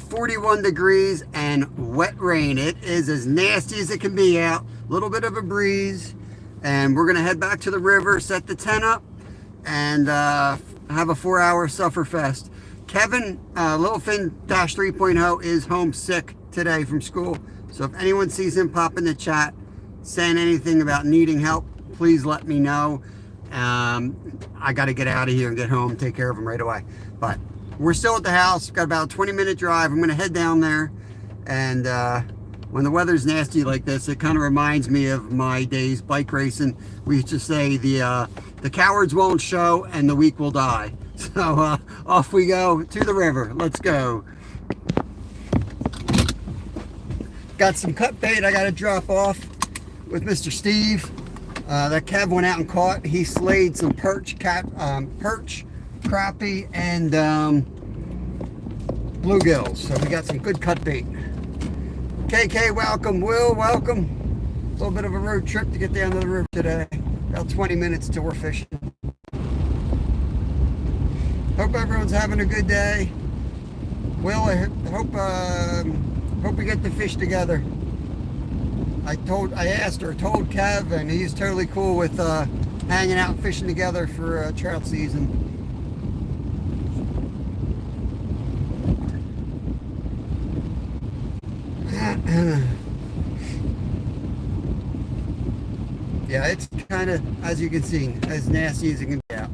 41 degrees and wet rain. It is as nasty as it can be out. A little bit of a breeze. And we're going to head back to the river, set the tent up, and have a 4-hour sufferfest. Kevin, Littlefin 3.0 is homesick today from school. So if anyone sees him pop in the chat saying anything about needing help, please let me know. I got to get out of here and get home, take care of him right away. But we're still at the house. Got about a 20-minute drive. I'm going to head down there. And when the weather's nasty like this, it kind of reminds me of my days bike racing. We used to say the cowards won't show and the weak will die. So off we go to the river. Let's go. Got some cut bait I got to drop off with Mr. Steve. That Kev went out and caught. He slayed some perch, crappie, and bluegills. So we got some good cut bait. KK, welcome. Will, welcome. A little bit of a road trip to get down to the river today. About 20 minutes till we're fishing. Hope everyone's having a good day. Will, I hope we get the fish together. I told Kev, and he's totally cool with hanging out and fishing together for trout season. Yeah, it's kind of, as you can see, as nasty as it can be out.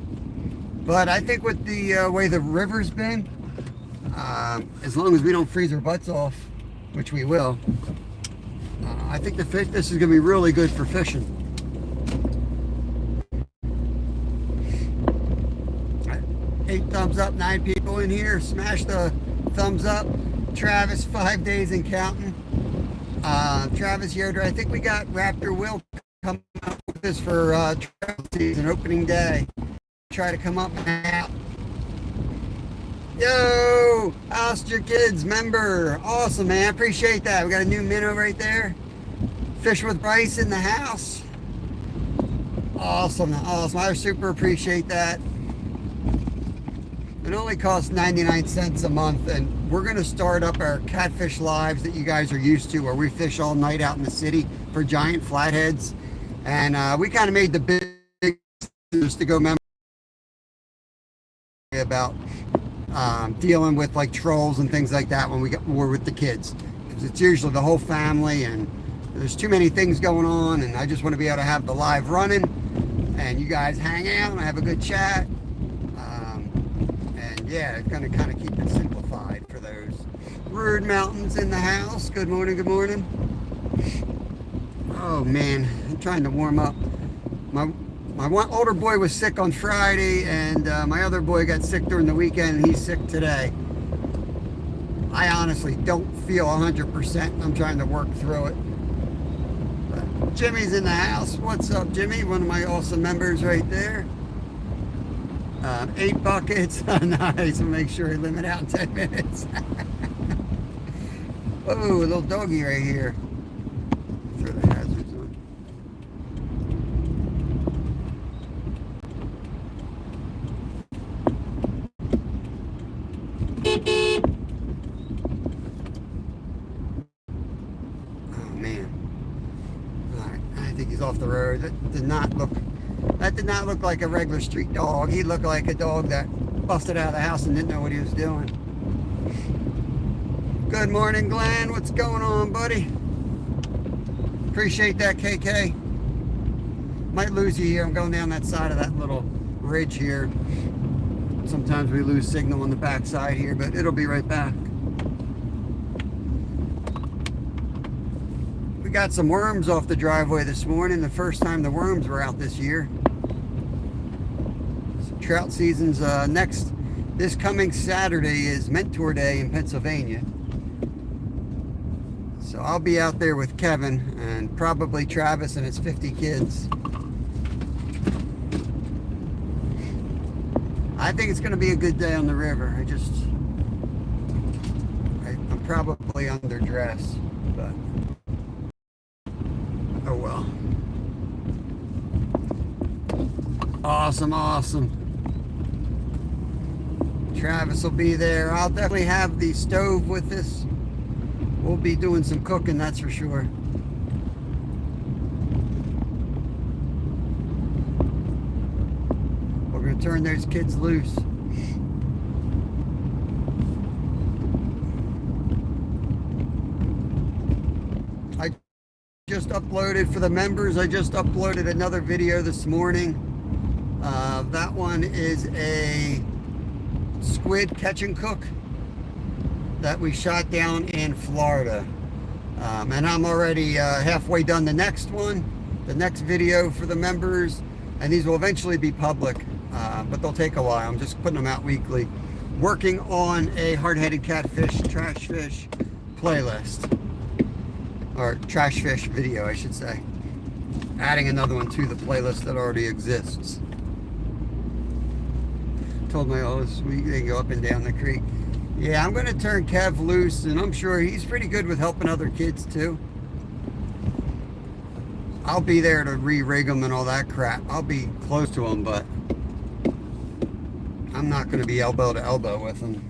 But I think with the way the river's been, as long as we don't freeze our butts off, which we will, I think this is going to be really good for fishing. 8 thumbs up, 9 people in here. Smash the thumbs up. Travis, 5 days and counting. Travis Yoder, I think we got Raptor Will coming up with this for trout season, opening day. Try to come up and out. Yo, House Your Kids member. Awesome, man. Appreciate that. We got a new minnow right there. Fish with Bryce in the house. Awesome, awesome. I super appreciate that. It only costs 99 cents a month, and we're going to start up our catfish lives that you guys are used to, where we fish all night out in the city for giant flatheads. And we kind of made the big just to go member about dealing with like trolls and things like that when we're with the kids. Because it's usually the whole family, and there's too many things going on, and I just want to be able to have the live running and you guys hang out and have a good chat. And yeah, it's going to kind of keep it simplified for those. Rude Mountains in the house. Good morning, good morning. Oh man, I'm trying to warm up. My one older boy was sick on Friday, and my other boy got sick during the weekend, and he's sick today. I honestly don't feel 100%. I'm trying to work through it. But Jimmy's in the house. What's up, Jimmy? One of my awesome members right there. 8 buckets. Nice. We'll make sure we limit out in 10 minutes. Oh, a little doggy right here. Throw the hazards on. Oh man. Alright, I think he's off the road. That did not look like a regular street dog. He looked like a dog that busted out of the house and didn't know what he was doing. Good morning, Glenn. What's going on, buddy? Appreciate that, KK. Might lose you here. I'm going down that side of that little ridge here. Sometimes we lose signal on the back side here, but it'll be right back. We got some worms off the driveway this morning. The first time the worms were out this year. So trout season's this coming Saturday is Mentor Day in Pennsylvania. So I'll be out there with Kevin and probably Travis and his 50 kids. I think it's going to be a good day on the river. I'm probably underdressed, but oh well. Awesome, awesome. Travis will be there. I'll definitely have the stove with us. We'll be doing some cooking, that's for sure. We're going to turn those kids loose. I just uploaded for the members. I just uploaded another video this morning. That one is a squid catch and cook that we shot down in Florida. And I'm already halfway done the next one, the next video for the members, and these will eventually be public, but they'll take a while. I'm just putting them out weekly. Working on a hard-headed catfish, trash fish playlist, or trash fish video, I should say. Adding another one to the playlist that already exists. Told my oldest we can go up and down the creek. Yeah, I'm going to turn Kev loose, and I'm sure he's pretty good with helping other kids too. I'll be there to re-rig them and all that crap. I'll be close to them, but I'm not going to be elbow to elbow with them.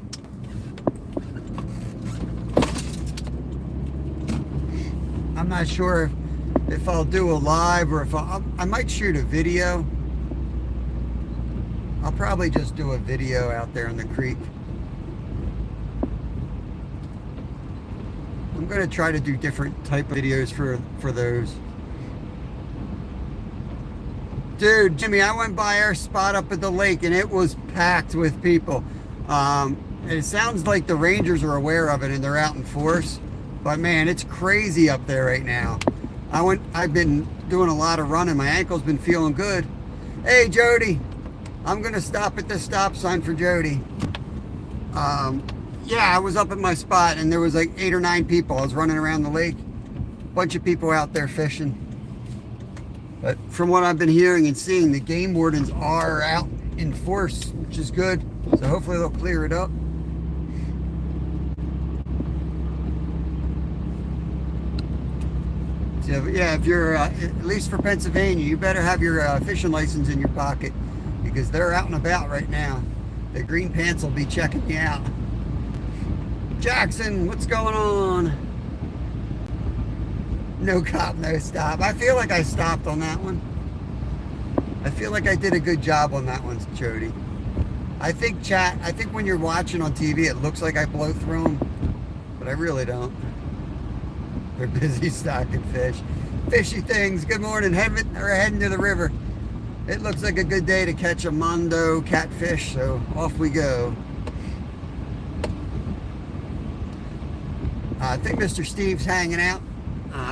I'm not sure if I'll do a live or if I might shoot a video. I'll probably just do a video out there in the creek. I'm going to try to do different type of videos for those. Dude, Jimmy, I went by our spot up at the lake and it was packed with people. It sounds like the rangers are aware of it and they're out in force. But man, it's crazy up there right now. I've been doing a lot of running. My ankle's been feeling good. Hey, Jody. I'm going to stop at this stop sign for Jody. Yeah, I was up at my spot and there was like 8 or 9 people. I was running around the lake. Bunch of people out there fishing. But from what I've been hearing and seeing, the game wardens are out in force, which is good. So hopefully they'll clear it up. So yeah, if you're, at least for Pennsylvania, you better have your fishing license in your pocket because they're out and about right now. The green pants will be checking you out. Jackson, what's going on? No cop, no stop. I feel like I stopped on that one. I feel like I did a good job on that one, Jody. I think, chat, I think when you're watching on TV, it looks like I blow through them, but I really don't. They're busy stocking fish. Fishy things, good morning. Heading to the river. It looks like a good day to catch a mondo catfish, so off we go. I think Mr. Steve's hanging out.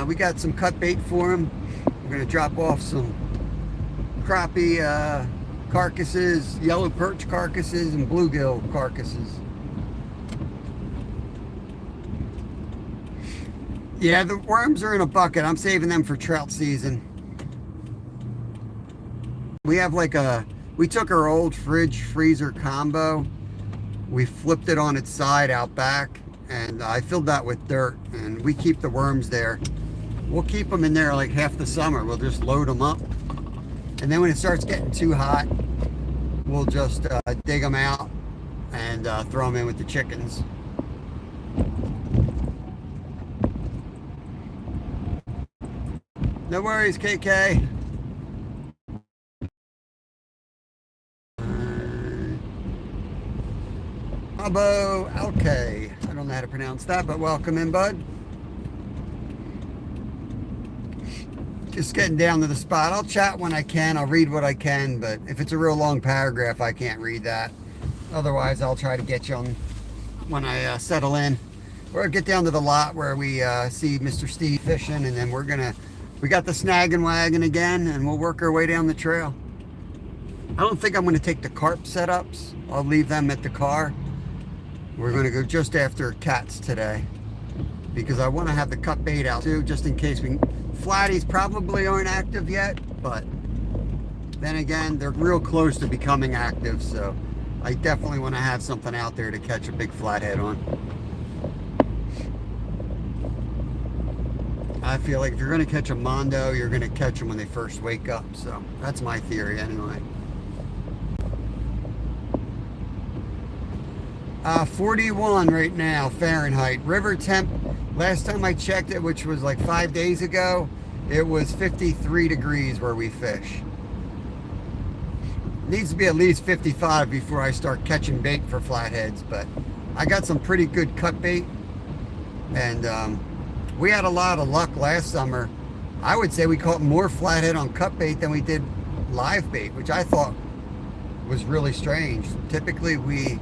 We got some cut bait for him. We're going to drop off some crappie carcasses, yellow perch carcasses, and bluegill carcasses. Yeah, the worms are in a bucket. I'm saving them for trout season. We have like we took our old fridge freezer combo. We flipped it on its side out back. And I filled that with dirt, and we keep the worms there. We'll keep them in there like half the summer. We'll just load them up. And then when it starts getting too hot, we'll just dig them out and throw them in with the chickens. No worries, KK. Abo, okay. I don't know how to pronounce that, but welcome in, bud. Just getting down to the spot. I'll chat when I can. I'll read what I can, but if it's a real long paragraph, I can't read that. Otherwise, I'll try to get you on when I settle in. Or get down to the lot where we see Mr. Steve fishing, and then we got the snagging wagon again, and we'll work our way down the trail. I don't think I'm going to take the carp setups. I'll leave them at the car. We're going to go just after cats today because I want to have the cut bait out too, just in case flatties probably aren't active yet, but then again, they're real close to becoming active, so I definitely want to have something out there to catch a big flathead on. I feel like if you're going to catch a mondo, you're going to catch them when they first wake up, so that's my theory anyway. 41 right now, Fahrenheit. River temp, last time I checked it, which was like 5 days ago, it was 53 degrees where we fish. Needs to be at least 55 before I start catching bait for flatheads, but I got some pretty good cut bait, and we had a lot of luck last summer. I would say we caught more flathead on cut bait than we did live bait, which I thought was really strange. Typically we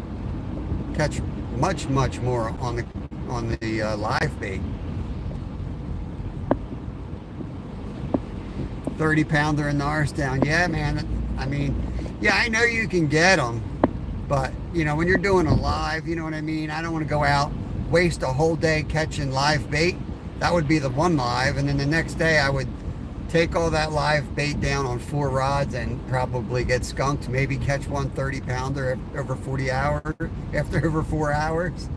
catch much more on the live bait. 30 pounder in Norristown. Yeah, man. I mean, yeah, I know you can get them, but you know, when you're doing a live, you know what I mean? I don't want to go out, waste a whole day catching live bait. That would be the one live, and then the next day I would take all that live bait down on 4 rods and probably get skunked, maybe catch one 30 pounder over 40 hours, after over 4 hours.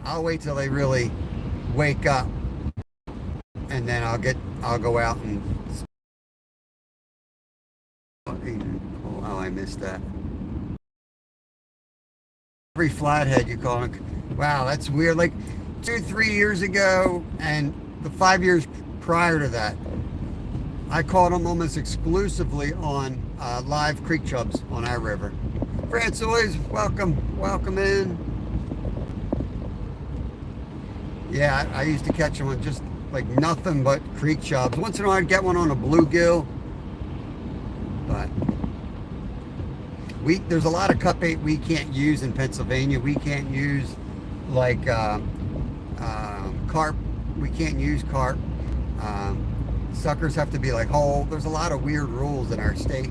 I'll wait till they really wake up, and then I'll go out and, oh, I missed that. Every flathead you call it. Wow, that's weird. Like 2-3 years ago, and the 5 years prior to that, I caught them almost exclusively on live creek chubs on our river. Francois, welcome in. Yeah, I used to catch them on just like nothing but creek chubs. Once in a while I'd get one on a bluegill, but there's a lot of cut bait we can't use in Pennsylvania. We can't use like carp. We can't use carp. Suckers have to be like whole. There's a lot of weird rules in our state.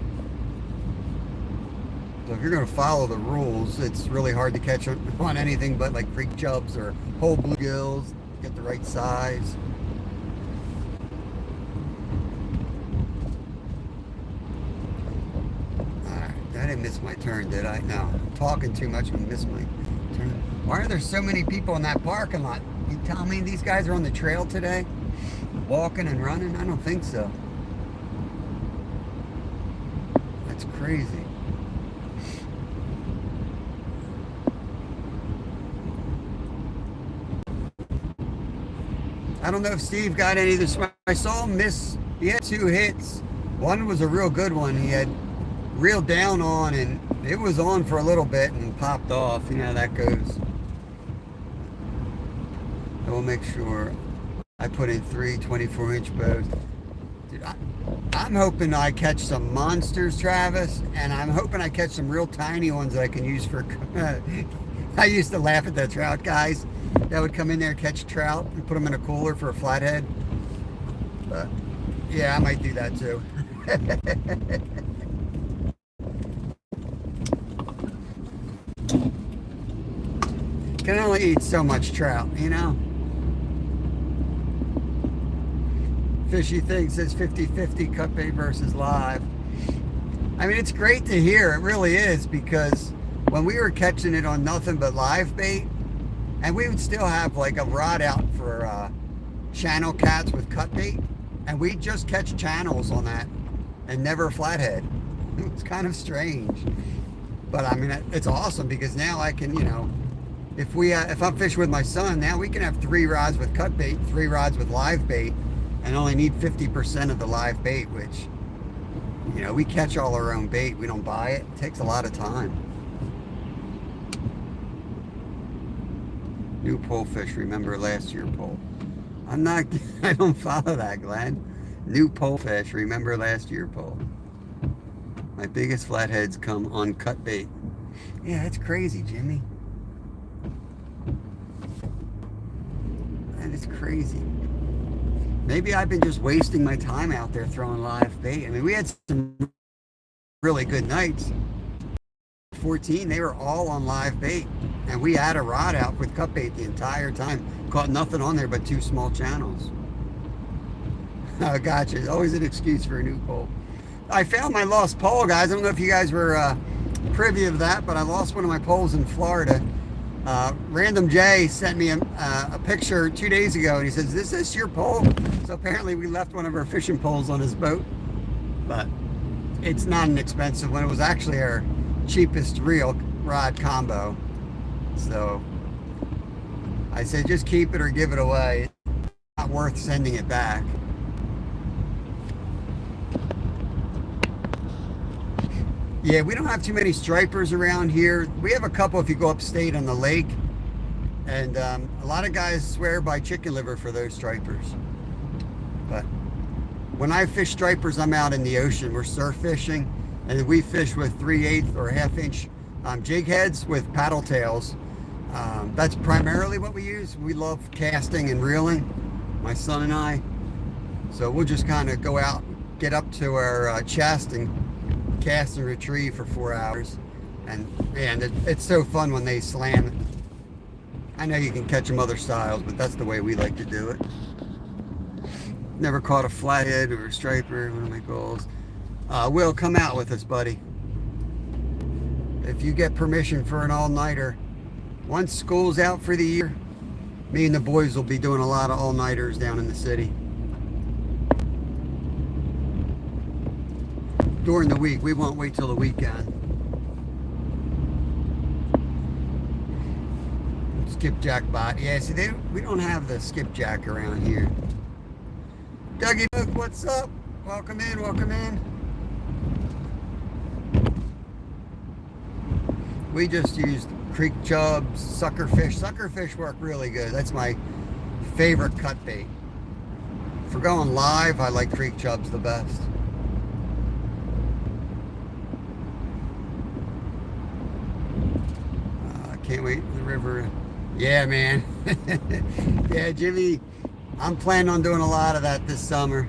So if you're going to follow the rules, it's really hard to catch on anything but like creek chubs or whole bluegills. Get the right size. I didn't miss my turn, did I? No. I'm talking too much and miss my turn. Why are there so many people in that parking lot? You tell me these guys are on the trail today? Walking and running? I don't think so. That's crazy. I don't know if Steve got any this morning. I saw him miss. He had 2 hits. One was a real good one. He had reeled down on, and it was on for a little bit and popped off. You know how that goes. I will make sure I put in 3 24-inch bows. Dude, I'm hoping I catch some monsters, Travis, and I'm hoping I catch some real tiny ones that I can use for... I used to laugh at the trout guys that would come in there and catch trout and put them in a cooler for a flathead. But yeah, I might do that too. Can only eat so much trout, you know? Fishy Thing says 50-50 cut bait versus live. I mean, it's great to hear. It really is, because when we were catching it on nothing but live bait, and we would still have like a rod out for channel cats with cut bait, and we'd just catch channels on that and never flathead. It's kind of strange, but I mean, it's awesome, because now I can, you know, if I'm fishing with my son, now we can have 3 rods with cut bait, 3 rods with live bait, and only need 50% of the live bait, which, you know, we catch all our own bait. We don't buy it. It takes a lot of time. New pole fish, remember last year pole. I don't follow that, Glenn. New pole fish, remember last year pole. My biggest flatheads come on cut bait. Yeah, that's crazy, Jimmy. That is crazy. Maybe I've been just wasting my time out there throwing live bait. I mean, we had some really good nights. 14, they were all on live bait, and we had a rod out with cut bait the entire time. Caught nothing on there but 2 small channels. Oh, gotcha. Always an excuse for a new pole. I found my lost pole, guys. I don't know if you guys were privy of that, but I lost one of my poles in Florida. Random Jay sent me a picture 2 days ago, and he says, "Is this your pole?" So apparently we left one of our fishing poles on his boat, but it's not an expensive one. It was actually our cheapest reel rod combo. So I said, just keep it or give it away. It's not worth sending it back. Yeah, we don't have too many stripers around here. We have a couple if you go upstate on the lake. And a lot of guys swear by chicken liver for those stripers. But when I fish stripers, I'm out in the ocean. We're surf fishing, and we fish with 3/8 or ½ inch jig heads with paddle tails. That's primarily what we use. We love casting and reeling, my son and I. So we'll just kind of go out, get up to our chest and cast and retrieve for 4 hours. And man, it's so fun when they slam it. I know you can catch them other styles, but that's the way we like to do it. Never caught a flathead or a striper, one of my goals. Will, come out with us, buddy. If you get permission for an all-nighter, once school's out for the year, me and the boys will be doing a lot of all-nighters down in the city. During the week, we won't wait till the weekend. Skipjack bot. Yeah, see, we don't have the skipjack around here. Dougie Book, what's up? Welcome in, welcome in. We just used creek chubs, suckerfish. Suckerfish work really good. That's my favorite cut bait. For going live, I like creek chubs the best. Can't wait for the river. Yeah, man. Yeah, Jimmy, I'm planning on doing a lot of that this summer.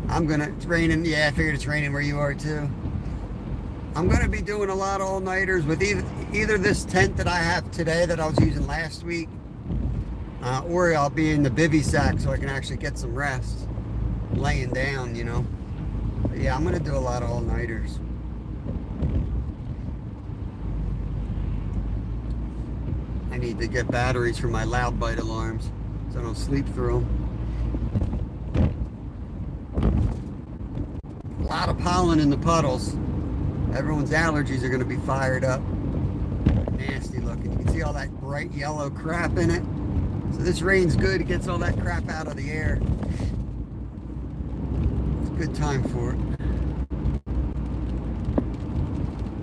It's raining. Yeah, I figured it's raining where you are too. I'm gonna be doing a lot of all-nighters with either this tent that I have today that I was using last week, or I'll be in the bivy sack so I can actually get some rest, laying down, you know. But yeah, I'm gonna do a lot of all-nighters. I need to get batteries for my loud bite alarms so I don't sleep through them. A lot of pollen in the puddles. Everyone's allergies are going to be fired up. Nasty looking. You can see all that bright yellow crap in it. So this rain's good. It gets all that crap out of the air. It's a good time for it.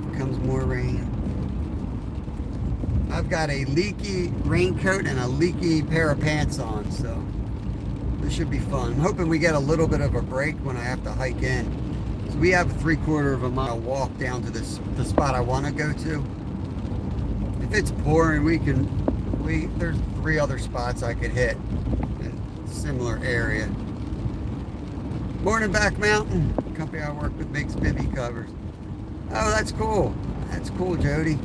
Here comes more rain. I've got a leaky raincoat and a leaky pair of pants on, so this should be fun. I'm hoping we get a little bit of a break when I have to hike in. So we have a 3/4 of a mile walk down to the spot I want to go to. If it's pouring, there's 3 other spots I could hit in a similar area. Morning Back Mountain, company I work with makes bivy covers. Oh, that's cool. That's cool, Jody.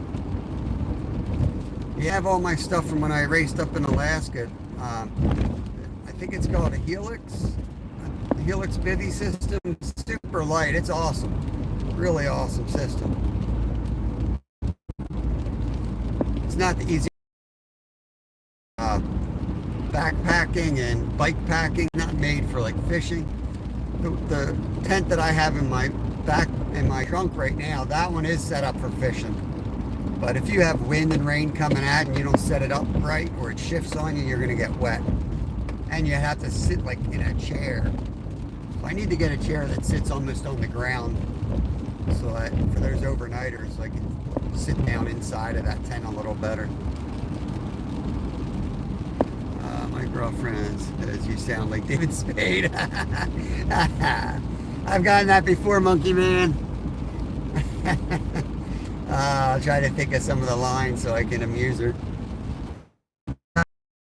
You have all my stuff from when I raced up in Alaska. I think it's called a Helix bivy system. Super light. It's awesome. Really awesome system. It's not the easy backpacking and bike packing. Not made for like fishing. The tent that I have in my trunk right now, that one is set up for fishing. But if you have wind and rain coming at and you don't set it up right, or it shifts on you, you're going to get wet. And you have to sit like in a chair. So I need to get a chair that sits almost on the ground, so that for those overnighters, I can sit down inside of that tent a little better. My girlfriend says you sound like David Spade. I've gotten that before, Monkey Man. I'll try to think of some of the lines so I can amuse her.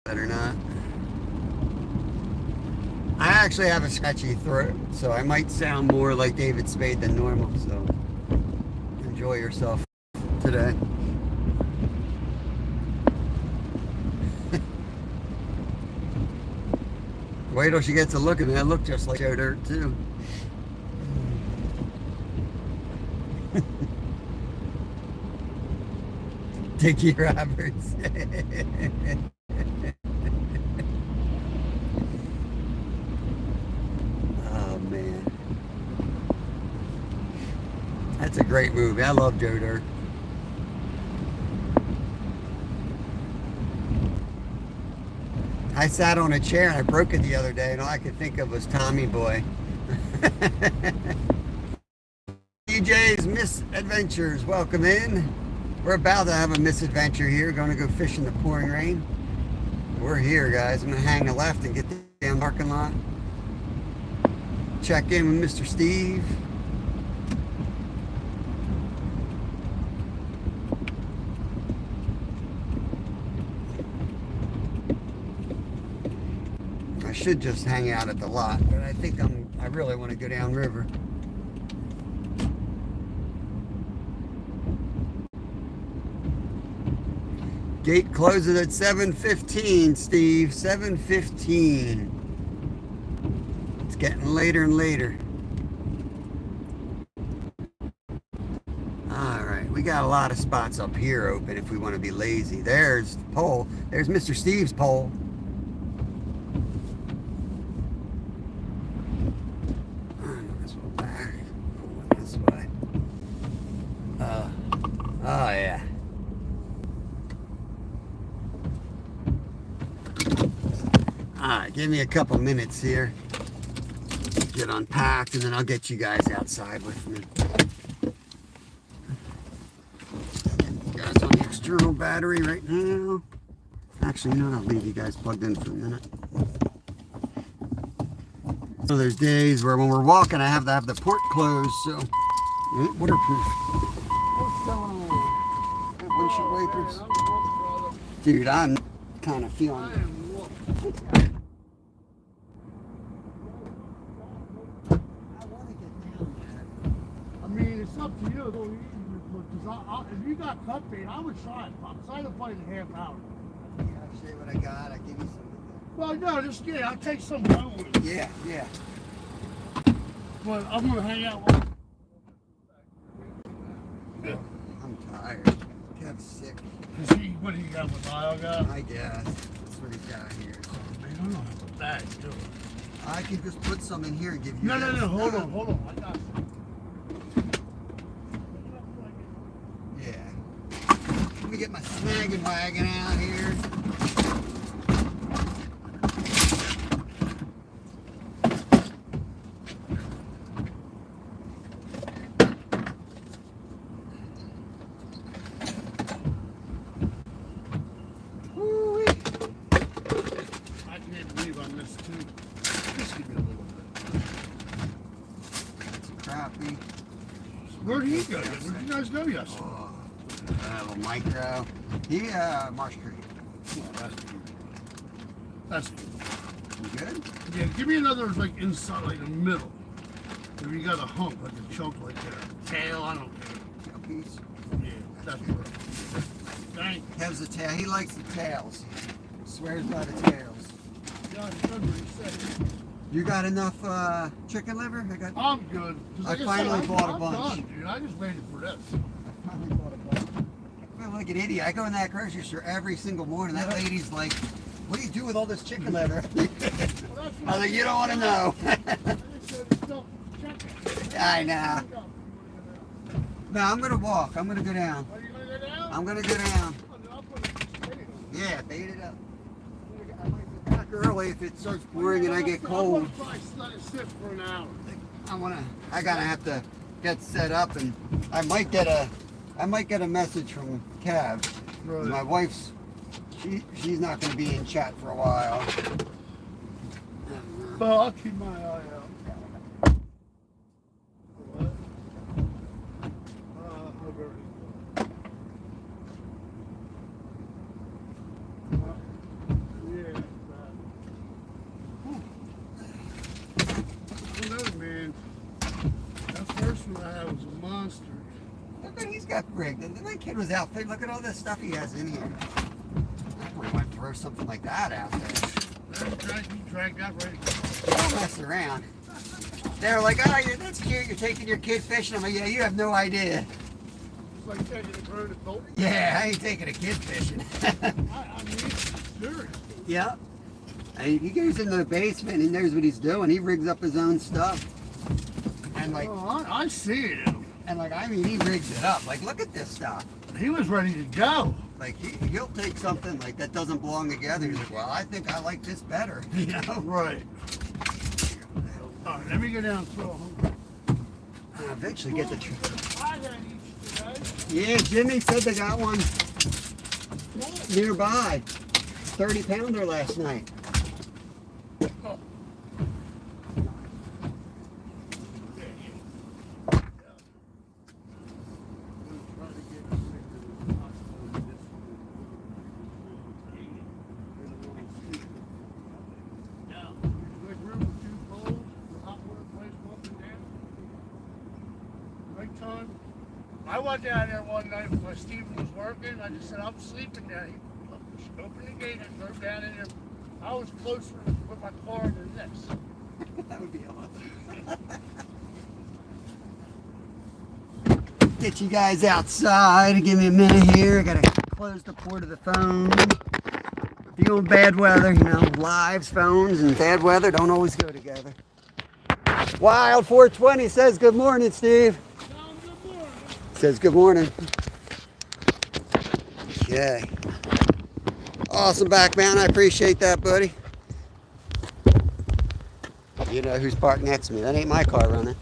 Better not. I actually have a scratchy throat, so I might sound more like David Spade than normal, so enjoy yourself today. Wait till she gets a look at me. I look just like Joe Dirt, too. Dickie Roberts. Oh, man. That's a great movie. I love Joe Dirt. I sat on a chair and I broke it the other day, and all I could think of was Tommy Boy. DJ's Misadventures, welcome in. We're about to have a misadventure here. Going to go fish in the pouring rain. We're here, guys. I'm going to hang a left and get the damn parking lot. Check in with Mr. Steve. I should just hang out at the lot, but I think I really want to go down river. Gate closes at 7:15, Steve. 7:15. It's getting later and later. All right, we got a lot of spots up here open if we want to be lazy. There's the pole. There's Mr. Steve's pole. This way. Oh yeah. Alright, give me a couple minutes here. Get unpacked, and then I'll get you guys outside with me. You guys on the external battery right now. Actually, you know what? I'll leave you guys plugged in for a minute. So there's days where when we're walking, I have to have the port closed, so waterproof. What's going on? Got windshield wipers. Dude, I'm kind of feeling it. It's up to you, though. Because if you got cut bait, I would try it. I'm trying to fight in a half hour. Yeah, I'll show you what I got. I'll give you some. Well, no, just yeah, I'll take some home with me. Yeah, yeah. But I'm gonna hang out with. I'm tired. Kev's sick. What do you got with Lyle got? I guess. That's what he's got here. Man, I don't have a bag, do it. I can just put some in here and give you. No, hold on. I got some. Let me get my snagging wagon out here. Woo-wee. I can't believe I missed two. Just give me a little bit. That's crappie. Where'd he go? Where'd you guys go yesterday? A little micro. He, Marsh Creek. Yeah, that's good. That's good. You good? Yeah, give me another, like, inside, like, the middle. If you got a hump, like a chunk like that. Tail, I don't care. Tail piece. Yeah, that's perfect. Thank you. Has the tail. He likes the tails. Swears by the tails. Yeah, I heard what he said. You got enough chicken liver? I'm good. I finally bought a bunch. I'm done, dude. I just waited for this. I finally bought a bunch. I feel like an idiot. I go in that grocery store every single morning. That lady's like, "What do you do with all this chicken liver?" Well, I was like, "You don't want to know." I know. No, I'm gonna walk. I'm gonna go down. Are you gonna go down? I'm gonna go down. I'll put a potato. Yeah, bait it up. I might be back early if it starts pouring and I get cold. I'm gonna try to sit for an hour. I gotta have to get set up, and I might get a message from Cav. Right. My wife's she's not gonna be in chat for a while. Well, I'll keep my eye out. What? Yeah. I don't know, man. That first one I had was a monster. Look what he's got rigged. And that kid was out there. Look at all this stuff he has in here. I probably might throw something like that out there. You drag that right. Don't mess around. They're like, "Oh, that's cute. You're taking your kid fishing." I'm like, "Yeah, you have no idea." It's like taking a grown adult. Yeah, I ain't taking a kid fishing. I mean, serious. Yep. And he goes into the basement. He knows what he's doing. He rigs up his own stuff. And like, I see it. and like, I mean, he rigs it up. Like, look at this stuff. He was ready to go. like he'll take something like that doesn't belong together. He's like, well, I think I like this better, you know? Right. All right, let me go down and throw them. I'll eventually get the I got each today. Yeah, Jimmy said they got one nearby. 30-pounder last night. Oh. I went down there one night while Stephen was working. I just said, I'm sleeping down here. Open the gate and drove down in there. I was closer with my car than this. That would be awesome. Get you guys outside. Give me a minute here. I gotta close the port of the phone. Deal with bad weather, you know, lives, phones, and bad weather don't always go together. Wild 420 says good morning, Steve. Good morning. Says good morning. Okay. Awesome backmount. I appreciate that, buddy. You know who's parked next to me. That ain't my car running.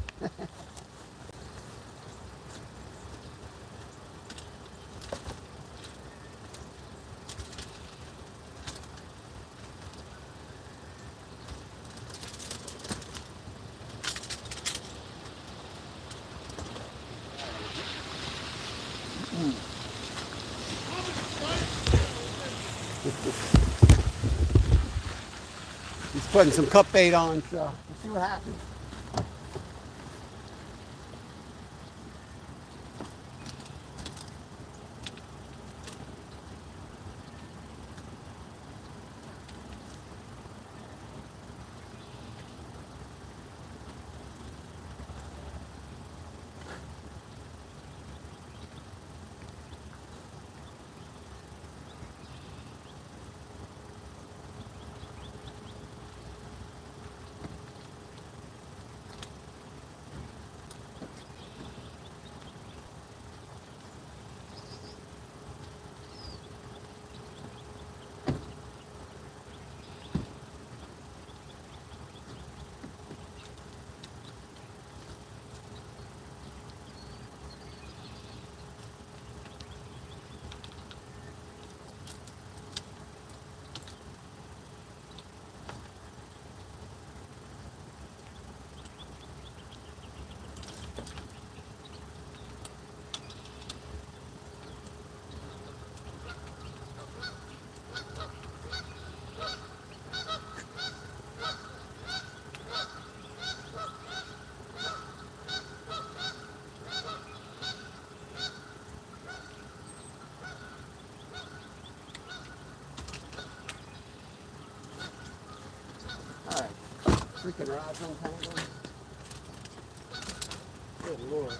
He's putting some cup bait on, so we'll see what happens. All right. Freaking rods untangled. Good Lord.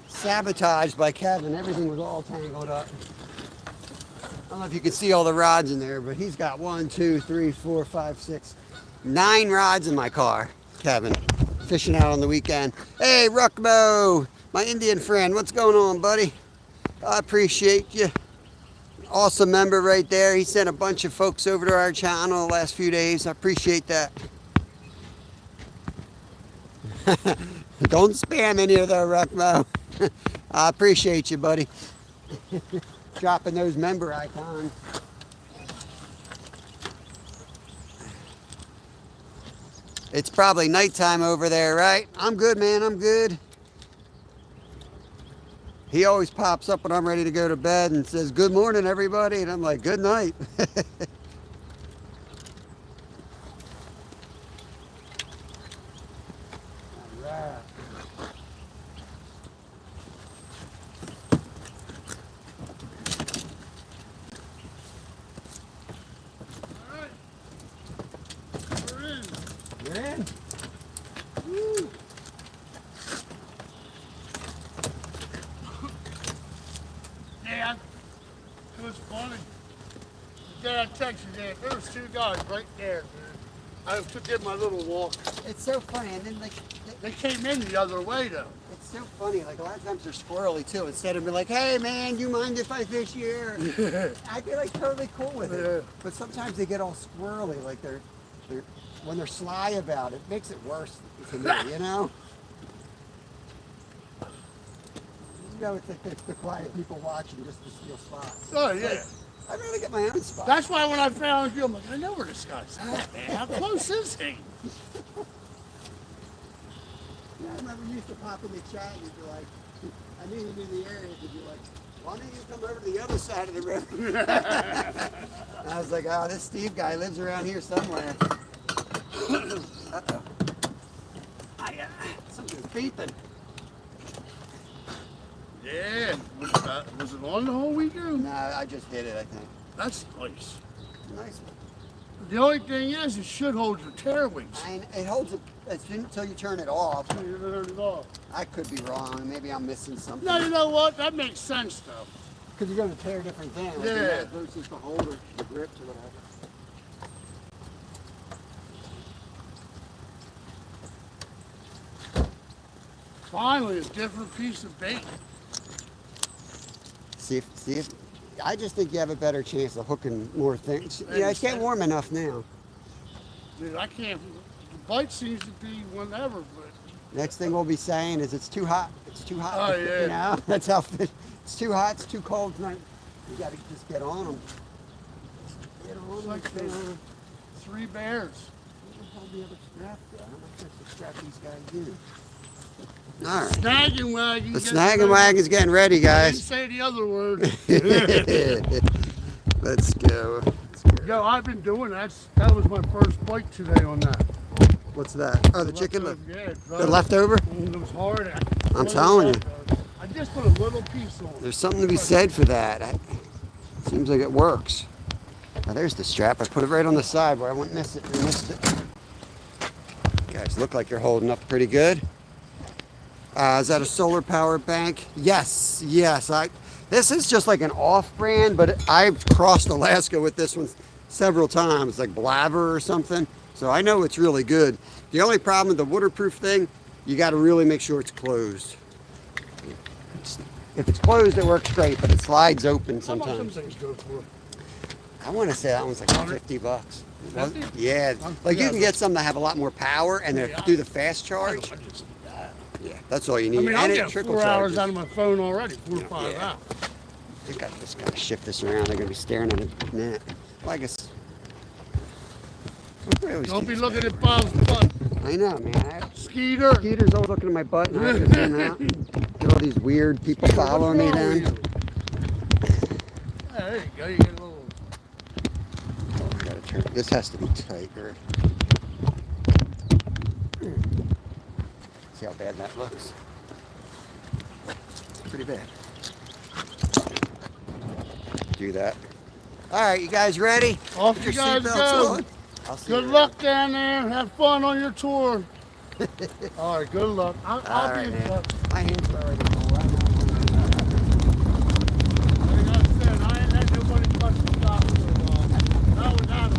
Sabotaged by Kevin. Everything was all tangled up. I don't know if you can see all the rods in there, but he's got 1, 2, 3, 4, 5, 6, 9 rods in my car. Kevin, fishing out on the weekend. Hey, Ruckmo, my Indian friend. What's going on, buddy? I appreciate you. Awesome member right there. He sent a bunch of folks over to our channel the last few days. I appreciate that. Don't spam any of that, Ruckmo. I appreciate you, buddy. Dropping those member icons. It's probably nighttime over there, right? I'm good, man. I'm good. He always pops up when I'm ready to go to bed and says, good morning, everybody. And I'm like, good night. All right. You're in. Woo. It was funny. The day I texted you, there was 2 guys right there, dude. I took in my little walk. It's so funny, and then like They came in the other way though. it's so funny. Like a lot of times they're squirrely too. Instead of being like, "Hey man, you mind if I fish here?" I'd be like totally cool with it. Yeah. But sometimes they get all squirrely, like they're when they're sly about it. Makes it worse to me, you know. You know, it's the quiet people watching just to steal spots. Oh It's yeah. like, I'd rather get my own spot. That's why when I found you, I'm like, I know where this guy's at, man. How close is he? Yeah, I remember you used to pop in the chat and you'd be like, I knew you knew the area, but you're like, why don't you come over to the other side of the river? And I was like, oh, this Steve guy lives around here somewhere. Uh-oh. Something's beeping. Yeah. Was it on the whole weekend? No, I just hit it, I think. That's nice. Nice one. The only thing is, it should hold your tear wings. It holds it until you turn it off. You turn it off. I could be wrong. Maybe I'm missing something. No, you know what? That makes sense though. Because you're going to tear different things. Like Yeah. versus the holder, the grips or whatever. Finally, a different piece of bait. See if. I just think you have a better chance of hooking more things. Yeah, it's getting warm enough now. Dude, I can't. The bite seems to be whenever, but Next thing we'll be saying is it's too hot. It's too hot. Oh, yeah. You know, that's how it's too hot. It's too cold tonight. You got to just get on them. Get on it's them. like Get on them. 3 bears. How the other strap go? How much does the strap these guys do? All right. Snagging wagon. The gets snagging ready. wagon's getting ready, I didn't guys. say the other word. Let's go. Yo, I've been doing that. That was my first bite today on that. What's that? Oh, the chicken, Yeah, the leftover? It was hard. I'm telling you. I just put a little piece on. There's something to be said for that. Seems like it works. Now there's the strap. I put it right on the side where I wouldn't miss it. I missed it. You guys look like you're holding up pretty good. Is that a solar power bank? Yes, yes. This is just like an off-brand, but I've crossed Alaska with this one several times, like Blaver or something. So I know it's really good. The only problem with the waterproof thing, you got to really make sure it's closed. If it's closed, it works great, but it slides open How much some sometimes. things go for? I want to say that one's like 50 bucks. 50? Yeah, like you Yeah. can get some that have a lot more power and they Yeah. do the fast I charge. just need that. Yeah, that's all you I need. mean, I'll And it get trickle 4 hours charges. out of my phone already. 4 to 5 Yeah. hours. I think I just gotta shift this around. They're gonna be staring at a net. Well, I guess. Don't be looking at Bob's butt. I know, man. Skeeter. Skeeter's always looking at my butt, and I have to zoom out. Get all these weird people following me What's wrong then. with you? Yeah, there you go. You get a little. Oh, we gotta turn. This has to be tighter. See how bad that looks? It's pretty bad. Do that. All right, you guys ready? Off Put you your guys seatbelts go. on. I'll see Good you luck down there. Have fun on your tour. All right, good luck. I'll All be right, in man. touch. My hands are already full. Like I said, I ain't had nobody touch the dock for a while. Not with that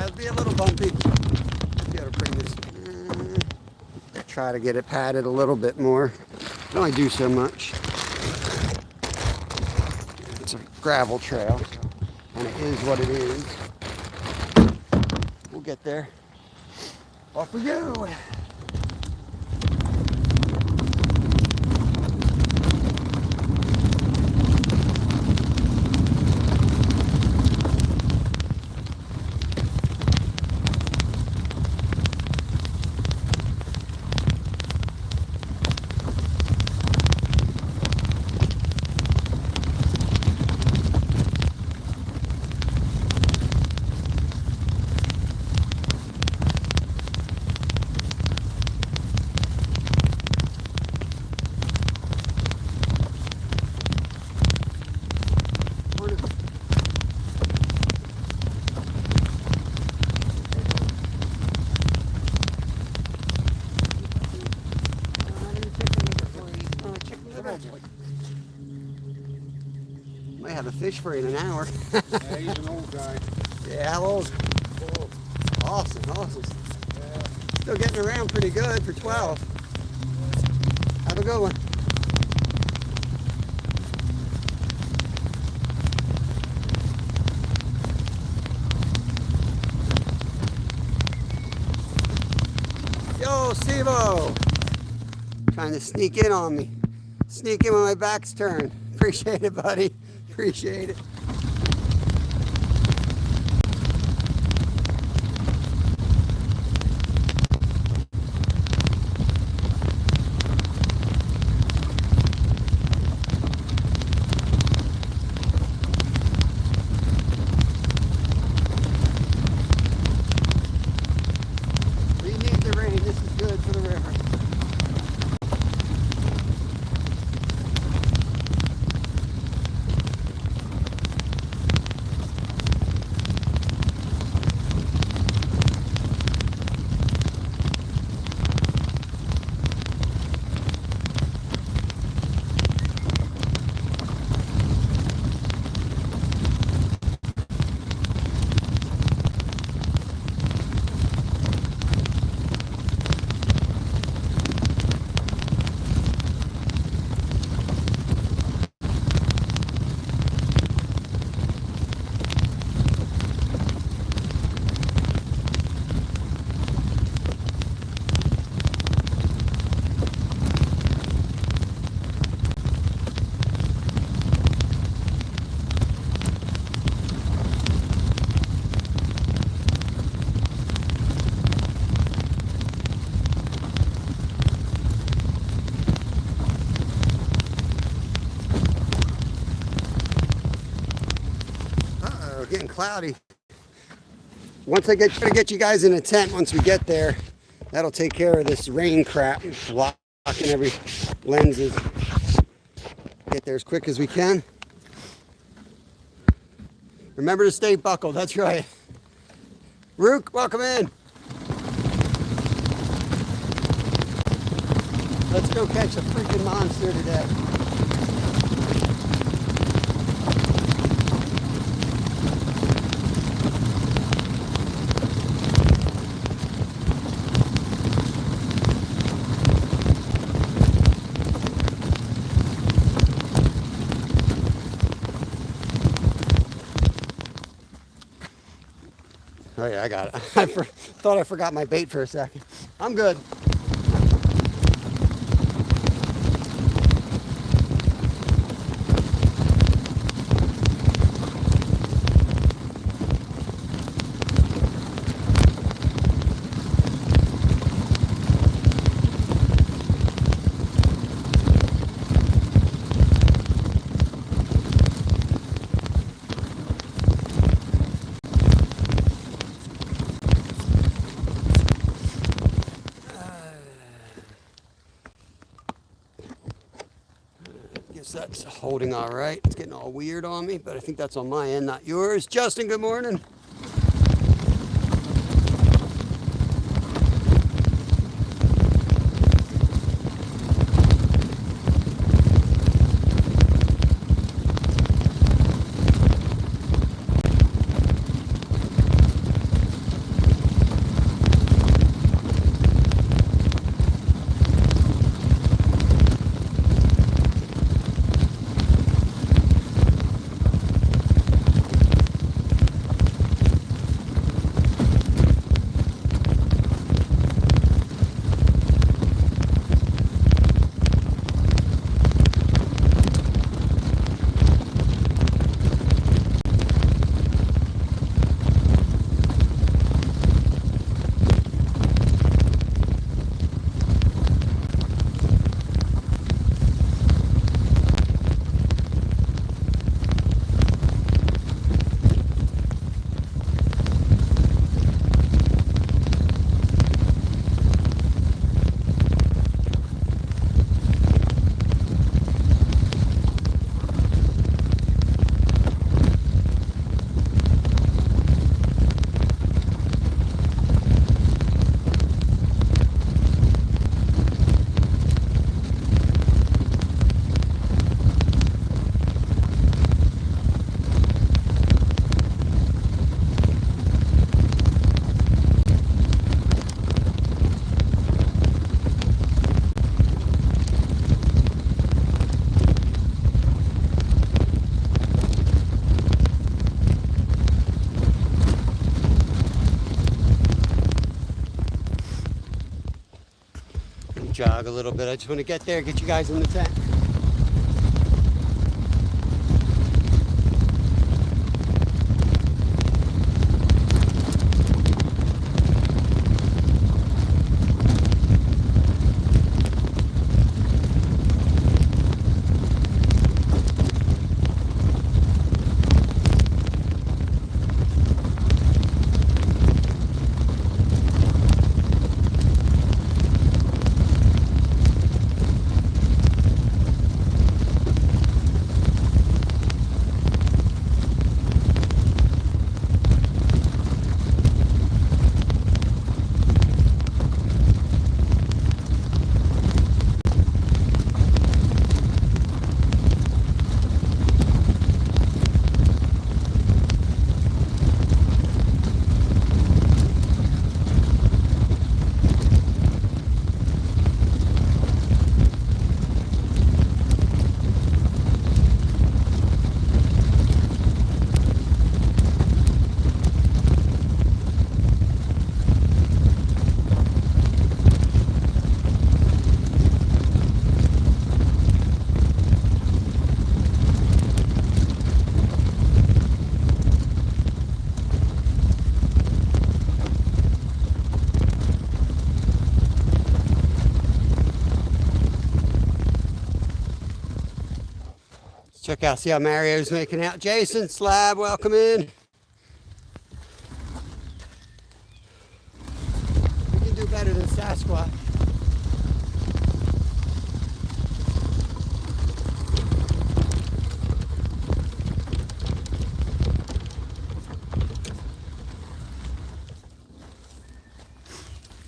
on. It'll be a little bumpy. You gotta bring this. Try to get it padded a little bit more. Can only do so much. It's a gravel trail, and it is what it is. We'll get there. Off we go. Probably. Might have a fish for you in an hour. Yeah, he's an old guy. Yeah, how old? Oh, Awesome. yeah. Still getting around pretty good for 12. Have a good one. Yo, Steve-O! Trying to sneak in on me. Sneak in when my back's turned. Appreciate it, buddy. Appreciate it. We need the rain. This is good for the river. Getting cloudy. Once I try to get you guys in a tent once we get there, that'll take care of this rain crap blocking every lenses. Get there as quick as we can. Remember to stay buckled, that's right. Rook, welcome in. Let's go catch a freaking monster today. Oh yeah, I got it. I thought I forgot my bait for a second. I'm good. That's holding all right. It's getting all weird on me, but I think that's on my end, not yours. Justin, good morning. jog a little bit. I just want to get there, get you guys in the tent. Check out, see how Mario's making out. Jason, Slab, welcome in. We can do better than Sasquatch.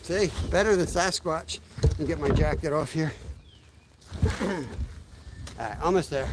See, better than Sasquatch. Let me get my jacket off here. All right, almost there.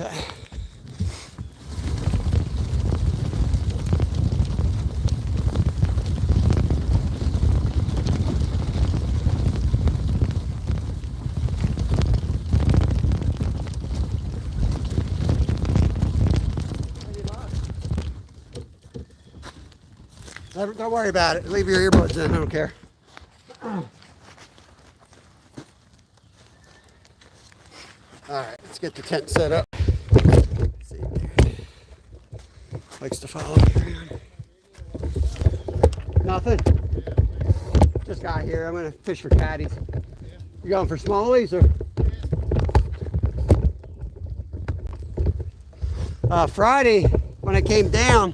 Okay. Don't worry about it. Leave your earbuds in. I don't care. All right, let's Let's get the tent set up. Let's see. Likes to follow me around. Nothing. Just got here. I'm gonna fish for catties. You going for smallies or? Friday when I came down,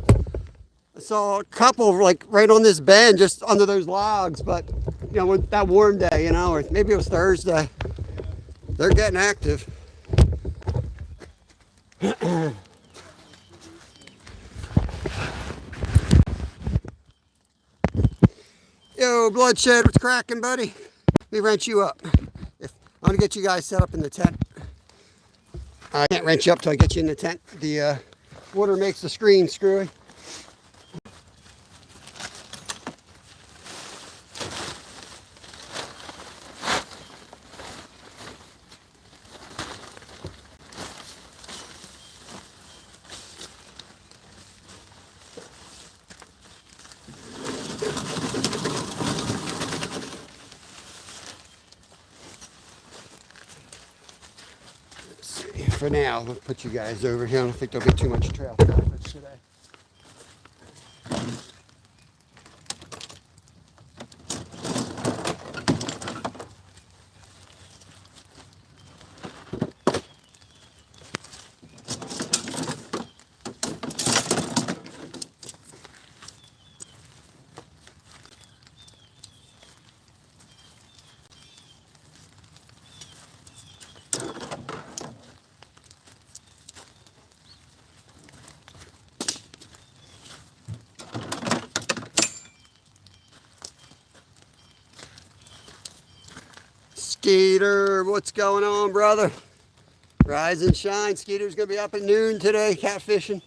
I saw a couple like right on this bend, just under those logs. But you know, with that warm day, you know, or maybe it was Thursday. They're getting active. Yo, Bloodshed, what's cracking, buddy? Let me wrench you up. I'm gonna get you guys set up in the tent. I can't wrench you up till I get you in the tent. The water makes the screen screwy. For now, I'll put you guys over here. I don't think there'll be too much trail traffic today. Skeeter, what's going on, brother? Rise and shine. Skeeter's gonna be up at noon today, catfishing.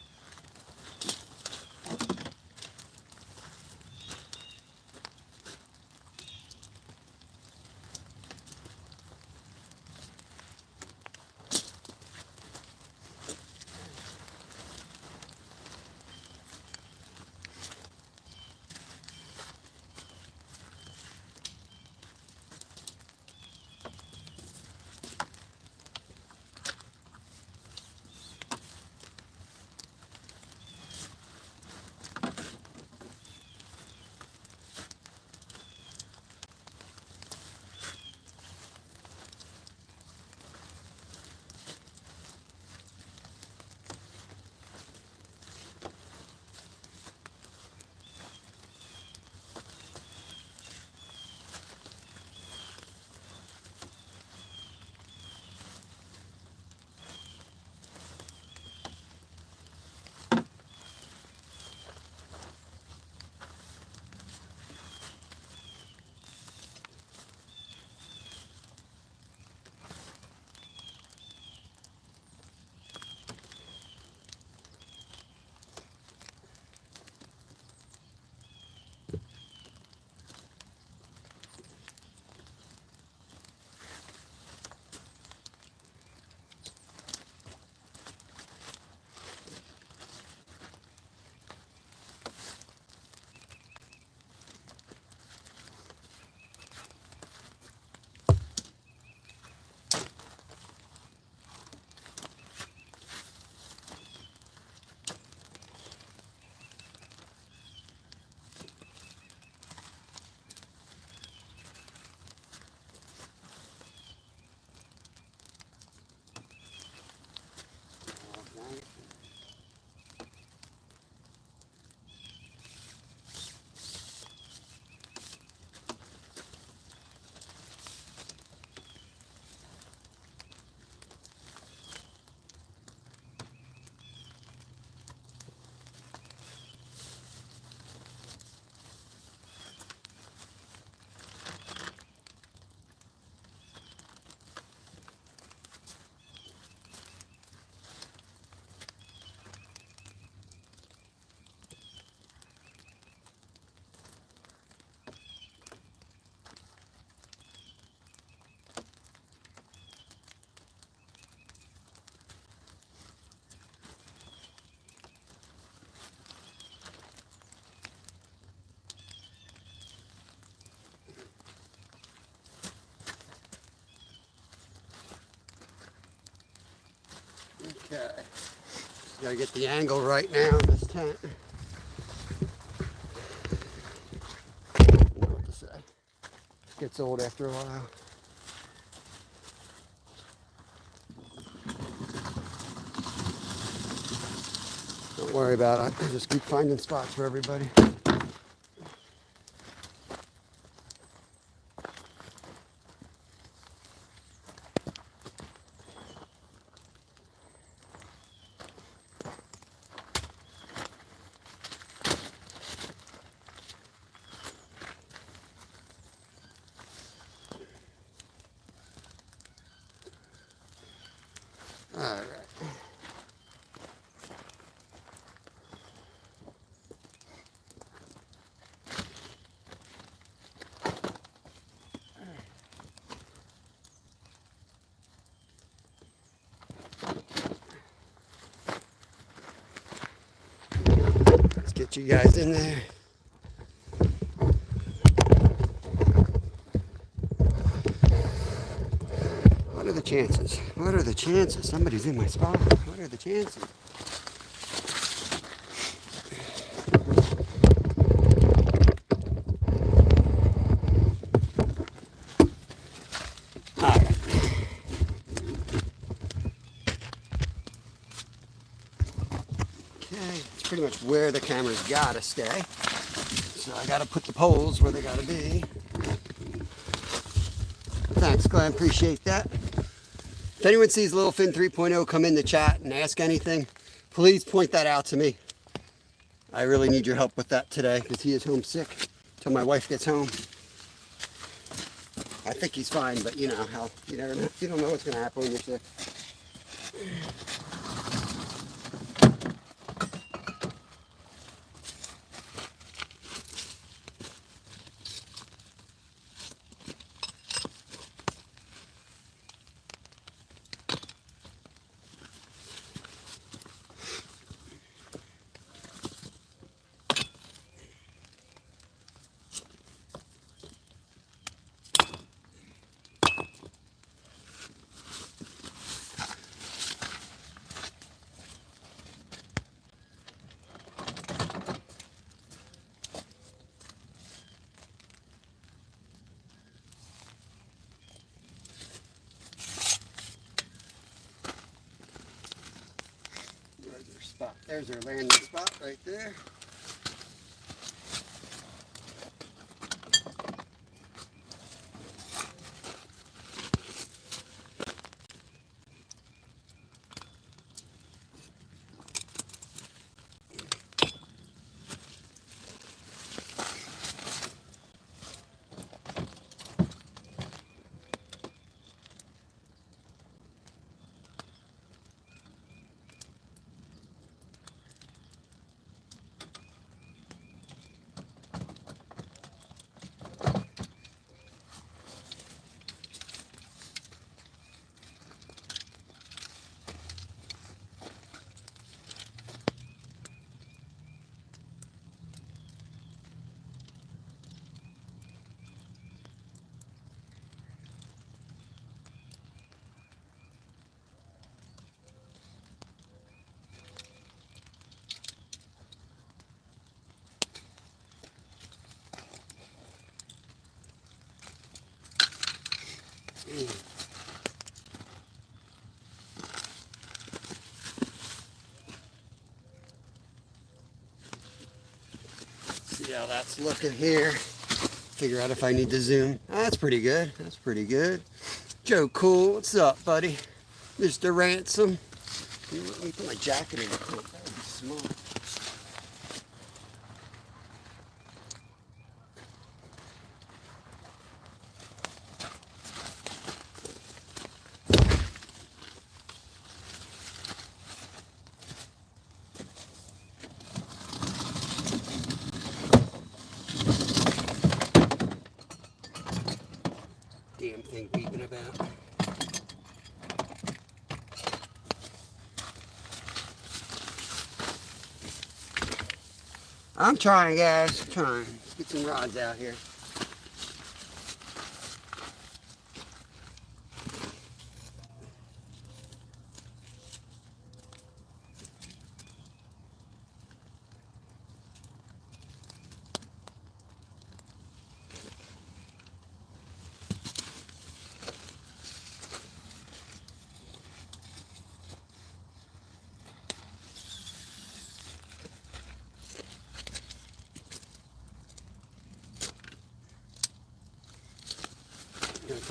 Gotta get the angle right now in this tent. I don't know what to say. It gets old after a while. Don't worry about it. I just keep finding spots for everybody. All right. Let's get you guys in there. What are the chances? What are the chances? Somebody's in my spot. What are the chances? All right. Okay, it's pretty much where the camera's gotta stay. So I gotta put the poles where they gotta be. Thanks, Glenn. Appreciate that. If anyone sees Littlefin 3.0 come in the chat and ask anything, please point that out to me. I really need your help with that today because he is homesick until my wife gets home. I think he's fine, but you know how you never know. You don't know what's going to happen when you're sick. There's our landing spot right there. See how that's looking here. Figure out if I need to zoom. That's pretty good. That's pretty good. Joe Cool, what's up, buddy? Mr. Ransom. Let me put my jacket in the coat. That would be smart. Damn thing beeping about. I'm trying, guys. I'm trying. Let's get some rods out here.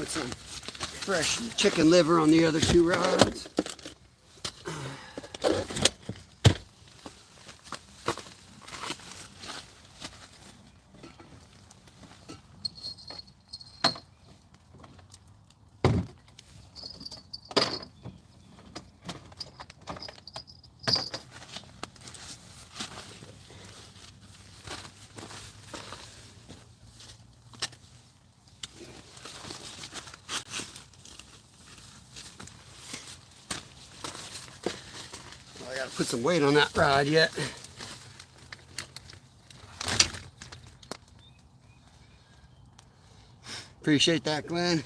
put some fresh chicken liver on the other 2 rods. I gotta put some weight on that rod yet. Appreciate that, Glenn.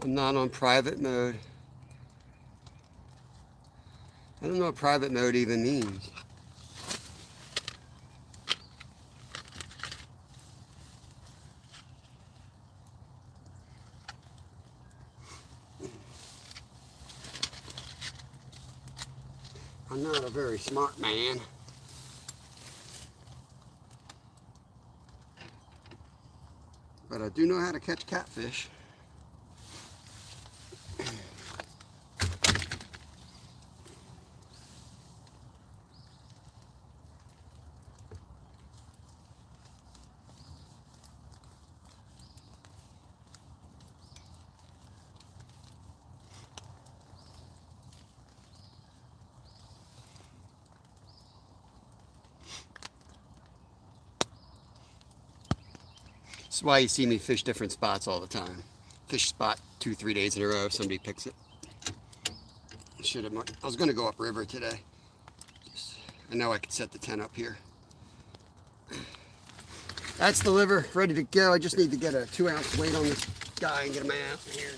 I'm not on private mode. I don't know what private mode even means. I'm not a very smart man. But I do know how to catch catfish. That's why you see me fish different spots all the time. Fish spot 2-3 days in a row, somebody picks it. I was going to go upriver today. I know I could set the tent up here. That's the liver, ready to go. I just need to get a 2-ounce weight on this guy and get him out here.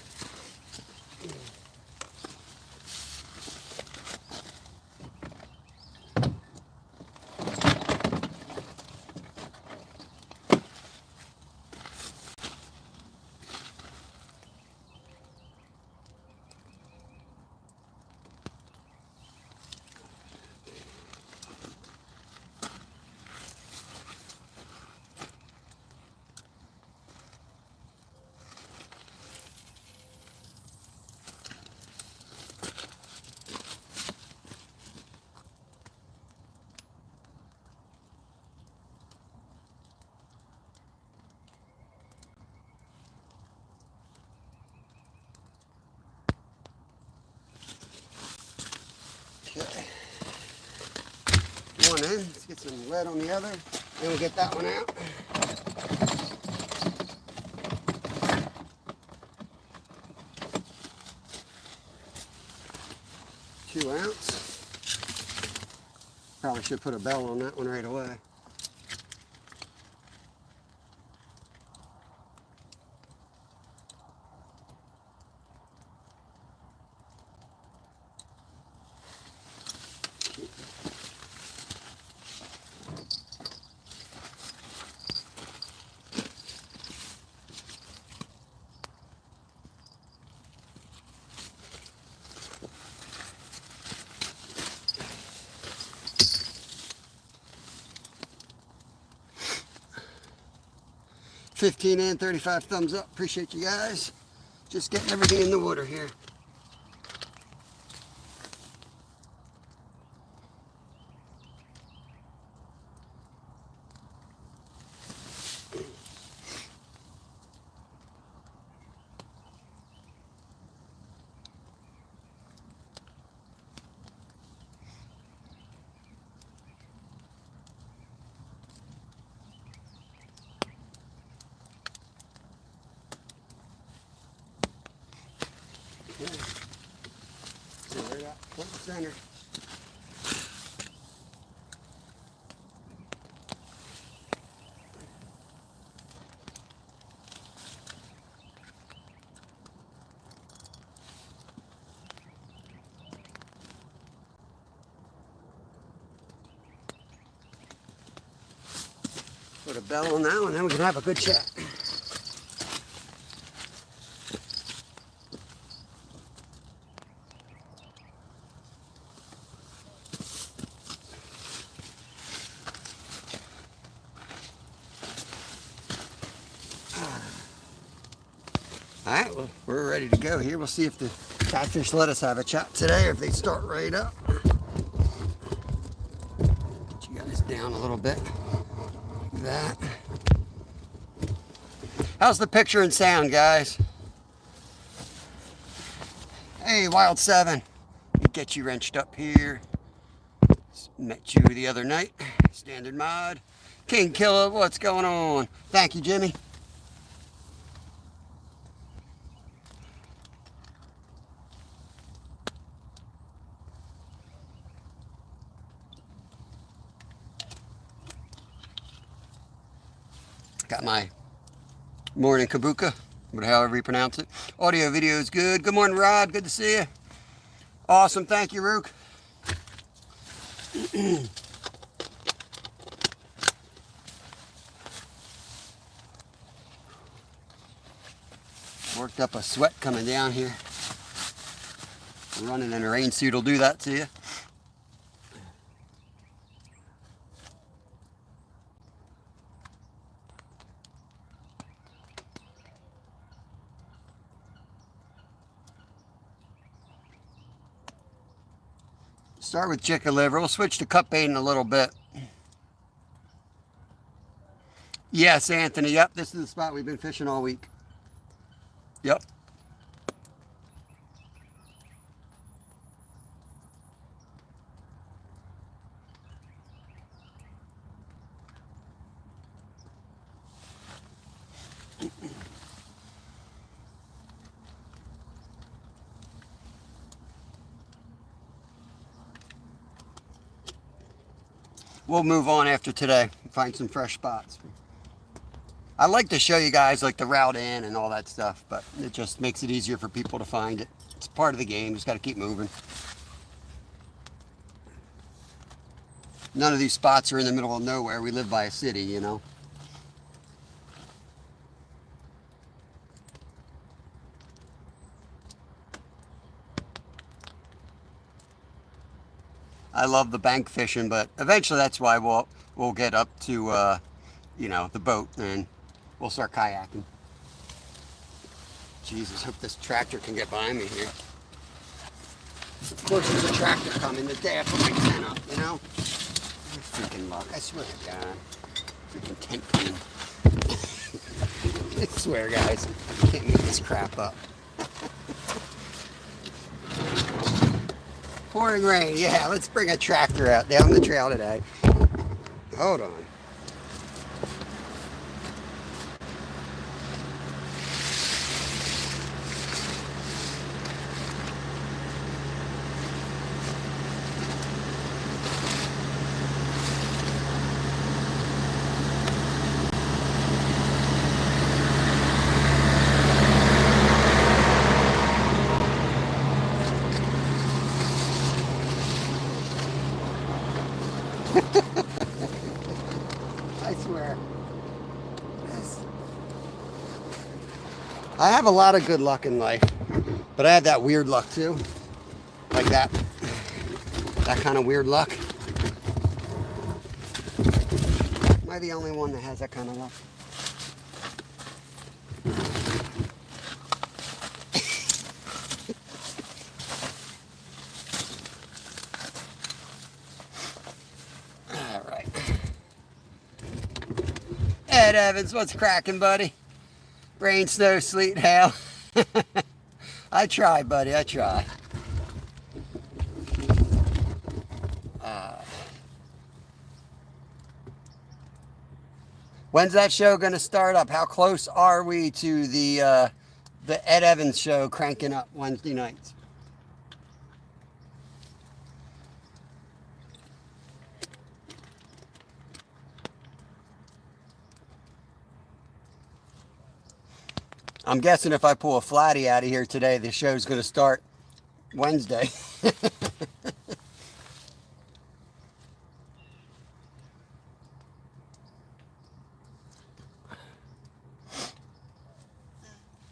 Okay. One in, let's get some lead on the other, then we'll get that one out. Ounce. Probably should put a bell on that one right away. $15 and 35 thumbs up. Appreciate you guys. Just getting everything in the water here. So right out front and center. Put a bell on that one, then we can have a good chat. right, well, we're ready to go here. We'll see if the catfish let us have a chat today or if they start right up. Get you guys down a little bit. Like that. How's the picture and sound, guys? Hey, Wild 7. Get you wrenched up here. Met you the other night. Standard mod. King Killer, what's going on? Thank you, Jimmy. Got my morning kabuka, however you pronounce it. Audio video is good. Good morning, Rod. Good to see you. Awesome. Thank you, Rook. Worked up a sweat coming down here. Running in a rain suit will do that to you. Start with chicken liver. We'll switch to cut bait in a little bit. Yes, Anthony. Yep, this is the spot we've been fishing all week. Yep. We'll move on after today and find some fresh spots. I like to show you guys like the route in and all that stuff, but it just makes it easier for people to find it. It's part of the game. Just got to keep moving. None of these spots are in the middle of nowhere. We live by a city, you know. I love the bank fishing, but eventually that's why we'll get up to you know, the boat and we'll start kayaking. Jesus, hope this tractor can get by me here. Of course there's a tractor coming the day I put my tent up, you know? Freaking luck, I swear to God. Freaking tent coming. I swear, guys, I can't make this crap up. Pouring rain, yeah, let's bring a tractor out down the trail today. Hold on. I swear. I have a lot of good luck in life, but I have that weird luck too. Like that kind of weird luck. Am I the only one that has that kind of luck? Ed Evans, what's cracking, buddy? Rain, snow, sleet, hail. I try, buddy, I try. When's that show going to start up? How close are we to the Ed Evans show cranking up Wednesday nights? I'm guessing if I pull a flatty out of here today, the show's going to start Wednesday.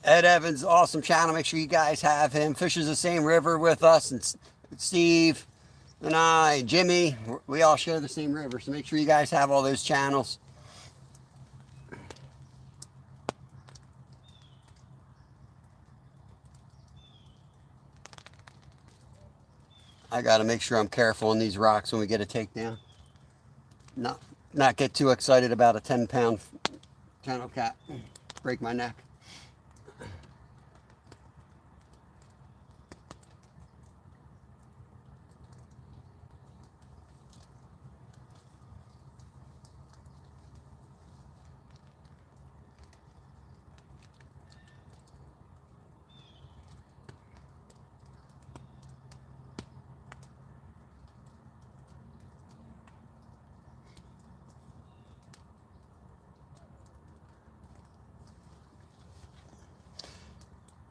Ed Evans, awesome channel. Make sure you guys have him. Fishes the same river with us, and Steve and I, Jimmy, we all share the same river. So make sure you guys have all those channels. I got to make sure I'm careful on these rocks when we get a takedown. Not get too excited about a 10-pound channel cat. Break my neck.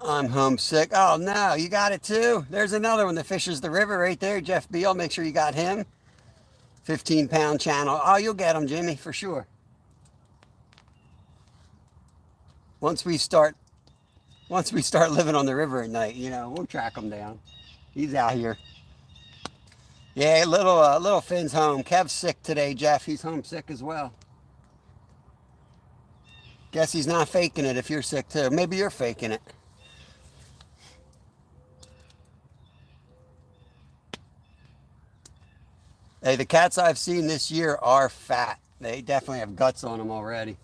I'm homesick. Oh no, you got it too. There's another one that fishes the river right there. Jeff Beal, make sure you got him. 15-pound channel. Oh, you'll get him, Jimmy, for sure. Once we start living on the river at night, we'll track him down. He's out here. Yeah, little Finn's home. Kev's sick today, Jeff. He's homesick as well. Guess he's not faking it if you're sick too. Maybe you're faking it. Hey, the cats I've seen this year are fat. They definitely have guts on them already.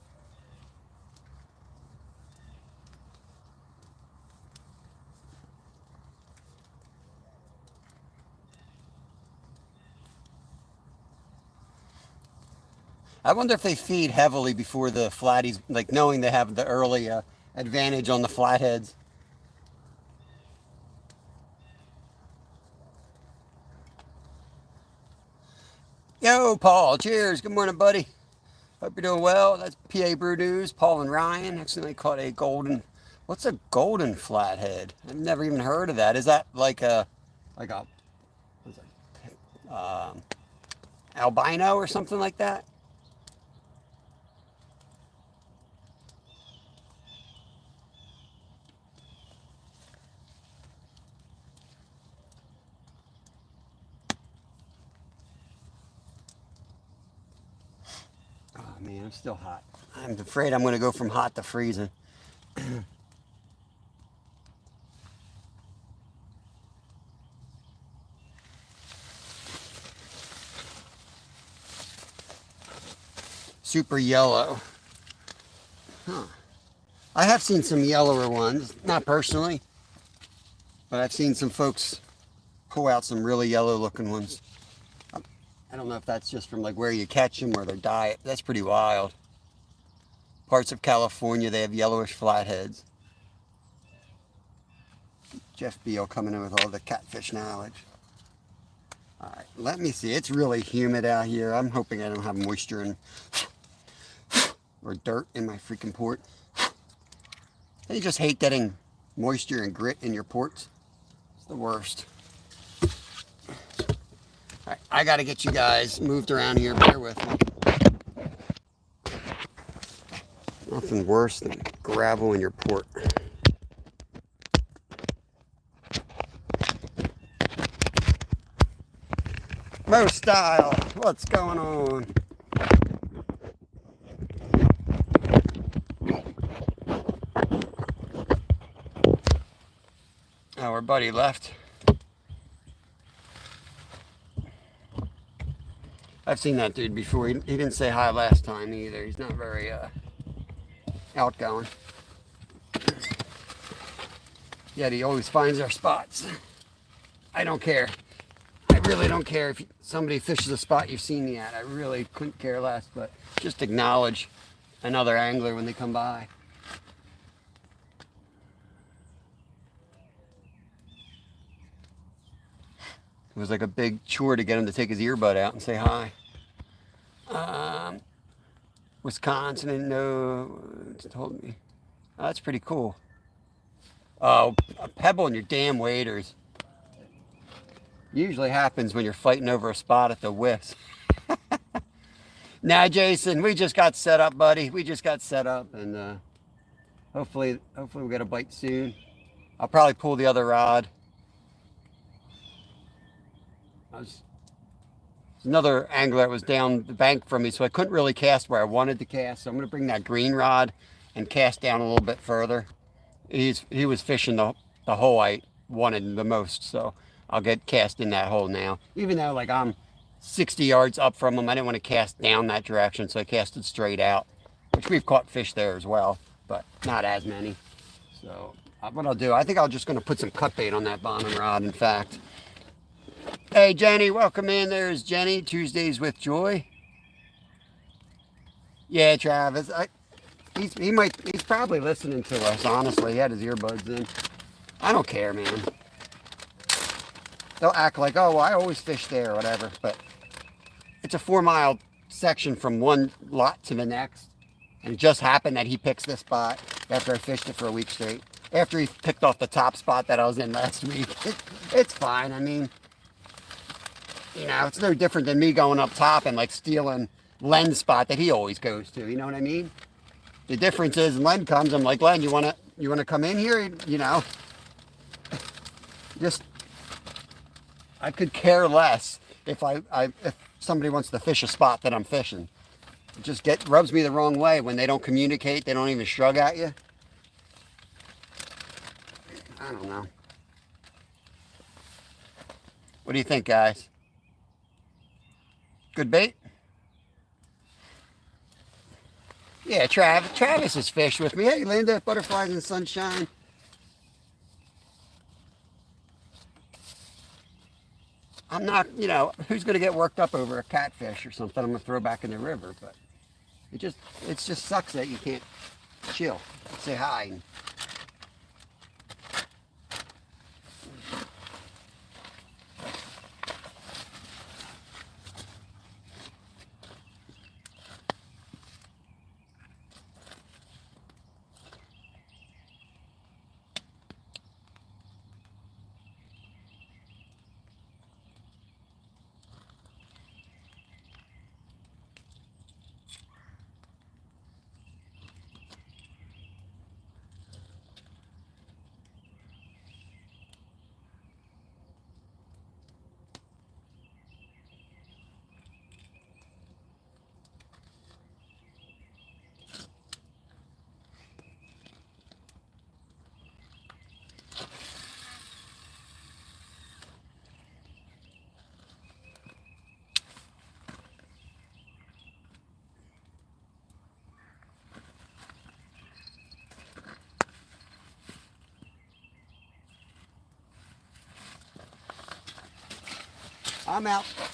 I wonder if they feed heavily before the flatties, like knowing they have the early advantage on the flatheads. Yo, Paul. Cheers. Good morning, buddy. Hope you're doing well. That's PA Brew News. Paul and Ryan accidentally caught a golden. What's a golden flathead? I've never even heard of that. Is that like a what's it, albino or something like that? Oh man, I'm still hot. I'm afraid I'm going to go from hot to freezing. Super yellow. Huh. I have seen some yellower ones, not personally, but I've seen some folks pull out some really yellow looking ones. I don't know if that's just from like where you catch them or their diet. That's pretty wild. Parts of California, they have yellowish flatheads. Jeff Beal coming in with all the catfish knowledge. All right, let me see. It's really humid out here. I'm hoping I don't have moisture or dirt in my freaking port. You just hate getting moisture and grit in your ports. It's the worst. All right, I got to get you guys moved around here. Bear with me. Nothing worse than gravel in your port. Mo Style, what's going on? Our buddy left. I've seen that dude before. He didn't say hi last time either. He's not very outgoing. Yet he always finds our spots. I don't care. I really don't care if somebody fishes a spot you've seen me at. I really couldn't care less, but just acknowledge another angler when they come by. It was like a big chore to get him to take his earbud out and say hi. Wisconsin, and no, it's told me. Oh, that's pretty cool. Oh, a pebble in your damn waders. Usually happens when you're fighting over a spot at the whiffs. Nah, Jason, we just got set up, buddy. We just got set up, and hopefully we'll get a bite soon. I'll probably pull the other rod. There's another angler that was down the bank from me, so I couldn't really cast where I wanted to cast. So I'm going to bring that green rod and cast down a little bit further. He was fishing the hole I wanted the most, so I'll get cast in that hole now. Even though like I'm 60 yards up from them, I didn't want to cast down that direction, so I casted straight out, which we've caught fish there as well, but not as many. So what I'll do, I think I'm just going to put some cut bait on that bottom rod, in fact. Hey, Jenny, welcome in. There's Jenny, Tuesdays with Joy. Yeah, Travis, he's probably listening to us, honestly. He had his earbuds in. I don't care, man. They'll act like, oh, well, I always fish there or whatever, but it's a 4-mile section from one lot to the next, and it just happened that he picks this spot after I fished it for a week straight. After he picked off the top spot that I was in last week. It's fine. I mean, you know, it's no different than me going up top and like stealing Len's spot that he always goes to. You know what I mean? The difference is Len comes, I'm like, Len, you wanna come in here? You know, just I could care less if if somebody wants to fish a spot that I'm fishing. It just rubs me the wrong way when they don't communicate. They don't even shrug at you. I don't know. What do you think, guys? Good bait? Yeah, Travis has fished with me. Hey, Linda, Butterflies and Sunshine. I'm not, you know, who's going to get worked up over a catfish or something I'm going to throw back in the river, but it just sucks that you can't chill, say hi. And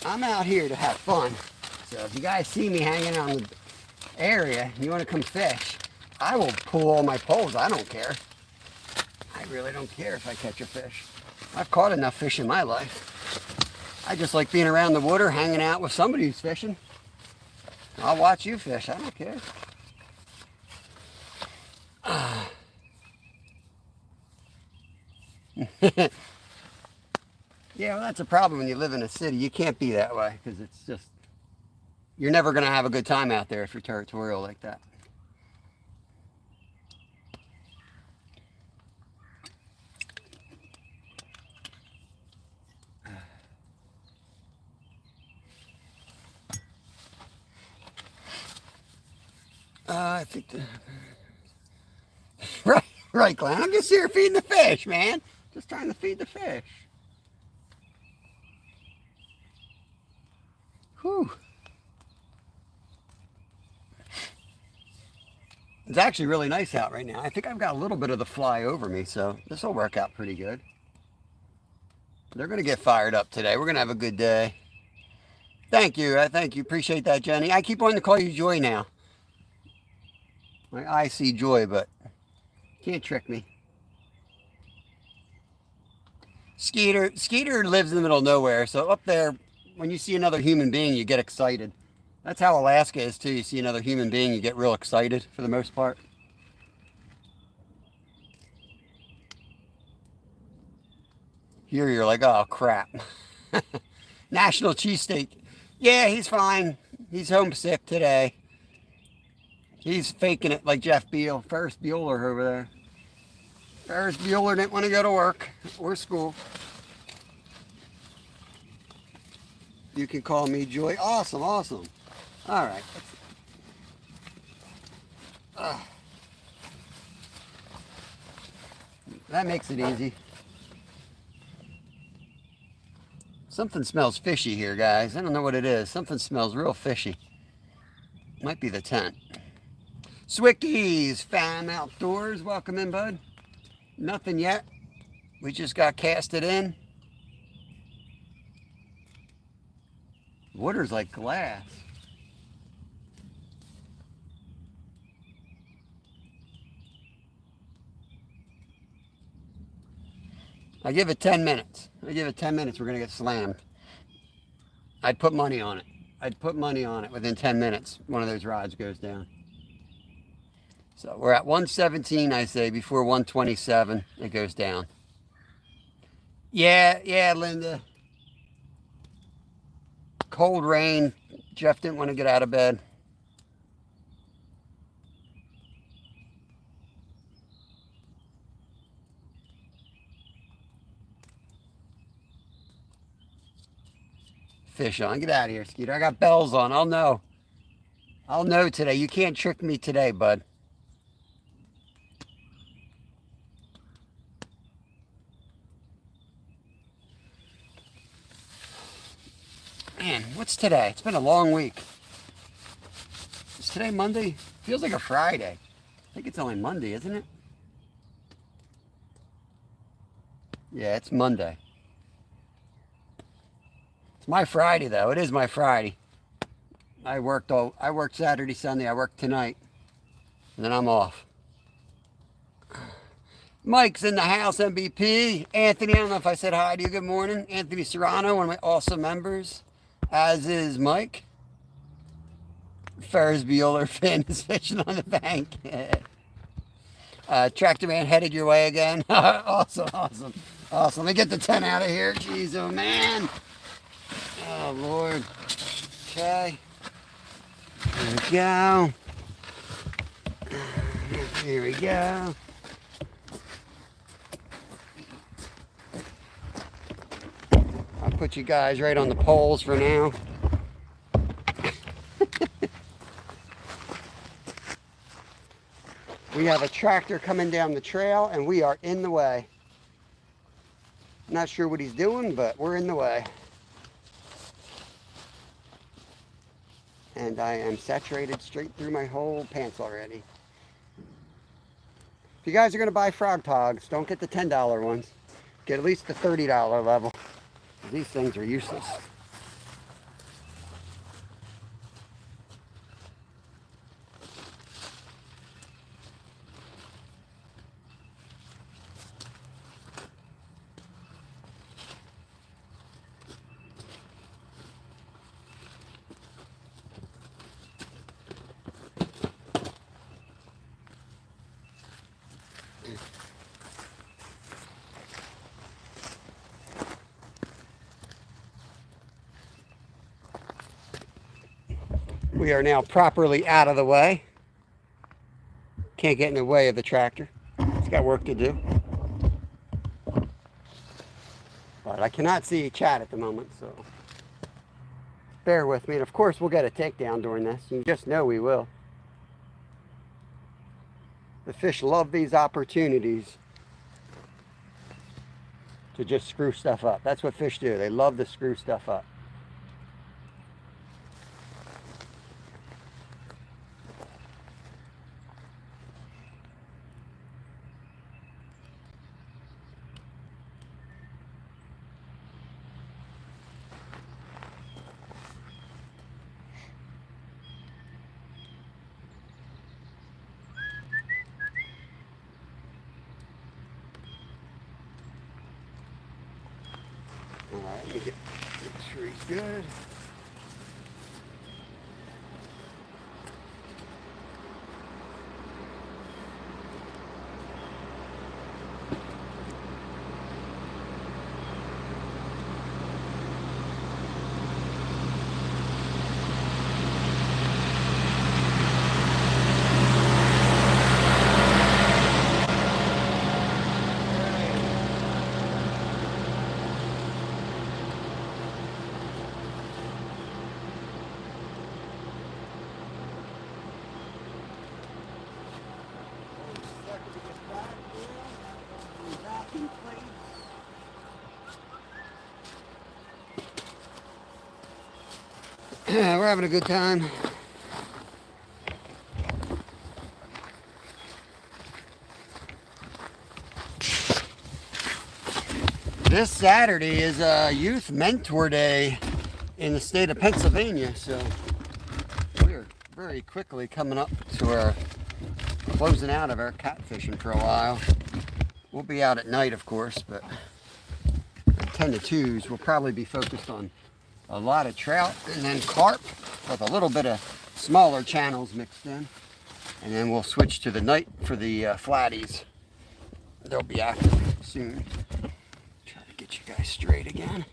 I'm out here to have fun. So if you guys see me hanging on the area and you want to come fish, I will pull all my poles. I don't care. I really don't care if I catch a fish. I've caught enough fish in my life. I just like being around the water, hanging out with somebody who's fishing. I'll watch you fish. I don't care. Yeah, well, that's a problem when you live in a city. You can't be that way because it's just, you're never going to have a good time out there if you're territorial like that. I think right, Glenn. I'm just here feeding the fish, man. Just trying to feed the fish. Whew. It's actually really nice out right now. I think I've got a little bit of the fly over me, so this will work out pretty good. They're going to get fired up today. We're going to have a good day. Thank you. Thank you. Appreciate that, Jenny. I keep wanting to call you Joy now. I see Joy, but can't trick me. Skeeter lives in the middle of nowhere, so up there, when you see another human being, you get excited. That's how Alaska is too. You see another human being, you get real excited for the most part. Here you're like, oh crap. National cheesesteak. Yeah, he's fine. He's homesick today. He's faking it like Jeff Beal, Ferris Bueller over there. Ferris Bueller didn't want to go to work or school. You can call me Joy. Awesome, awesome. All right. That makes it easy. Something smells fishy here, guys. I don't know what it is. Something smells real fishy. Might be the tent. Swickies, Fam Outdoors. Welcome in, bud. Nothing yet. We just got casted in. Water's like glass. I give it 10 minutes. I give it 10 minutes, we're going to get slammed. I'd put money on it. I'd put money on it within 10 minutes. One of those rods goes down. So we're at 117, I say, before 127, it goes down. Yeah, Linda. Cold rain. Jeff didn't want to get out of bed. Fish on. Get out of here, Skeeter. I got bells on. I'll know. I'll know today. You can't trick me today, bud. Man, what's today? It's been a long week. Is today Monday? Feels like a Friday. I think it's only Monday, isn't it? Yeah, it's Monday. It's my Friday, though. It is my Friday. I worked Saturday, Sunday. I worked tonight. And then I'm off. Mike's in the house, MVP. Anthony, I don't know if I said hi to you. Good morning. Anthony Serrano, one of my awesome members. As is Mike. Ferris Bueller Finn is fishing on the bank. Tractor Man headed your way again. Awesome. Let me get the 10 out of here. Jeez, oh man. Oh, Lord. Okay. Here we go. Here we go. I'll put you guys right on the poles for now. We have a tractor coming down the trail and we are in the way. Not sure what he's doing, but we're in the way. And I am saturated straight through my whole pants already. If you guys are going to buy frog togs, don't get the $10 ones. Get at least the $30 level. These things are useless. We are now properly out of the way. Can't get in the way of the tractor. It's got work to do. But I cannot see chat at the moment, so bear with me. And of course, we'll get a takedown during this. You just know we will. The fish love these opportunities to just screw stuff up. That's what fish do. They love to screw stuff up. All right, let me make sure he's good. We're having a good time. This Saturday is a Youth Mentor Day in the state of Pennsylvania, so we're very quickly coming up to our closing out of our catfishing for a while. We'll be out at night, of course, but 10 to 2s will probably be focused on a lot of trout and then carp with a little bit of smaller channels mixed in. And then we'll switch to the night for the flatties. They'll be active soon. Try to get you guys straight again.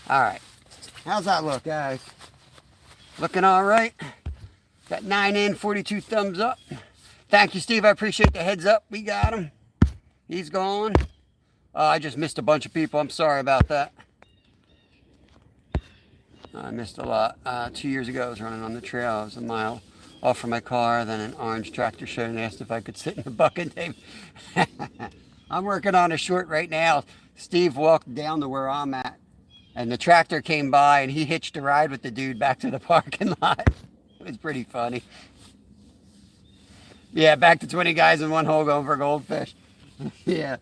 All right, how's that look, guys? Looking all right? Got 9 in, 42 thumbs up. Thank you, Steve. I appreciate the heads up. We got him. He's gone. I just missed a bunch of people. I'm sorry about that. I missed a lot. 2 years ago, I was running on the trail. I was a mile off from my car. Then an orange tractor showed and asked if I could sit in the bucket. I'm working on a short right now. Steve walked down to where I'm at, and the tractor came by, and he hitched a ride with the dude back to the parking lot. It was pretty funny. Yeah, back to 20 guys in one hole going for goldfish. Yeah.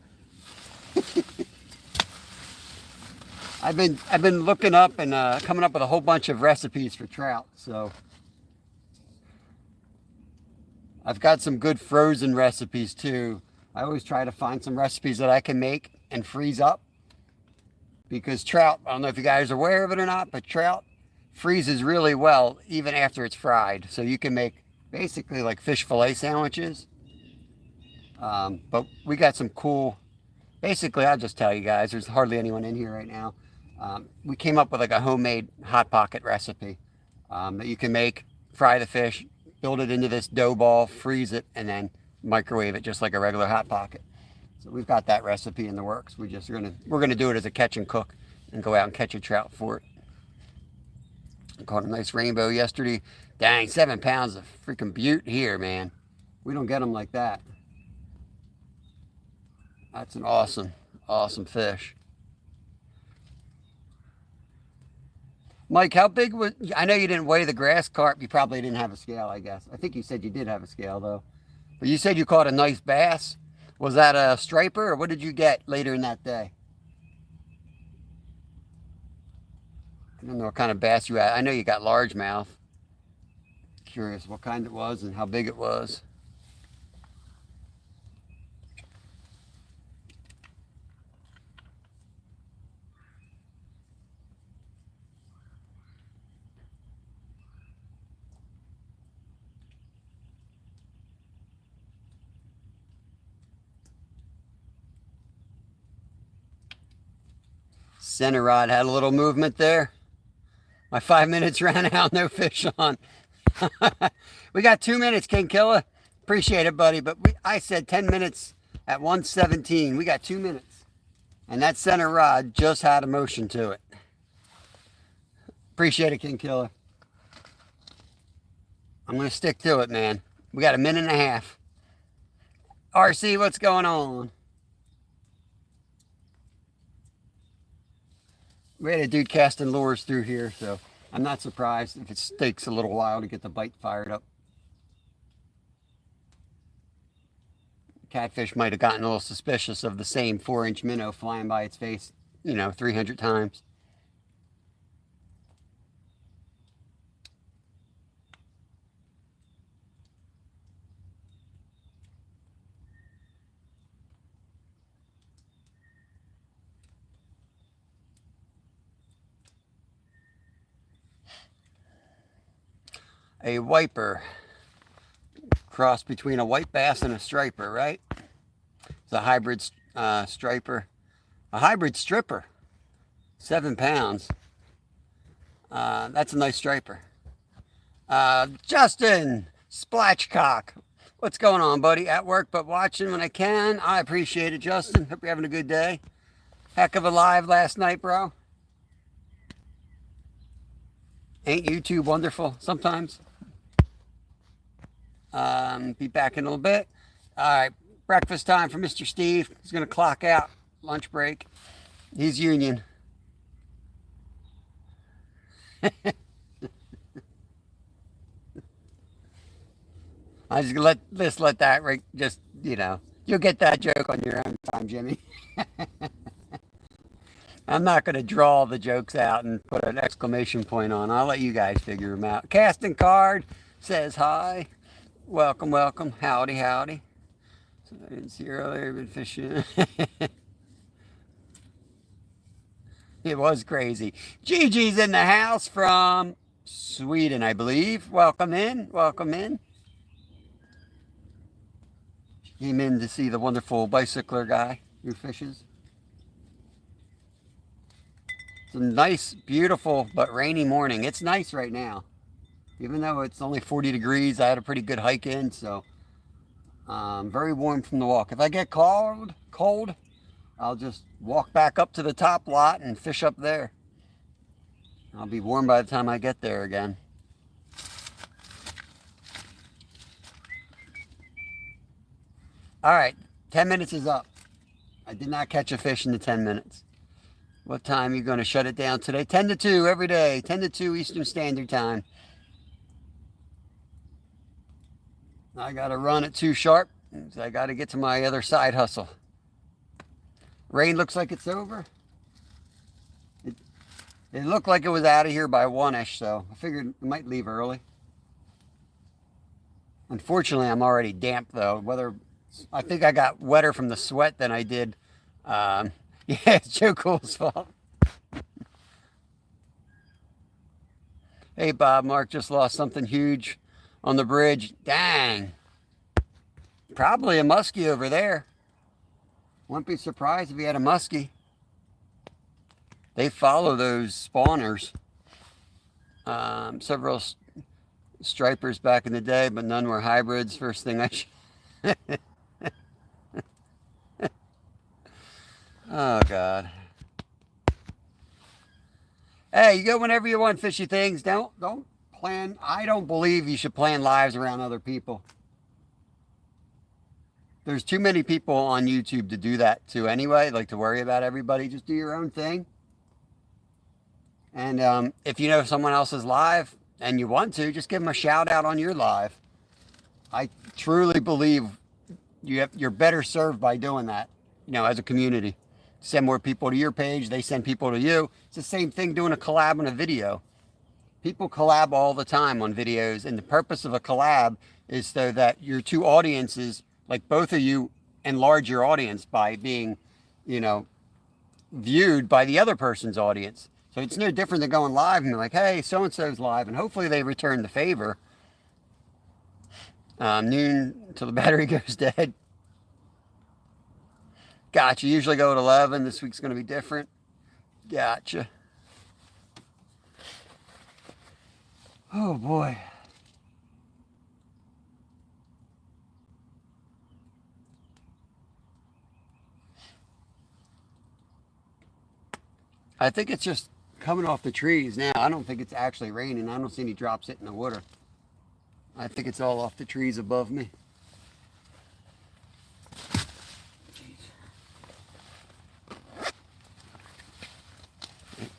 I've been looking up and coming up with a whole bunch of recipes for trout. So I've got some good frozen recipes too. I always try to find some recipes that I can make and freeze up, because trout, I don't know if you guys are aware of it or not, but trout freezes really well even after it's fried. So you can make basically like fish fillet sandwiches. But we got some cool, basically I'll just tell you guys, there's hardly anyone in here right now. We came up with like a homemade Hot Pocket recipe that you can make, fry the fish, build it into this dough ball, freeze it, and then microwave it just like a regular Hot Pocket. So we've got that recipe in the works. We're gonna do it as a catch and cook and go out and catch a trout for it. I caught a nice rainbow yesterday. Dang, 7 pounds of freaking butte here, man. We don't get them like that. That's an awesome, awesome fish. Mike, how big was, I know you didn't weigh the grass carp. You probably didn't have a scale, I guess. I think you said you did have a scale, though. But you said you caught a nice bass. Was that a striper, or what did you get later in that day? I don't know what kind of bass you had. I know you got largemouth. Curious what kind it was and how big it was. Center rod had a little movement there. My 5 minutes ran out, no fish on. We got 2 minutes, King Killer. Appreciate it, buddy. But I said 10 minutes at 1:17. We got 2 minutes. And that center rod just had a motion to it. Appreciate it, King Killer. I'm going to stick to it, man. We got a minute and a half. RC, what's going on? We had a dude casting lures through here, so I'm not surprised if it takes a little while to get the bite fired up. Catfish might have gotten a little suspicious of the same 4-inch minnow flying by its face, 300 times. A wiper, cross between a white bass and a striper, right? It's a hybrid striper, a hybrid stripper, 7 pounds. That's a nice striper. Justin Splashcock, what's going on, buddy? At work but watching when I can. I appreciate it, Justin. Hope you're having a good day. Heck of a live last night, bro. Ain't YouTube wonderful sometimes? Be back in a little bit. All right, breakfast time for Mr. Steve. He's going to clock out. Lunch break. He's union. I just let that right. Just you'll get that joke on your own time, Jimmy. I'm not going to draw the jokes out and put an exclamation point on. I'll let you guys figure them out. Casting card says hi. Welcome, welcome. Howdy, howdy. So I didn't see earlier, been fishing. It was crazy. Gigi's in the house from Sweden, I believe. Welcome in. Welcome in. Came in to see the wonderful bicycler guy who fishes. It's a nice, beautiful, but rainy morning. It's nice right now. Even though it's only 40 degrees, I had a pretty good hike in, so very warm from the walk. If I get cold, I'll just walk back up to the top lot and fish up there. I'll be warm by the time I get there again. All right, 10 minutes is up. I did not catch a fish in the 10 minutes. What time are you going to shut it down today? 10 to 2 every day. 10 to 2 Eastern Standard Time. I got to run at 2 sharp. So I got to get to my other side hustle. Rain looks like it's over. It looked like it was out of here by 1-ish, so I figured I might leave early. Unfortunately, I'm already damp, though. I think I got wetter from the sweat than I did. Yeah, it's Joe Cool's fault. Hey, Bob, Mark just lost something huge on the bridge. Dang. Probably a muskie over there. Wouldn't be surprised if he had a muskie. They follow those spawners. Several stripers back in the day, but none were hybrids. First thing I Oh, God. Hey, you go whenever you want, fishy things. Don't plan. I don't believe you should plan lives around other people. There's too many people on YouTube to do that to anyway, like to worry about everybody. Just do your own thing. And if you know someone else is live and you want to, just give them a shout out on your live. I truly believe you're better served by doing that, as a community. Send more people to your page. They send people to you. It's the same thing doing a collab on a video. People collab all the time on videos. And the purpose of a collab is so that your two audiences, like both of you, enlarge your audience by being, viewed by the other person's audience. So it's no different than going live and be like, hey, so-and-so's live. And hopefully they return the favor. Noon until the battery goes dead. Gotcha. Usually go at 11. This week's going to be different. Gotcha. Oh, boy. I think it's just coming off the trees now. I don't think it's actually raining. I don't see any drops hitting the water. I think it's all off the trees above me.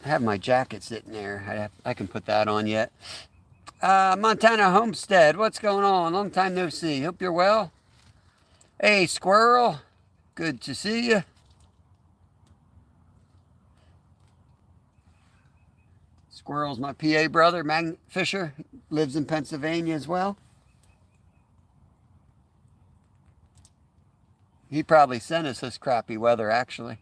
I have my jacket sitting there. I can put that on yet. Montana Homestead, what's going on? Long time no see. Hope you're well. Hey, Squirrel. Good to see you. Squirrel's my PA brother, Magnet Fisher. Lives in Pennsylvania as well. He probably sent us this crappy weather, actually.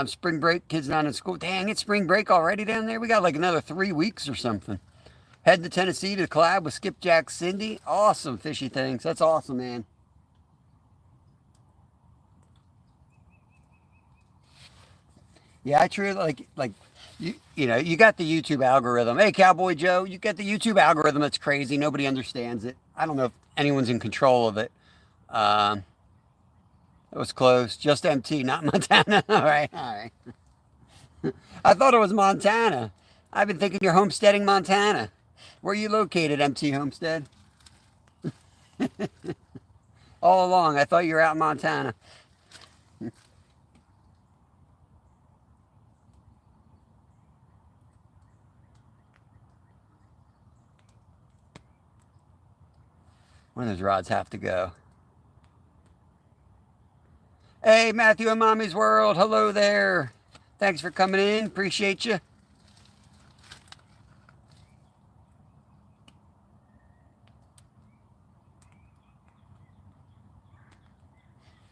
Spring break, kids not in school. Dang, it's spring break already down there. We got like another 3 weeks or something. Heading to Tennessee to collab with Skipjack Cindy. Awesome fishy things. That's awesome, man. Yeah, I truly like you got the YouTube algorithm. Hey, Cowboy Joe, you get the YouTube algorithm that's crazy. Nobody understands it. I don't know if anyone's in control of it. That was close. Just MT, not Montana. All right. I thought it was Montana. I've been thinking you're homesteading Montana. Where are you located, MT Homestead? All along, I thought you were out in Montana. One of those rods have to go. Hey, Matthew and Mommy's World. Hello there. Thanks for coming in. Appreciate you.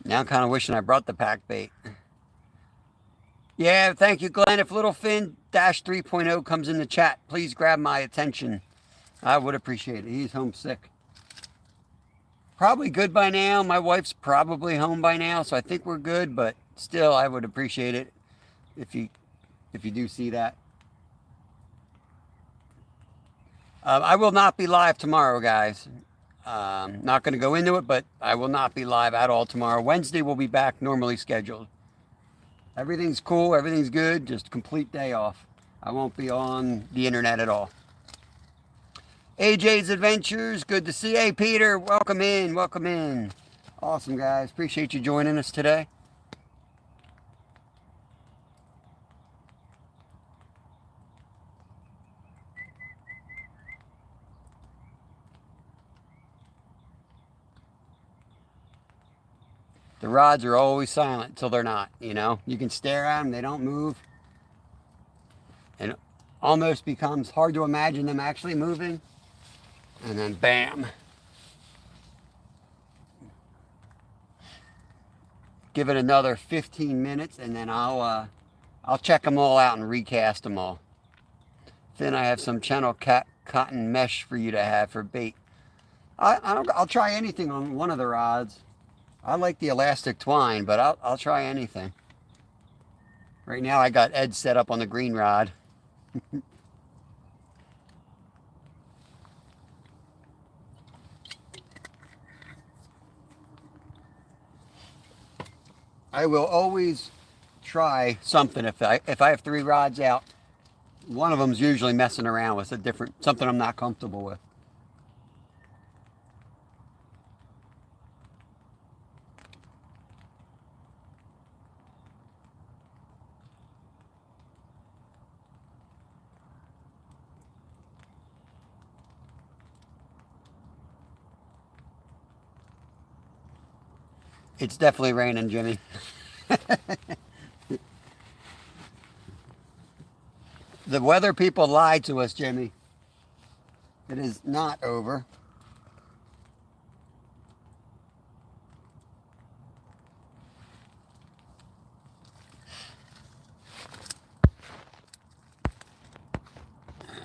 Now I'm kind of wishing I brought the pack bait. Yeah, thank you, Glenn. If Little Finn Dash 3.0 comes in the chat, please grab my attention. I would appreciate it. He's homesick. Probably good by now. My wife's probably home by now, so I think we're good, but still, I would appreciate it if you do see that. I will not be live tomorrow, guys. Not going to go into it, but I will not be live at all tomorrow. Wednesday, we'll be back normally scheduled. Everything's cool. Everything's good. Just complete day off. I won't be on the internet at all. AJ's Adventures. Good to see you. Hey, Peter. Welcome in. Welcome in. Awesome, guys. Appreciate you joining us today. The rods are always silent until they're not, you know. You can stare at them, they don't move. And it almost becomes hard to imagine them actually moving. And then bam. Give it another 15 minutes and then I'll check them all out and recast them all. Then I have some channel cotton mesh for you to have for bait. I'll try anything on one of the rods. I like the elastic twine, but I'll try anything. Right now I got Ed set up on the green rod. I will always try something if I have 3 rods out. One of them's usually messing around with something I'm not comfortable with. It's definitely raining, Jimmy. The weather people lied to us, Jimmy. It is not over.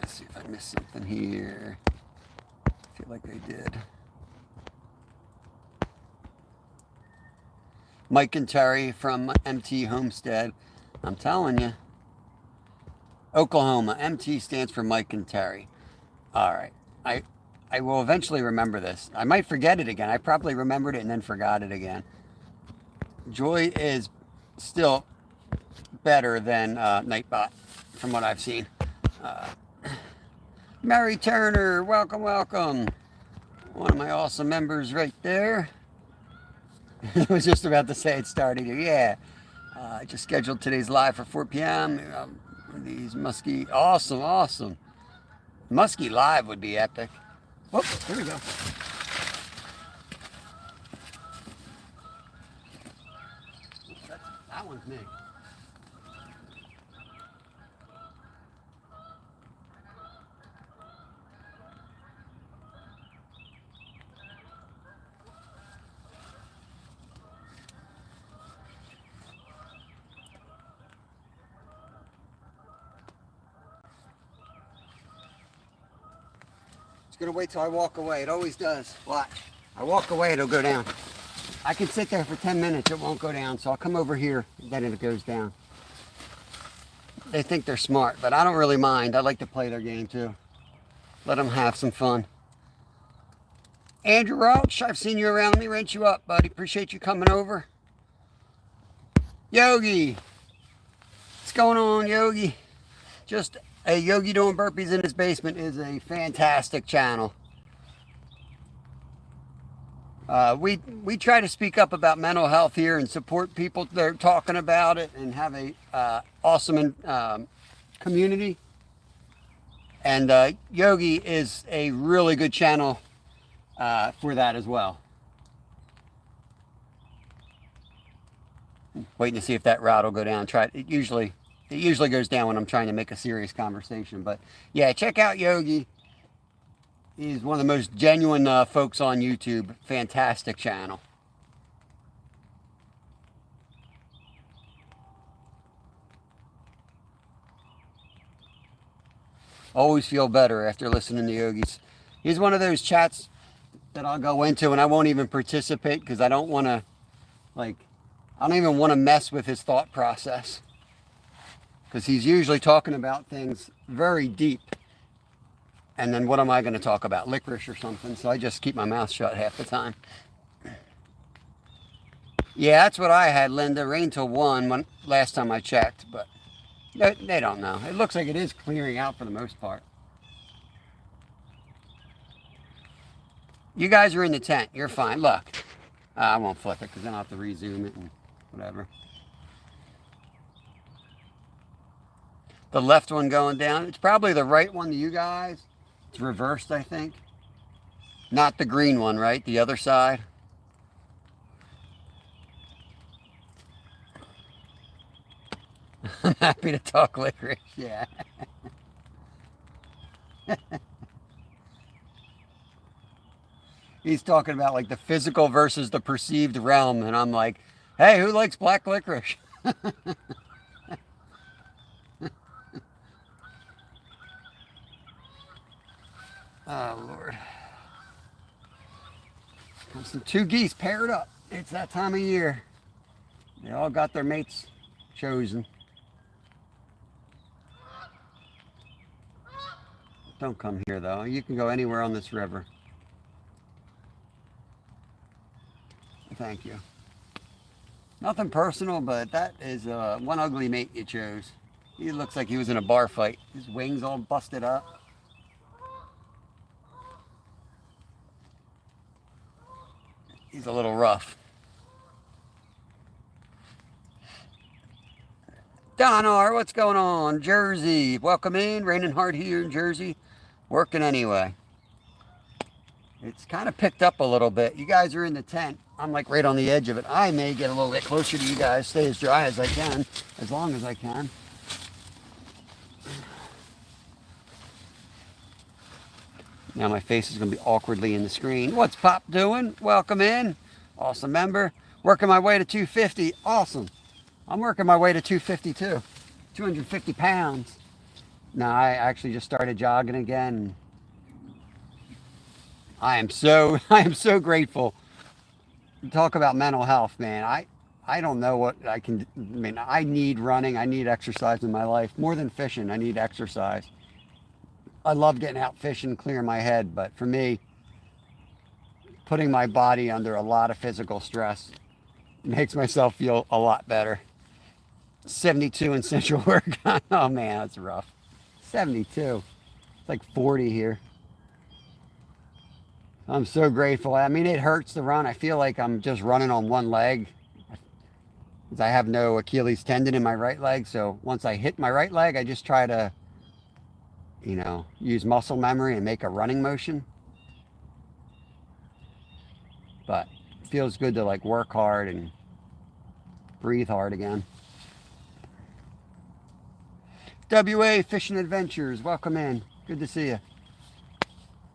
Let's see if I missed something here. I feel like I did. Mike and Terry from MT Homestead. I'm telling you. Oklahoma. MT stands for Mike and Terry. All right. I will eventually remember this. I might forget it again. I probably remembered it and then forgot it again. Joy is still better than Nightbot from what I've seen. Mary Turner, welcome, welcome. One of my awesome members right there. I was just about to say it started here. Yeah. I just scheduled today's live for 4 p.m. These muskie. Awesome, awesome. Muskie live would be epic. Oh, here we go. That one's me. It's gonna wait till I walk away. It always does. Watch. I walk away, it'll go down. I can sit there for 10 minutes, it won't go down. So I'll come over here, then it goes down. They think they're smart, but I don't really mind. I like to play their game too. Let them have some fun. Andrew Roach, I've seen you around. Let me rent you up, buddy. Appreciate you coming over. Yogi. What's going on, Yogi? Just a Yogi doing burpees in his basement is a fantastic channel. We try to speak up about mental health here and support people that are talking about it and have a awesome community. And Yogi is a really good channel for that as well. Waiting to see if that rod will go down. It usually goes down when I'm trying to make a serious conversation. But yeah, check out Yogi. He's one of the most genuine folks on YouTube. Fantastic channel. Always feel better after listening to Yogi's. He's one of those chats that I'll go into and I won't even participate because I don't want to, I don't even want to mess with his thought process. Because he's usually talking about things very deep. And then what am I going to talk about? Licorice or something. So I just keep my mouth shut half the time. Yeah, that's what I had, Linda. Rain till 1 last time I checked. But they don't know. It looks like it is clearing out for the most part. You guys are in the tent. You're fine. Look. I won't flip it because then I'll have to rezoom it and whatever. The left one going down. It's probably the right one to you guys. It's reversed, I think. Not the green one, right? The other side. I'm happy to talk licorice. Yeah. He's talking about like the physical versus the perceived realm. And I'm like, hey, who likes black licorice? Oh, Lord. Some 2 geese paired up. It's that time of year. They all got their mates chosen. Don't come here, though. You can go anywhere on this river. Thank you. Nothing personal, but that is one ugly mate you chose. He looks like he was in a bar fight. His wings all busted up. He's a little rough. Donar, what's going on? Jersey, welcome in. Raining hard here in Jersey. Working anyway. It's kind of picked up a little bit. You guys are in the tent. I'm like right on the edge of it. I may get a little bit closer to you guys. Stay as dry as I can. As long as I can. Now my face is going to be awkwardly in the screen. What's Pop doing? Welcome in. Awesome member. Working my way to 250. Awesome. I'm working my way to 250 too. 250 pounds. No, I actually just started jogging again. I am so grateful. Talk about mental health, man. I don't know what I can. I mean, I need running. I need exercise in my life more than fishing. I need exercise. I love getting out fishing, clearing my head, but for me, putting my body under a lot of physical stress makes myself feel a lot better. 72 in Central Oregon. Oh man, that's rough. 72. It's like 40 here. I'm so grateful. I mean, it hurts to run. I feel like I'm just running on one leg. Because I have no Achilles tendon in my right leg. So once I hit my right leg, I just try to, use muscle memory and make a running motion. But it feels good to like work hard and breathe hard again. WA Fishing Adventures, welcome in. Good to see you.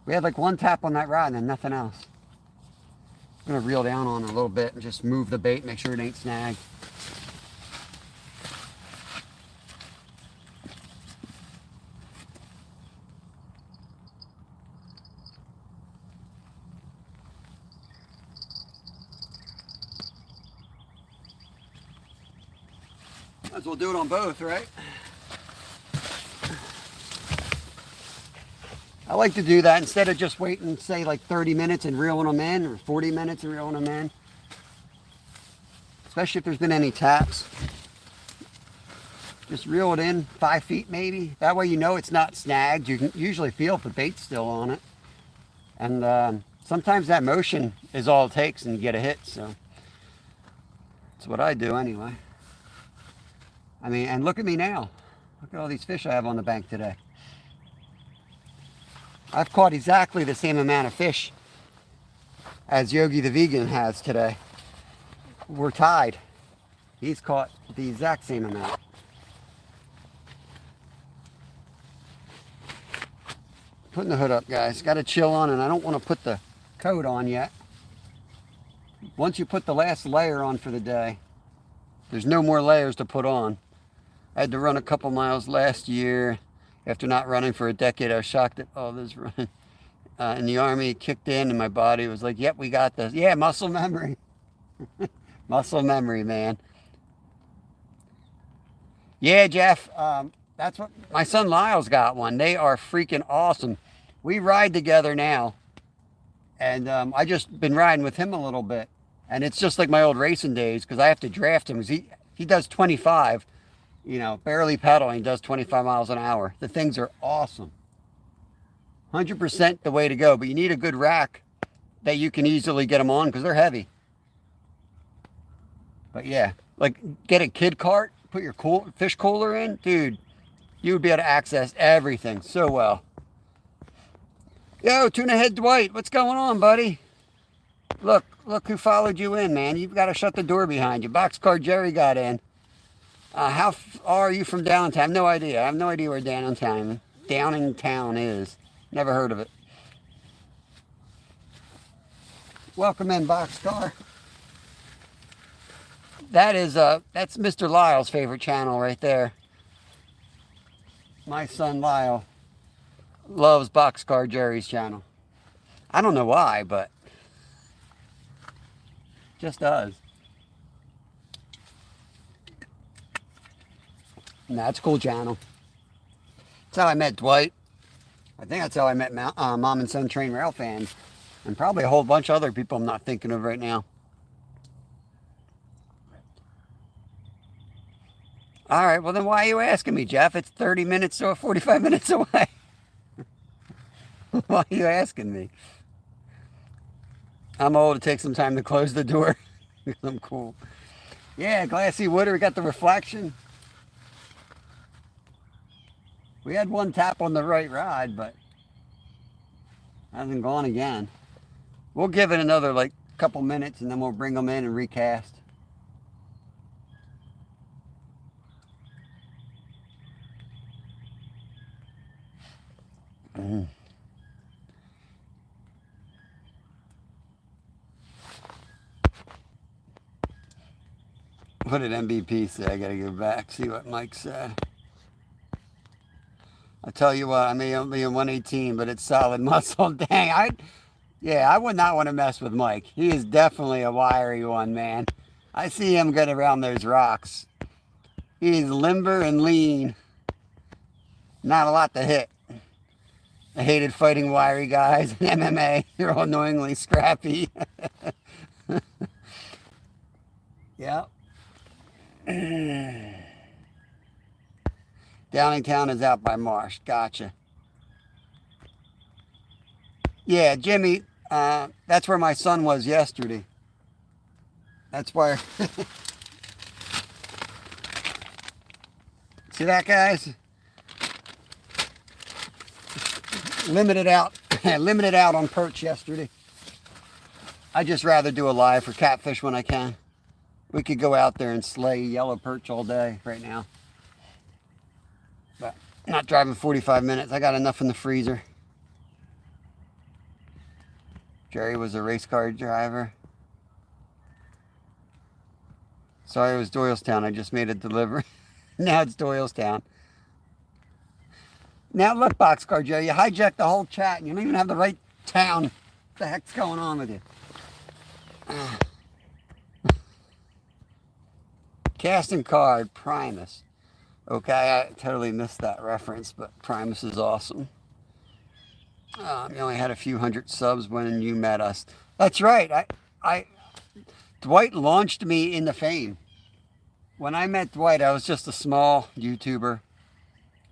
We had like one tap on that rod and then nothing else. I'm gonna reel down on it a little bit and just move the bait, make sure it ain't snagged. Might as well do it on both, right? I like to do that instead of just waiting, say, like 30 minutes and reeling them in, or 40 minutes and reeling them in. Especially if there's been any taps. Just reel it in 5 feet maybe. That way you know it's not snagged. You can usually feel if the bait's still on it. And sometimes that motion is all it takes and you get a hit. So that's what I do anyway. I mean, and look at me now. Look at all these fish I have on the bank today. I've caught exactly the same amount of fish as Yogi the Vegan has today. We're tied. He's caught the exact same amount. Putting the hood up, guys. Got to chill on, and I don't want to put the coat on yet. Once you put the last layer on for the day, there's no more layers to put on. I had to run a couple miles last year. After not running for a decade, I was shocked at all this running. In the Army, it kicked in, and my body was like, yep, we got this. Yeah, muscle memory. Muscle memory, man. Yeah, Jeff, that's what my son Lyle's got one. They are freaking awesome. We ride together now, and I just been riding with him a little bit, and it's just like my old racing days because I have to draft him. He does 25, you know, barely pedaling, does 25 miles an hour. The things are awesome. 100% the way to go, but you need a good rack that you can easily get them on because they're heavy. But yeah, like get a kid cart, put your fish cooler in, dude, you would be able to access everything so well. Yo, Tuna Head Dwight, what's going on, buddy? Look who followed you in, man. You've got to shut the door behind you. Boxcar Jerry got in. How far are you from downtown? I have no idea. I have no idea where Downingtown is. Never heard of it. Welcome in, Boxcar. That's Mr. Lyle's favorite channel right there. My son Lyle loves Boxcar Jerry's channel. I don't know why, but just does. And that's a cool channel. That's how I met Dwight. I think that's how I met Mom and Son Train Rail fans. And probably a whole bunch of other people I'm not thinking of right now. All right, well then why are you asking me, Jeff? It's 30 minutes or 45 minutes away. Why are you asking me? I'm old. It takes some time to close the door. I'm cool. Yeah, glassy water. We got the reflection. We had one tap on the right rod, but hasn't gone again. We'll give it another like couple minutes and then we'll bring them in and recast. What did MVP say? I gotta go back, see what Mike said. I tell you what, I may only be in 118, but it's solid muscle. Dang, I would not want to mess with Mike. He is definitely a wiry one, man. I see him get around those rocks. He's limber and lean. Not a lot to hit. I hated fighting wiry guys in MMA. They're all annoyingly scrappy. Yep. Downingtown is out by Marsh. Gotcha. Yeah, Jimmy, that's where my son was yesterday. That's where. See that, guys? Limited out on perch yesterday. I just rather do a live for catfish when I can. We could go out there and slay yellow perch all day right now. But not driving 45 minutes. I got enough in the freezer. Jerry was a race car driver. Sorry, it was Doylestown. I just made a delivery. Now it's Doylestown. Now look, Boxcar Joe, you hijacked the whole chat and you don't even have the right town. What the heck's going on with you? Casting card, Primus. Okay, I totally missed that reference, but Primus is awesome. You only had a few hundred subs when you met us. That's right. Dwight launched me into fame. When I met Dwight, I was just a small YouTuber.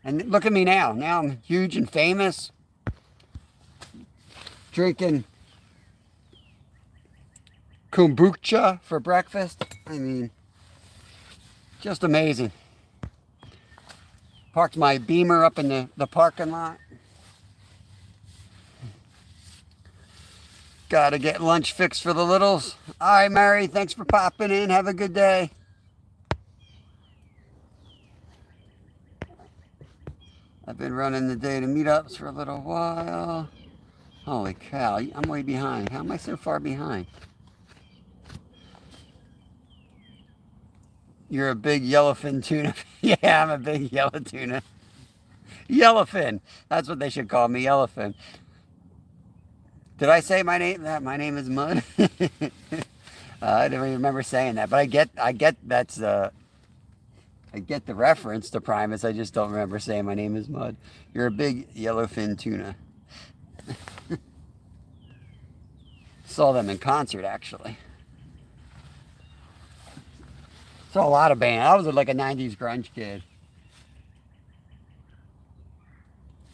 And look at me now. Now I'm huge and famous. Drinking kombucha for breakfast. I mean, just amazing. Parked my Beamer up in the parking lot. Gotta get lunch fixed for the littles. All right, Mary, thanks for popping in. Have a good day. I've been running the data meetups for a little while. Holy cow, I'm way behind. How am I so far behind? You're a big yellowfin tuna. Yeah, I'm a big yellow tuna. Yellowfin. That's what they should call me, yellowfin. Did I say my name? That my name is Mud. I don't even remember saying that, but I get that's I get the reference to Primus. I just don't remember saying my name is Mud. You're a big yellowfin tuna. Saw them in concert actually. Saw a lot of bands. I was like a '90s grunge kid.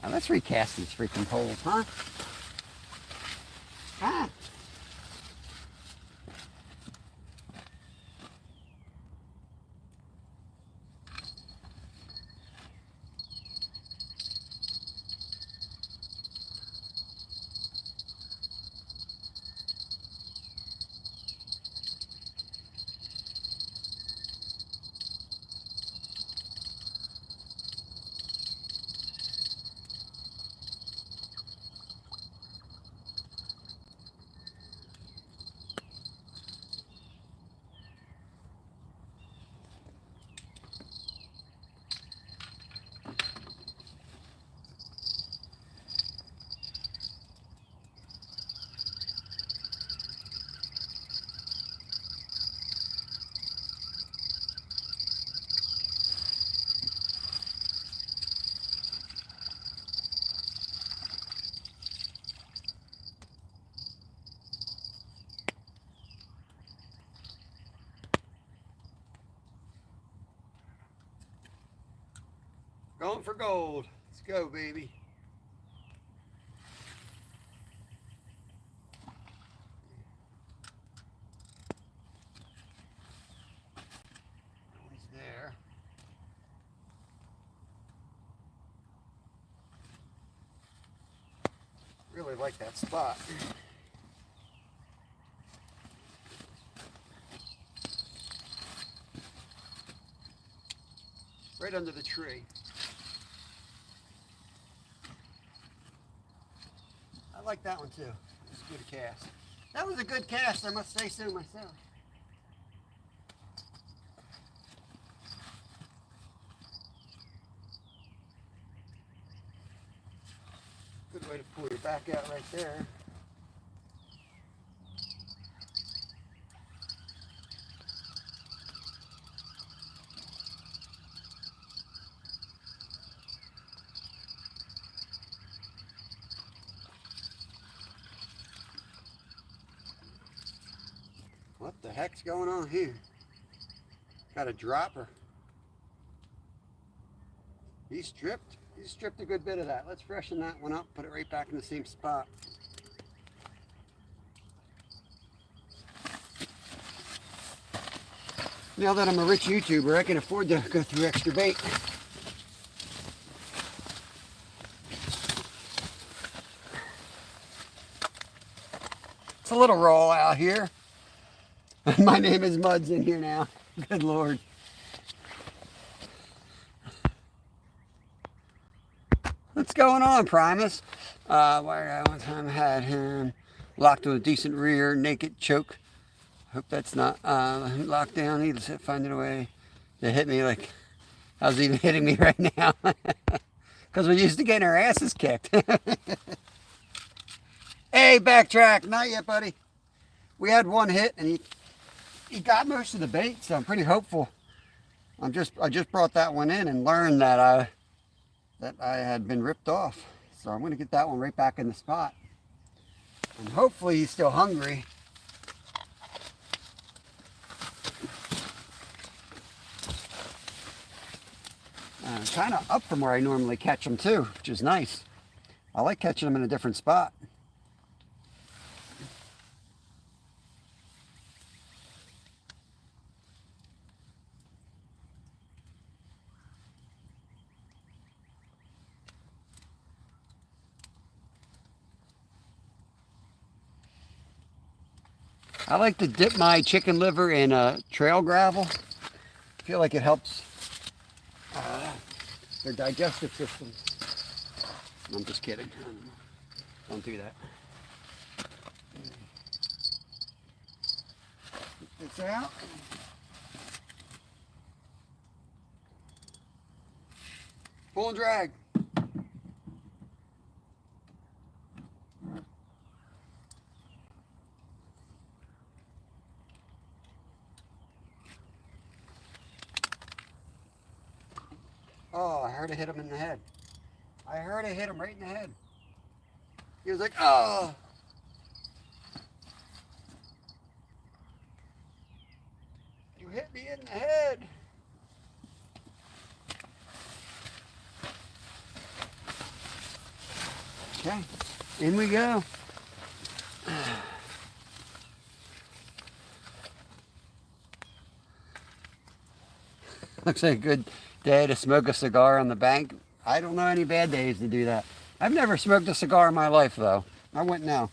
Now let's recast these freaking poles, huh? Ah. Going for gold. Let's go, baby. He's there. Really like that spot. Right under the tree. I like that one too. It was a good cast. That was a good cast, I must say so myself. Good way to pull your back out right there. What the heck's going on here? Got a dropper. He stripped a good bit of that. Let's freshen that one up, put it right back in the same spot. Now that I'm a rich YouTuber, I can afford to go through extra bait. It's a little roll out here. My name is Mud's in here now. Good Lord. What's going on, Primus? Where I one time had him locked with a decent rear naked choke. Hope that's not locked down. He's finding a way to hit me like how's he even hitting me right now? Because we're used to getting our asses kicked. Hey, backtrack. Not yet, buddy. We had one hit and he got most of the bait, so I'm pretty hopeful. I just brought that one in and learned that I had been ripped off. So I'm going to get that one right back in the spot. And hopefully he's still hungry. Kind of up from where I normally catch them too, which is nice. I like catching them in a different spot. I like to dip my chicken liver in trail gravel. I feel like it helps their digestive system. I'm just kidding. Don't do that. Get this out. Pull and drag. Oh, I heard it hit him in the head. I heard it hit him right in the head. He was like, oh. You hit me in the head. Okay, in we go. Looks like a good day to smoke a cigar on the bank. I don't know any bad days to do that. I've never smoked a cigar in my life, though. I wouldn't know.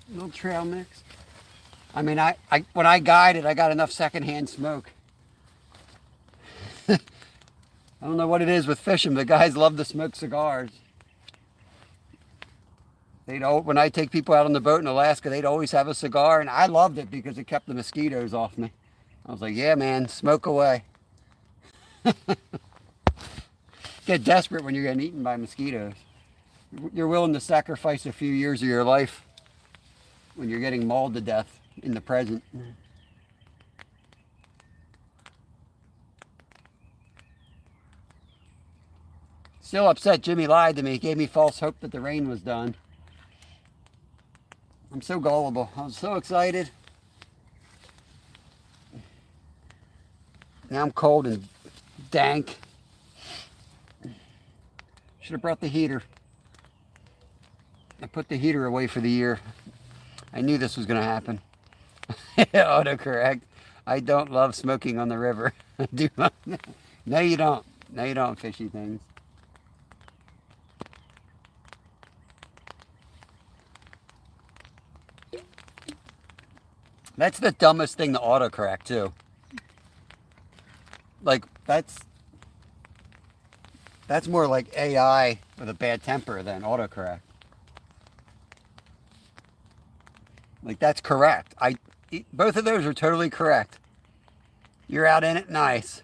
A little trail mix. I mean, when I guided, I got enough secondhand smoke. I don't know what it is with fishing, but the guys love to smoke cigars. When I take people out on the boat in Alaska, they'd always have a cigar, and I loved it because it kept the mosquitoes off me. I was like, yeah, man, smoke away. Get desperate when you're getting eaten by mosquitoes. You're willing to sacrifice a few years of your life when you're getting mauled to death in the present. Still upset Jimmy lied to me. He gave me false hope that the rain was done. I'm so gullible. I was so excited. Now I'm cold and dank. Should have brought the heater. I put the heater away for the year. I knew this was going to happen. Autocorrect. I don't love smoking on the river. Do not. No, you don't. No, you don't, fishy things. That's the dumbest thing to autocorrect, too. Like, that's more like AI with a bad temper than autocorrect. Like, that's correct. Both of those are totally correct. You're out in it, nice.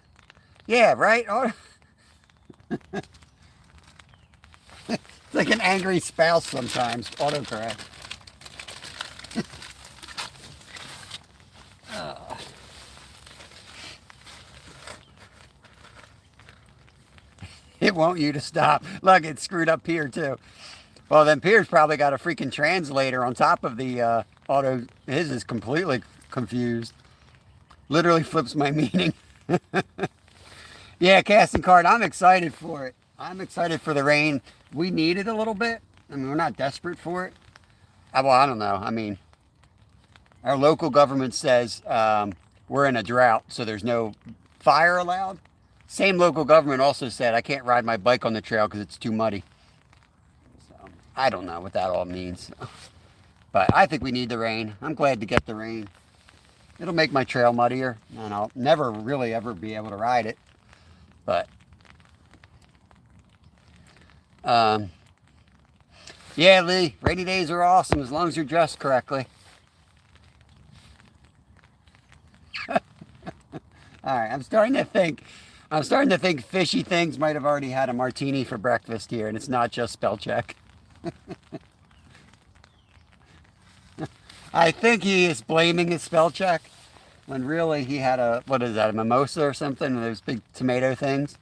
Yeah, right? It's like an angry spouse sometimes, autocorrect. It won't you to stop. Look, it's screwed up here too. Well, then Pierre's probably got a freaking translator on top of the auto. His is completely confused. Literally flips my meaning. Yeah, casting card. I'm excited for it. I'm excited for the rain. We need it a little bit. I mean, we're not desperate for it. Well, I don't know. I mean, our local government says we're in a drought, so there's no fire allowed. Same local government also said I can't ride my bike on the trail because it's too muddy. So I don't know what that all means. But I think we need the rain. I'm glad to get the rain. It'll make my trail muddier, and I'll never really ever be able to ride it. But yeah, Lee, rainy days are awesome as long as you're dressed correctly. All right, I'm starting to think fishy things might have already had a martini for breakfast here, and it's not just spell check. I think he is blaming his spell check when really he had a mimosa or something, those big tomato things.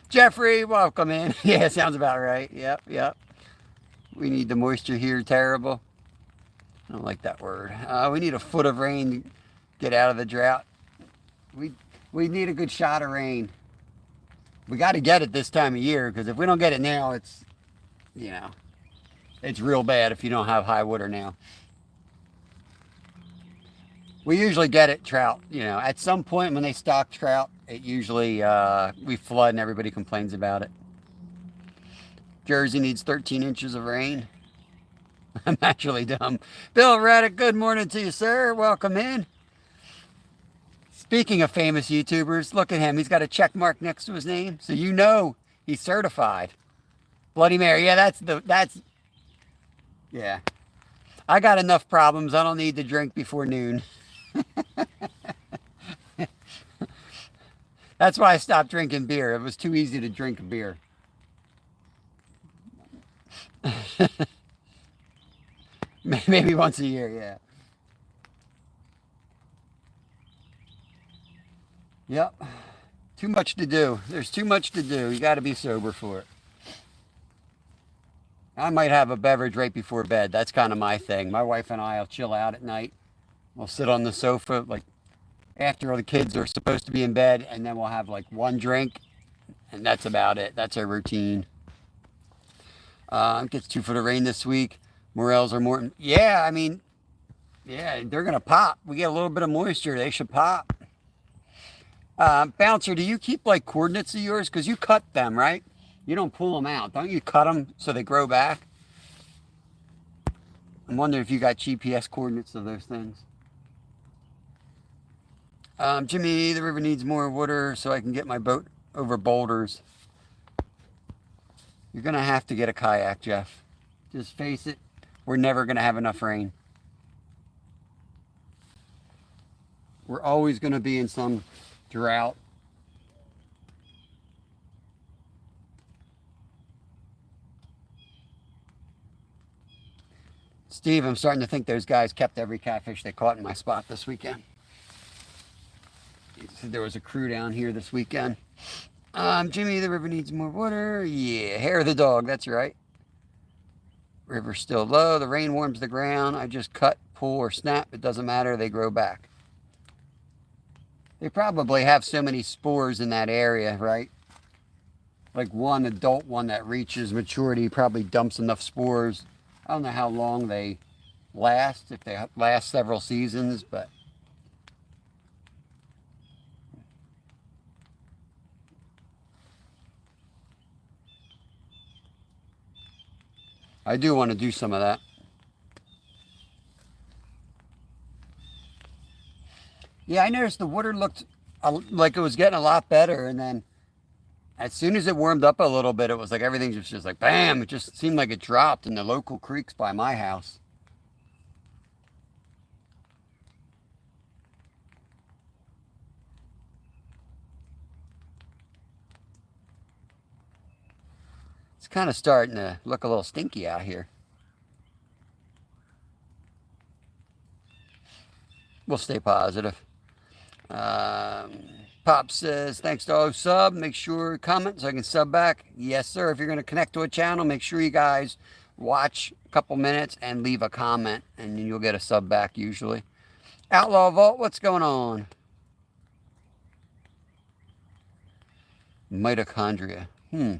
Jeffrey, welcome in. Yeah, sounds about right. Yep. We need the moisture here terrible. I don't like that word. We need a foot of rain to get out of the drought. We need a good shot of rain. We got to get it this time of year, because if we don't get it now, it's real bad if you don't have high water now. We usually get it trout. At some point when they stock trout, it usually we flood and everybody complains about it. Jersey needs 13 inches of rain. I'm actually dumb. Bill Reddick, good morning to you, sir. Welcome in. Speaking of famous YouTubers, look at him. He's got a check mark next to his name, so you know he's certified. Bloody Mary. Yeah, yeah. I got enough problems. I don't need to drink before noon. That's why I stopped drinking beer. It was too easy to drink beer. Maybe once a year, yeah. Yep. Too much to do. There's too much to do. You got to be sober for it. I might have a beverage right before bed. That's kind of my thing. My wife and I will chill out at night. We'll sit on the sofa like after all the kids are supposed to be in bed, and then we'll have like one drink, and that's about it. That's our routine. It gets 2 foot of rain this week. Morels are more. Yeah, I mean, yeah, they're gonna pop. We get a little bit of moisture. They should pop. Bouncer, do you keep like coordinates of yours? Because you cut them, right? You don't pull them out. Don't you cut them so they grow back? I'm wondering if you got GPS coordinates of those things. Jimmy, the river needs more water so I can get my boat over boulders. You're going to have to get a kayak, Jeff. Just face it. We're never going to have enough rain. We're always going to be in some drought. Steve, I'm starting to think those guys kept every catfish they caught in my spot this weekend. He said there was a crew down here this weekend. Jimmy, the river needs more water. Yeah, hair of the dog, that's right. River's still low. The rain warms the ground. I just cut, pull, or snap. It doesn't matter. They grow back. They probably have so many spores in that area, right? Like one adult one that reaches maturity probably dumps enough spores. I don't know how long they last, if they last several seasons, but I do want to do some of that. Yeah, I noticed the water looked like it was getting a lot better, and then as soon as it warmed up a little bit, it was like everything was just like bam. It just seemed like it dropped in the local creeks by my house. It's kind of starting to look a little stinky out here. We'll stay positive. Pop says, thanks to all sub. Make sure you comment so I can sub back. Yes, sir. If you're going to connect to a channel, make sure you guys watch a couple minutes and leave a comment, and then you'll get a sub back usually. Outlaw Vault, what's going on? Mitochondria. I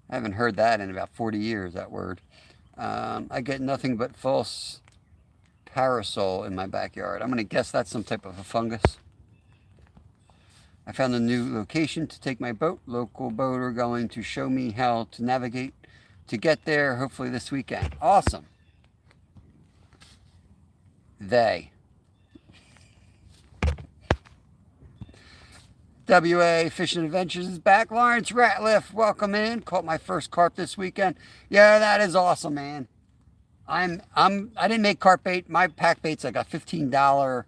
haven't heard that in about 40 years, that word. I get nothing but false parasol in my backyard. I'm going to guess that's some type of a fungus. I found a new location to take my boat. Local boater going to show me how to navigate to get there, hopefully this weekend. Awesome. They. WA Fishing Adventures is back. Lawrence Ratliff, welcome in. Caught my first carp this weekend. Yeah, that is awesome, man. I didn't make carp bait. My pack bait's like a $15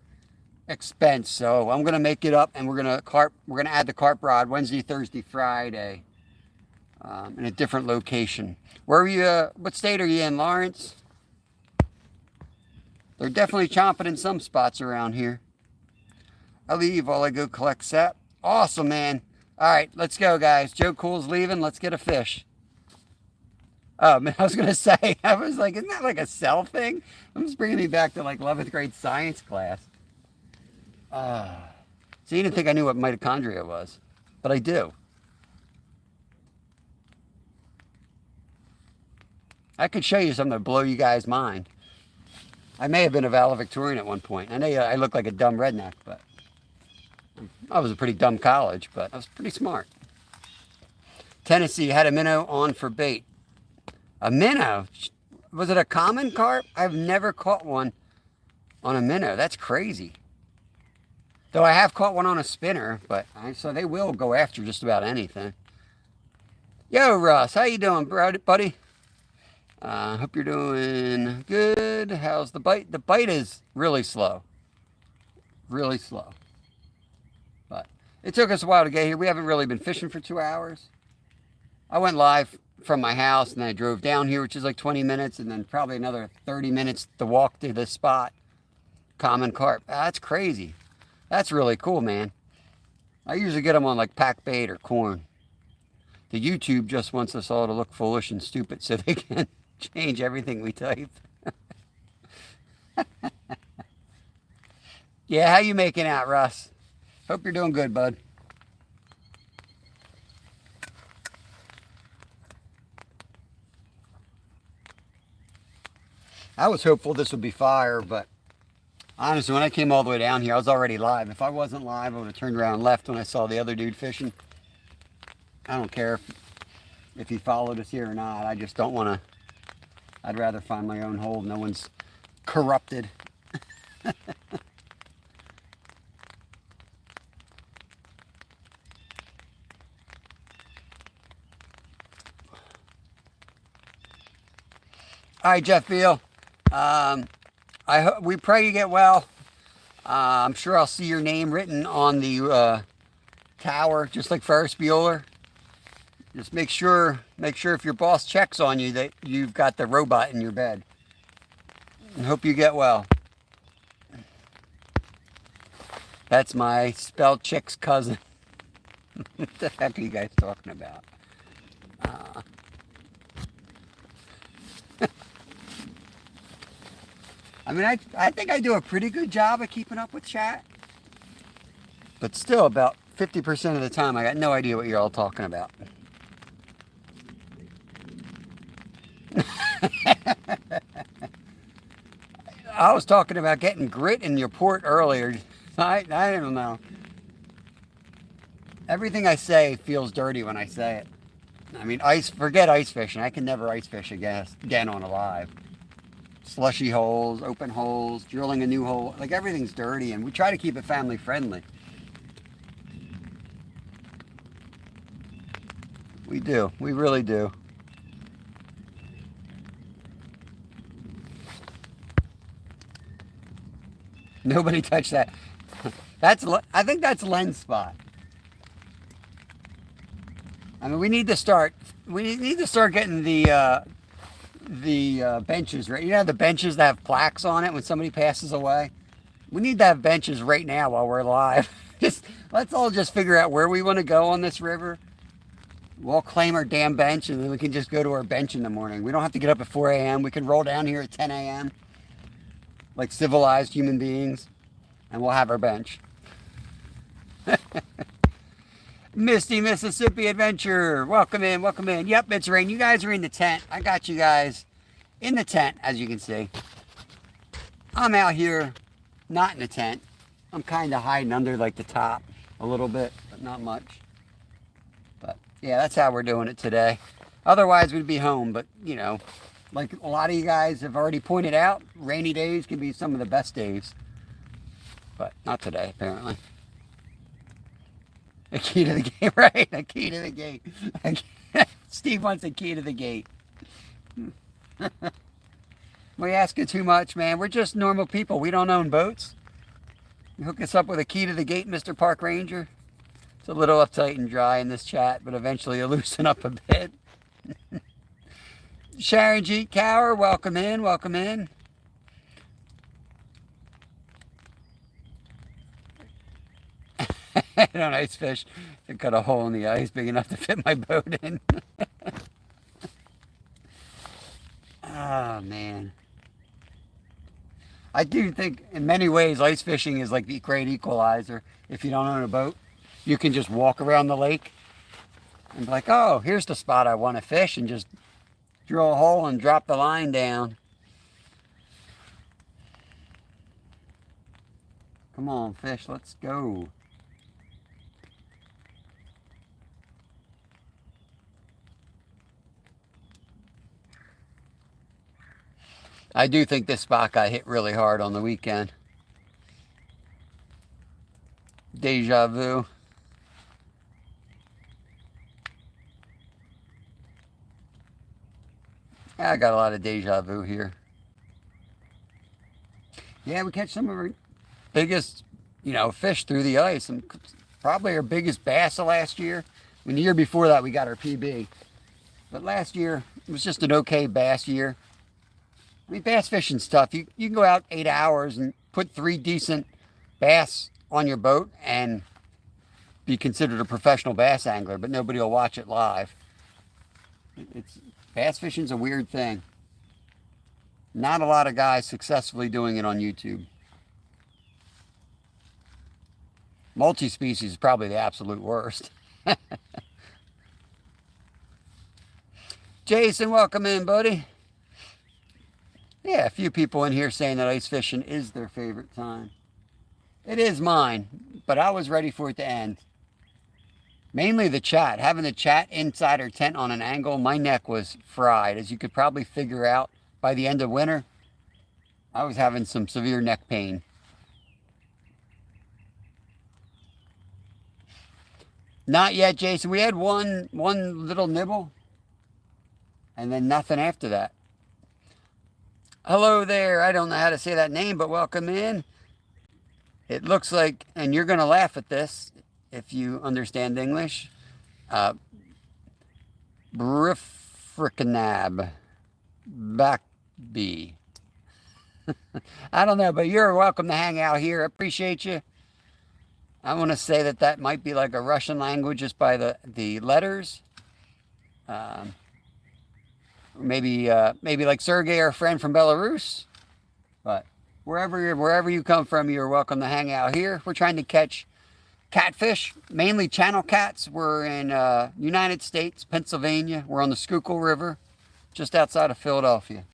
expense, so I'm gonna make it up, and we're gonna add the carp rod Wednesday, Thursday, Friday, in a different location. Where are you? What state are you in, Lawrence? They're definitely chomping in some spots around here. I leave while I go collect sap. Awesome, man. All right, let's go, guys. Joe Cool's leaving. Let's get a fish. Oh, man, I was going to say, I was like, isn't that like a cell thing? I'm just bringing me back to like 11th grade science class. So you didn't think I knew what mitochondria was, but I do. I could show you something to blow you guys' mind. I may have been a valedictorian at one point. I know I look like a dumb redneck, but I was a pretty dumb college, but I was pretty smart. Tennessee had a minnow on for bait. A minnow? Was it a common carp? I've never caught one on a minnow. That's crazy. Though I have caught one on a spinner, but so they will go after just about anything. Yo, Russ, how you doing, buddy? Hope you're doing good. How's the bite? The bite is really slow. Really slow. But it took us a while to get here. We haven't really been fishing for 2 hours. I went live from my house, and then I drove down here, which is like 20 minutes, and then probably another 30 minutes to walk to this spot. Common carp. That's crazy. That's really cool, man. I usually get them on like pack bait or corn. The YouTube just wants us all to look foolish and stupid so they can change everything we type. Yeah, how you making out, Russ? Hope you're doing good, bud. I was hopeful this would be fire, but honestly, when I came all the way down here, I was already live. If I wasn't live, I would have turned around and left when I saw the other dude fishing. I don't care if he followed us here or not. I just don't want to. I'd rather find my own hole. No one's corrupted. All right, Jeff Beal. We pray you get well. I'm sure I'll see your name written on the tower, just like Ferris Bueller. Just make sure if your boss checks on you that you've got the robot in your bed. And hope you get well. That's my spell chick's cousin. What the heck are you guys talking about? I mean, I think I do a pretty good job of keeping up with chat. But still, about 50% of the time, I got no idea what you're all talking about. I was talking about getting grit in your port earlier. I don't know. Everything I say feels dirty when I say it. I mean, forget ice fishing. I can never ice fish again on a live. Slushy holes, open holes, drilling a new hole. Like, everything's dirty, and we try to keep it family friendly. We do. We really do. Nobody touched that. I think that's Len's spot. I mean, we need to start getting the benches right. You know, the benches that have plaques on it when somebody passes away. We need to have benches right now while we're live. Let's all just figure out where we want to go on this river. We'll claim our damn bench, and then we can just go to our bench in the morning. We don't have to get up at 4 a.m. We can roll down here at 10 a.m. like civilized human beings, and we'll have our bench. Misty Mississippi Adventure, welcome in, welcome in. Yep, it's rain. You guys are in the tent. I got you guys in the tent, as you can see. I'm out here, not in the tent. I'm kind of hiding under like the top a little bit, but not much. But yeah, that's how we're doing it today. Otherwise, we'd be home, but you know, like a lot of you guys have already pointed out, rainy days can be some of the best days. But not today, apparently. A key to the gate, right? A key to the gate. Steve wants a key to the gate. We asking too much, man. We're just normal people. We don't own boats. You hook us up with a key to the gate, Mr. Park Ranger. It's a little uptight and dry in this chat, but eventually you'll loosen up a bit. Sharon G. Cower, welcome in, welcome in. I don't ice fish. I cut a hole in the ice big enough to fit my boat in. Oh, man. I do think in many ways ice fishing is like the great equalizer. If you don't own a boat, you can just walk around the lake and be like, oh, here's the spot I want to fish, and just drill a hole and drop the line down. Come on, fish, let's go. I do think this spot got hit really hard on the weekend. Deja vu. Yeah, I got a lot of deja vu here. Yeah, we catch some of our biggest, fish through the ice. And probably our biggest bass of last year. I mean, the year before that, we got our PB. But last year, it was just an okay bass year. I mean, bass fishing's tough. You can go out 8 hours and put 3 decent bass on your boat and be considered a professional bass angler, but nobody will watch it live. Bass fishing's a weird thing. Not a lot of guys successfully doing it on YouTube. Multi-species is probably the absolute worst. Jason, welcome in, buddy. Yeah, a few people in here saying that ice fishing is their favorite time. It is mine, but I was ready for it to end. Mainly the chat. Having the chat inside our tent on an angle, my neck was fried. As you could probably figure out by the end of winter, I was having some severe neck pain. Not yet, Jason. We had one little nibble, and then nothing after that. Hello there. I don't know how to say that name, but welcome in. It looks like, and you're going to laugh at this if you understand English, Brifricanab Backbee. I don't know, but you're welcome to hang out here. I appreciate you. I want to say that might be like a Russian language just by the letters. Maybe like Sergey, our friend from Belarus. But wherever you come from, you're welcome to hang out here. We're trying to catch catfish, mainly channel cats. We're in United States, Pennsylvania. We're on the Schuylkill River, just outside of Philadelphia.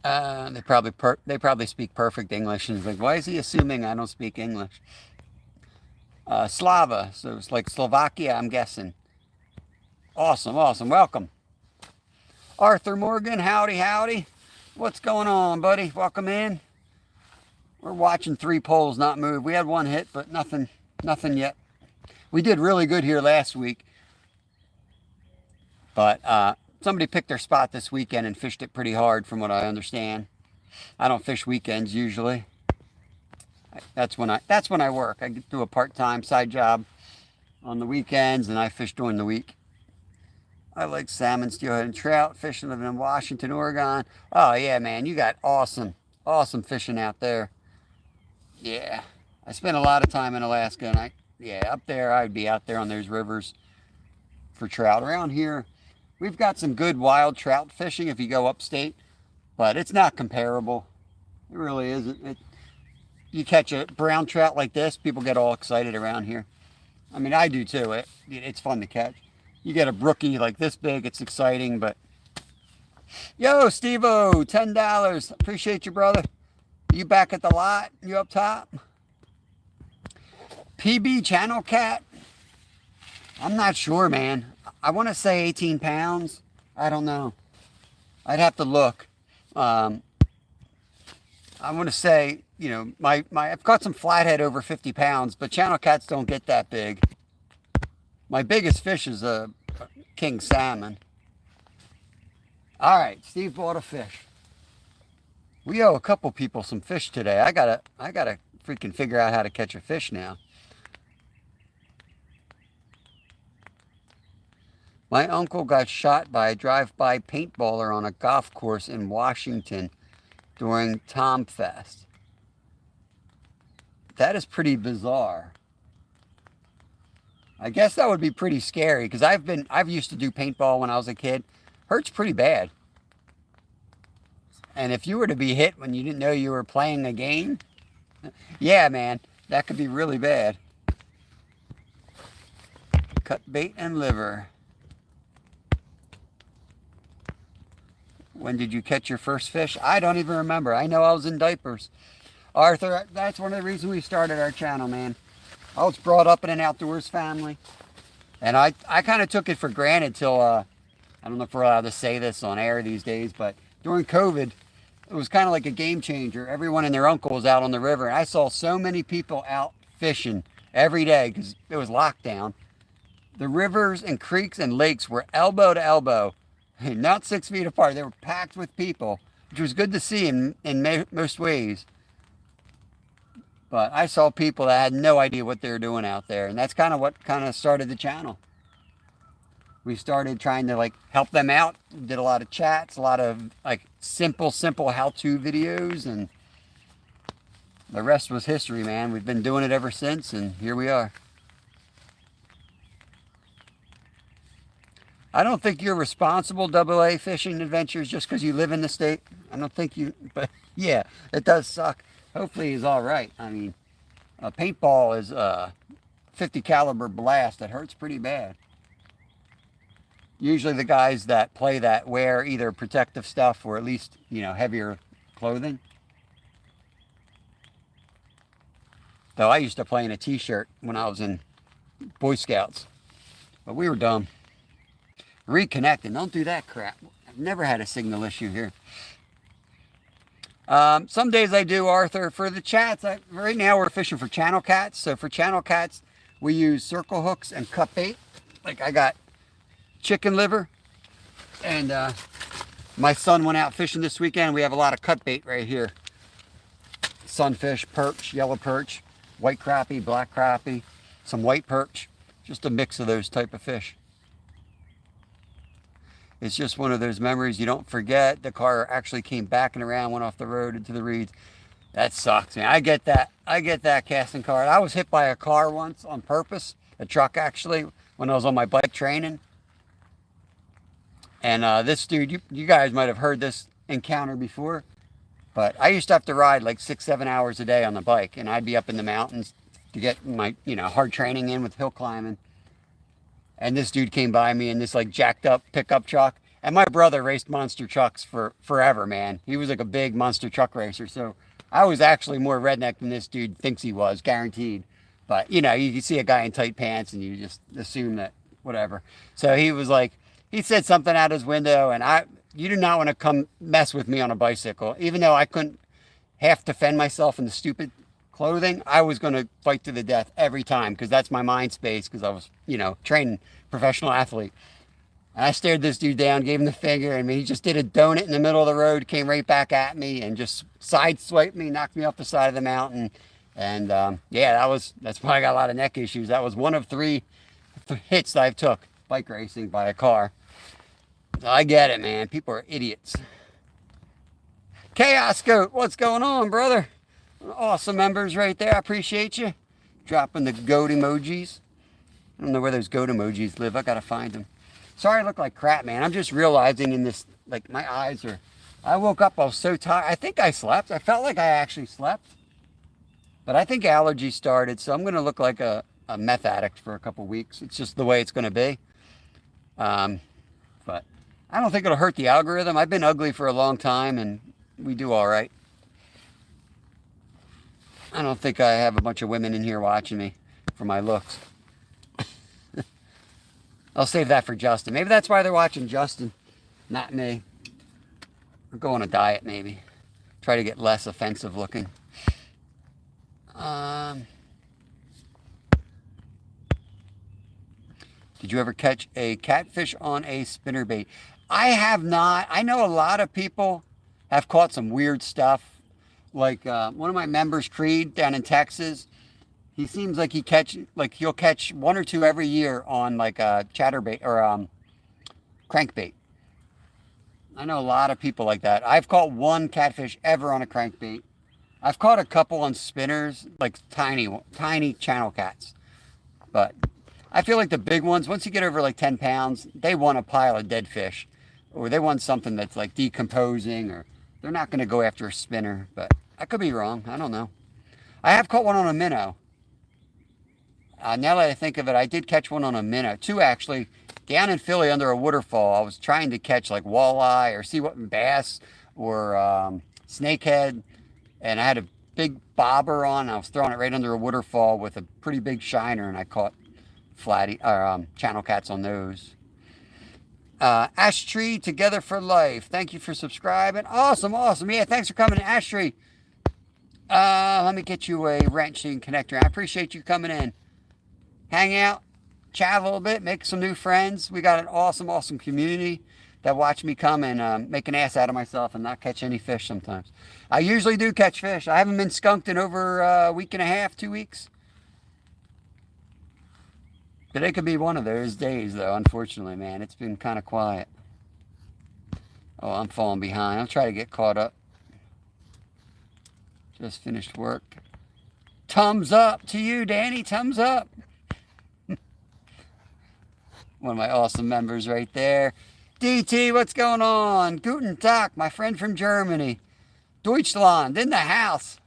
They probably speak perfect English, and it's like, why is he assuming I don't speak English? Slava, so it's like Slovakia, I'm guessing. Awesome, welcome. Arthur Morgan, howdy. What's going on, buddy? Welcome in. We're watching 3 poles not move. We had 1 hit, but nothing yet. We did really good here last week, but somebody picked their spot this weekend and fished it pretty hard, from what I understand. I don't fish weekends usually. That's when I work. I do a part-time side job on the weekends, and I fish during the week. I like salmon, steelhead, and trout fishing. Living in Washington, Oregon. Oh yeah, man, you got awesome fishing out there. Yeah, I spent a lot of time in Alaska, and up there I'd be out there on those rivers for trout. Around here, we've got some good wild trout fishing if you go upstate, but it's not comparable. It really isn't. You catch a brown trout like this, people get all excited around here. I mean, I do too. It's fun to catch. You get a brookie like this big, it's exciting, but... Yo, Steve-O, $10. Appreciate you, brother. You back at the lot? You up top? PB channel cat? I'm not sure, man. I want to say 18 pounds. I don't know. I'd have to look. I want to say, I've caught some flathead over 50 pounds, but channel cats don't get that big. My biggest fish is a king salmon. All right, Steve bought a fish. We owe a couple people some fish today. I gotta freaking figure out how to catch a fish now. My uncle got shot by a drive-by paintballer on a golf course in Washington during Tom Fest. That is pretty bizarre. I guess that would be pretty scary, because I've used to do paintball when I was a kid. Hurts pretty bad. And if you were to be hit when you didn't know you were playing a game, yeah, man, that could be really bad. Cut bait and liver. When did you catch your first fish? I don't even remember. I know I was in diapers. Arthur, that's one of the reasons we started our channel, man. I was brought up in an outdoors family. And I kind of took it for granted till, I don't know if we're allowed to say this on air these days, but during COVID, it was kind of like a game changer. Everyone and their uncle was out on the river. And I saw so many people out fishing every day because it was lockdown. The rivers and creeks and lakes were elbow to elbow, not 6 feet apart. They were packed with people, which was good to see in most ways. But I saw people that had no idea what they were doing out there. And that's kind of what kind of started the channel. We started trying to like help them out. Did a lot of chats, a lot of like simple how-to videos, and the rest was history, man. We've been doing it ever since, and here we are. I don't think you're responsible, AA Fishing Adventures, just because you live in the state. I don't think you, but yeah, it does suck. Hopefully he's all right. I mean, a paintball is a 50 caliber blast that hurts pretty bad. Usually the guys that play that wear either protective stuff or at least, you know, heavier clothing. Though I used to play in a t-shirt when I was in Boy Scouts, but we were dumb. Reconnecting, don't do that crap. I've never had a signal issue here. Some days I do, Arthur. For the chats, right now we're fishing for channel cats. So for channel cats, we use circle hooks and cut bait. Like I got chicken liver, and my son went out fishing this weekend. We have a lot of cut bait right here. Sunfish, perch, yellow perch, white crappie, black crappie, some white perch. Just a mix of those type of fish. It's just one of those memories you don't forget. The car actually came backing around, went off the road into the reeds. That sucks, man. I get that. I get that casting car. I was hit by a car once on purpose, a truck actually, when I was on my bike training. And this dude, you guys might have heard this encounter before, but I used to have to ride like 6-7 hours a day on the bike, and I'd be up in the mountains to get my, you know, hard training in with hill climbing. And this dude came by me in this like jacked up pickup truck. And my brother raced monster trucks for forever, man. He was like a big monster truck racer. So I was actually more redneck than this dude thinks he was, guaranteed. But, you know, you see a guy in tight pants and you just assume that whatever. So he was like, he said something out his window, and you do not want to come mess with me on a bicycle. Even though I couldn't half defend myself in the stupid clothing, I was going to fight to the death every time because that's my mind space, because I was, you know, training professional athlete. And I stared this dude down, gave him the finger, and he just did a donut in the middle of the road, came right back at me and just sideswiped me, knocked me off the side of the mountain. And yeah, that's why I got a lot of neck issues. That was one of 3 hits that I've took bike racing by a car. So I get it, man. People are idiots. Chaos Goat, what's going on, brother? Awesome members right there. I appreciate you dropping the goat emojis. I don't know where those goat emojis live. I gotta find them. Sorry I look like crap, man. I'm just realizing in this, like, my eyes are... I woke up, I was so tired. I think I slept. I felt like I actually slept. But I think allergies started, so I'm going to look like a meth addict for a couple weeks. It's just the way it's going to be. But I don't think it'll hurt the algorithm. I've been ugly for a long time, and we do all right. I don't think I have a bunch of women in here watching me for my looks. I'll save that for Justin. Maybe that's why they're watching Justin, not me. Or go on a diet, maybe. Try to get less offensive looking. Did you ever catch a catfish on a spinnerbait? I have not. I know a lot of people have caught some weird stuff. Like one of my members, Creed, down in Texas, he seems like he'll catch 1 or 2 every year on like a chatterbait or crankbait. I know a lot of people like that. I've caught 1 catfish ever on a crankbait. I've caught a couple on spinners, like tiny channel cats. But I feel like the big ones, once you get over like 10 pounds, they want a pile of dead fish. Or they want something that's like decomposing, or they're not going to go after a spinner. But I could be wrong. I don't know. I have caught one on a minnow. Now that I think of it, I did catch one on a minnow. 2 actually, down in Philly under a waterfall. I was trying to catch like walleye or see what bass or snakehead. And I had a big bobber on. I was throwing it right under a waterfall with a pretty big shiner, and I caught flatty or channel cats on those. Ash Tree, Together for Life. Thank you for subscribing. Awesome, awesome. Yeah, thanks for coming in, Ash Tree. Let me get you a wrench so you can connect her. I appreciate you coming in. Hang out, chat a little bit, make some new friends. We got an awesome, awesome community that watch me come and make an ass out of myself and not catch any fish sometimes. I usually do catch fish. I haven't been skunked in over a week and a half, 2 weeks. Today could be one of those days, though, unfortunately, man. It's been kind of quiet. Oh, I'm falling behind. I'll try to get caught up. Just finished work. Thumbs up to you, Danny. Thumbs up. One of my awesome members right there. DT, what's going on? Guten Tag, my friend from Germany. Deutschland, in the house.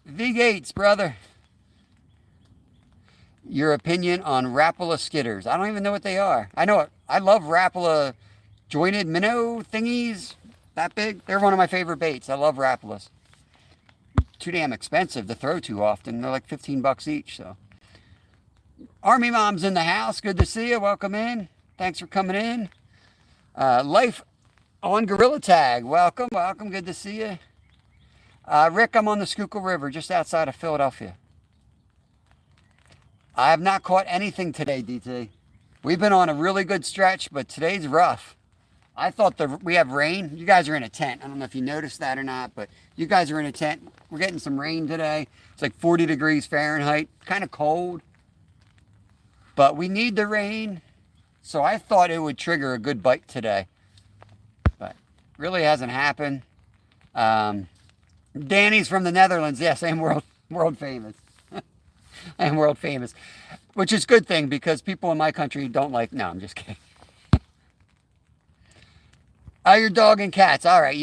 V Gates, brother. Your opinion on Rapala skitters. I don't even know what they are. I know it. I love Rapala jointed minnow thingies. That big. They're one of my favorite baits. I love Rapalas. Too damn expensive to throw too often. They're like 15 bucks each. So, Army Mom's in the house. Good to see you. Welcome in. Thanks for coming in. Life on Gorilla Tag. Welcome, welcome. Good to see you. Rick, I'm on the Schuylkill River just outside of Philadelphia. I have not caught anything today, DT. We've been on a really good stretch, but today's rough. I thought we have rain. You guys are in a tent. I don't know if you noticed that or not, but you guys are in a tent. We're getting some rain today. It's like 40 degrees Fahrenheit. Kind of cold. But we need the rain. So I thought it would trigger a good bite today. But really hasn't happened. Danny's from the Netherlands. Yes, I am world famous. I am world famous. Which is a good thing because people in my country don't like... No, I'm just kidding. Oh, your dog and cats. All right,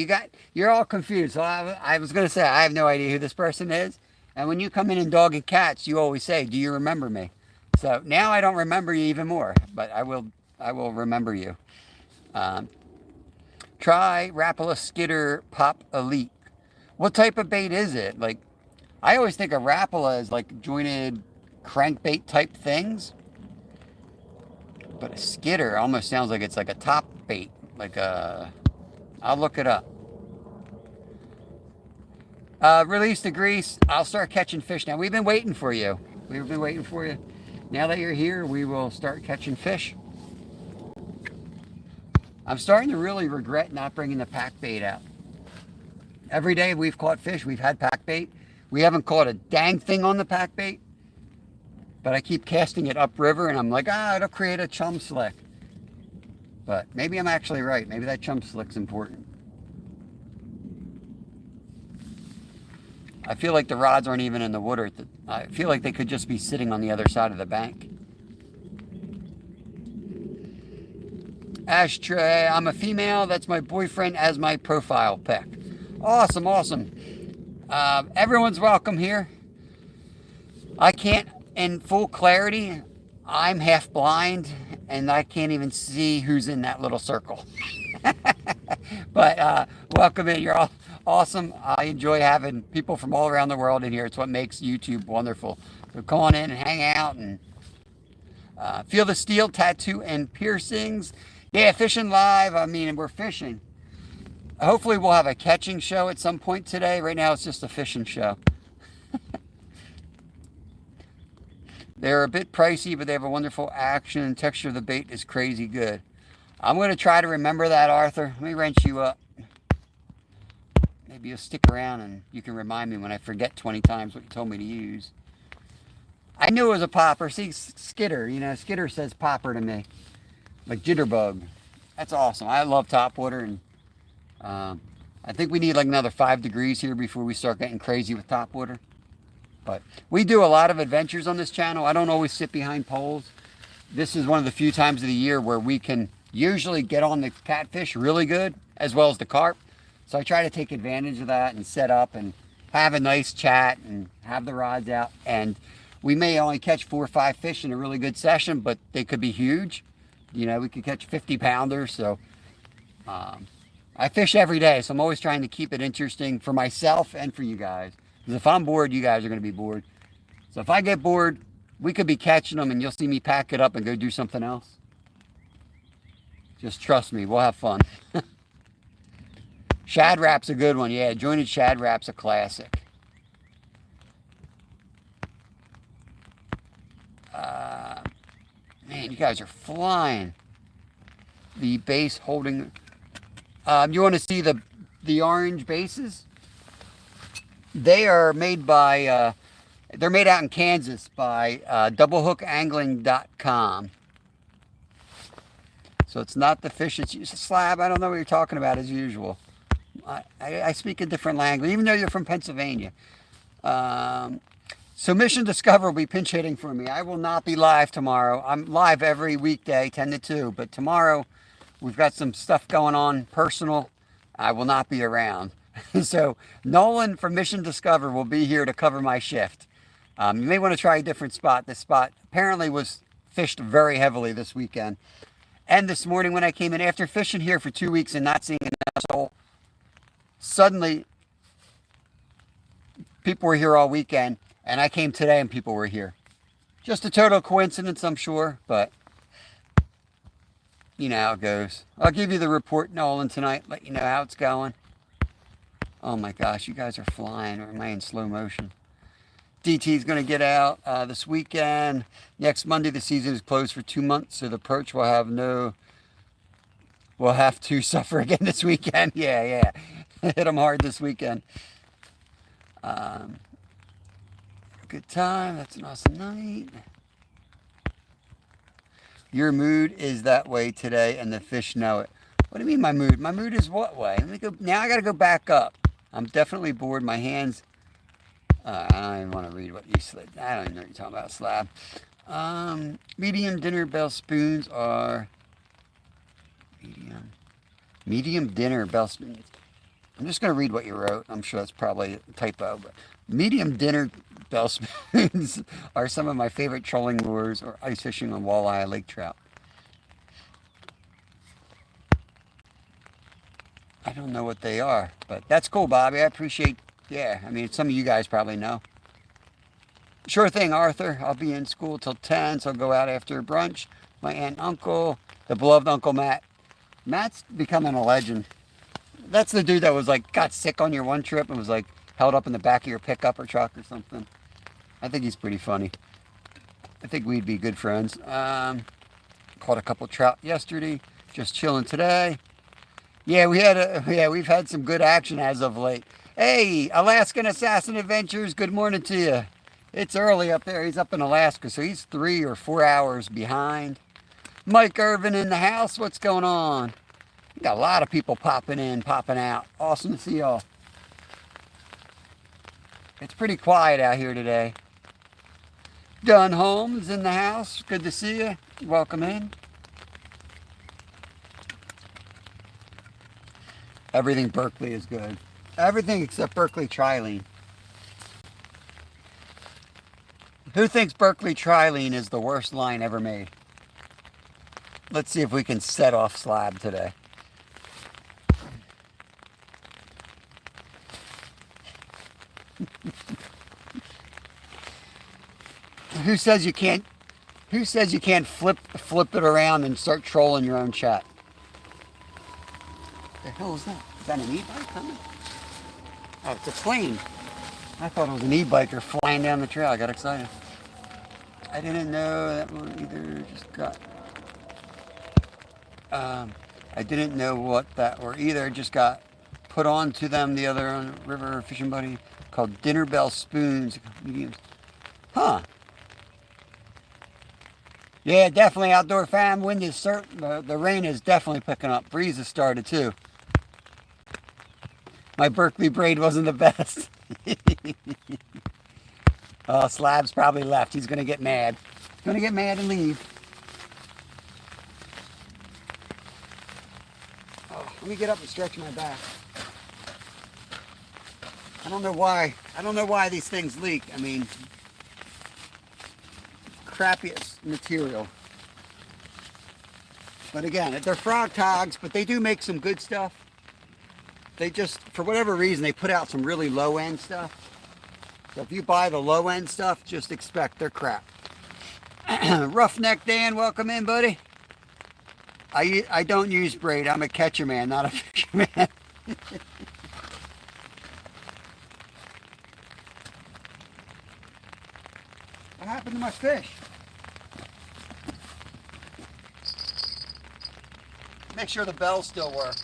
you're all confused. So I was going to say, I have no idea who this person is. And when you come in dog and cats, you always say, do you remember me? So now I don't remember you even more, but I will remember you. Try Rapala Skitter Pop Elite. What type of bait is it? Like, I always think of Rapala as like jointed crankbait type things. But a skitter almost sounds like it's like a top bait. Like I'll look it up. Release the grease. I'll start catching fish now. We've been waiting for you. We've been waiting for you. Now that you're here, we will start catching fish. I'm starting to really regret not bringing the pack bait out. Every day we've caught fish, we've had pack bait. We haven't caught a dang thing on the pack bait. But I keep casting it upriver and I'm like, it'll create a chum slick. But maybe I'm actually right. Maybe that chum slick's important. I feel like the rods aren't even in the water. I feel like they could just be sitting on the other side of the bank. Ashtray, I'm a female. That's my boyfriend as my profile pic. Awesome, awesome. Everyone's welcome here. I can't, in full clarity, I'm half blind and I can't even see who's in that little circle. But welcome in. You're all awesome. I enjoy having people from all around the world in here. It's what makes YouTube wonderful. So come on in and hang out and feel the steel, tattoo, and piercings. Yeah, fishing live. I mean, we're fishing. Hopefully we'll have a catching show at some point today. Right now it's just a fishing show. They're a bit pricey, but they have a wonderful action and texture of the bait is crazy good. I'm going to try to remember that, Arthur. Let me wrench you up. Maybe you'll stick around and you can remind me when I forget 20 times what you told me to use. I knew it was a popper. See, Skitter. You know, Skitter says popper to me. Like jitterbug. That's awesome. I love topwater. And I think we need like another 5 degrees here before we start getting crazy with topwater. But we do a lot of adventures on this channel. I don't always sit behind poles. This is one of the few times of the year where we can usually get on the catfish really good, as well as the carp. So I try to take advantage of that and set up and have a nice chat and have the rods out. And we may only catch 4 or 5 fish in a really good session, but they could be huge. You know, we could catch 50 pounders. So I fish every day, so I'm always trying to keep it interesting for myself and for you guys. Because if I'm bored, you guys are going to be bored. So if I get bored, we could be catching them and you'll see me pack it up and go do something else. Just trust me, we'll have fun. Shad Rap's a good one. Yeah, jointed Shad Rap's a classic. Man, you guys are flying. The base holding. You want to see the orange bases? They are made by. They're made out in Kansas by doublehooKangling.com. So it's not the fish that's used. Slab, I don't know what you're talking about as usual. I speak a different language, even though you're from Pennsylvania. So Mission Discover will be pinch hitting for me. I will not be live tomorrow. I'm live every weekday, 10 to 2. But tomorrow, we've got some stuff going on, personal. I will not be around. So Nolan from Mission Discover will be here to cover my shift. You may want to try a different spot. This spot apparently was fished very heavily this weekend. And this morning when I came in, after fishing here for 2 weeks and not seeing an asshole, suddenly people were here all weekend. And I came today and people were here. Just a total coincidence, I'm sure, but you know how it goes. I'll give you the report, Nolan, tonight, let you know how it's going. Oh my gosh, you guys are flying, or am I in slow motion? DT's going to get out this weekend. Next Monday, the season is closed for 2 months, so the perch will have to suffer again this weekend. Yeah. Hit them hard this weekend. Good time. That's an awesome night. Your mood is that way today, and the fish know it. What do you mean my mood? My mood is what way? Let me go. Now I got to go back up. I'm definitely bored. My hands. I don't even want to read what you slid. I don't even know what you're talking about, Slab. Medium dinner bell spoons are medium dinner bell spoons. I'm just going to read what you wrote. I'm sure that's probably a typo, but medium dinner bell spoons are some of my favorite trolling lures or ice fishing on walleye, lake trout. I don't know what they are, but that's cool, Bobby. I appreciate, I mean, some of you guys probably know. Sure thing, Arthur. I'll be in school till 10, so I'll go out after brunch. My aunt and uncle, the beloved Uncle Matt. Matt's becoming a legend. That's the dude that was like, got sick on your one trip and was like held up in the back of your pickup or truck or something. I think he's pretty funny. I think we'd be good friends. Caught a couple trout yesterday. Just chilling today. Yeah, we've had some good action as of late. Hey, Alaskan Assassin Adventures, good morning to you. It's early up there. He's up in Alaska, so he's 3 or 4 hours behind. Mike Irvin in the house. What's going on? We got a lot of people popping in, popping out. Awesome to see y'all. It's pretty quiet out here today. Dunn Holmes in the house. Good to see you. Welcome in. Everything Berkeley is good. Everything except Berkeley Trilene. Who thinks Berkeley Trilene is the worst line ever made? Let's see if we can set off Slab today. Who says you can't flip it around and start trolling your own chat? The hell is that? Is that an e-bike coming? Oh, it's a plane. I thought it was an e-biker flying down the trail. I got excited. I didn't know that one either. Just got. I didn't know what that were either. Just got put on to them the other on river fishing buddy called Dinner Bell Spoons. Huh. Yeah, definitely outdoor fam. Wind is certain. The rain is definitely picking up. Breeze has started too. My Berkeley braid wasn't the best. Oh, Slab's probably left. He's going to get mad. He's going to get mad and leave. Oh, let me get up and stretch my back. I don't know why. I don't know why these things leak. I mean, crappiest material. But again, they're frog togs, but they do make some good stuff. They just, for whatever reason, they put out some really low-end stuff. So if you buy the low-end stuff, just expect they're crap. Roughneck Dan, welcome in, buddy. I don't use braid. I'm a catcher man, not a fisherman. What happened to my fish? Make sure the bells still work.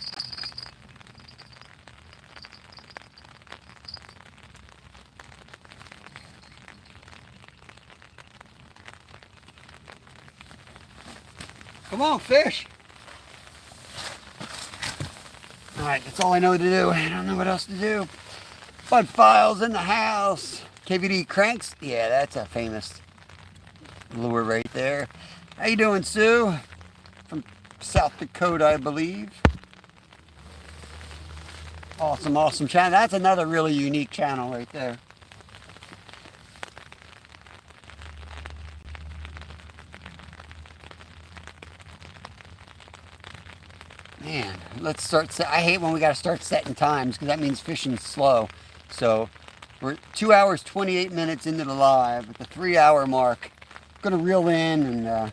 Come on, fish. All right, that's all I know to do. I don't know what else to do. Bud Files in the house. KVD Cranks. Yeah, that's a famous lure right there. How you doing, Sue? From South Dakota, I believe. Awesome, awesome channel. That's another really unique channel right there. Man, let's start. I hate when we got to start setting times because that means fishing's slow. So we're 2 hours, 28 minutes into the live at the 3-hour mark. I'm gonna reel in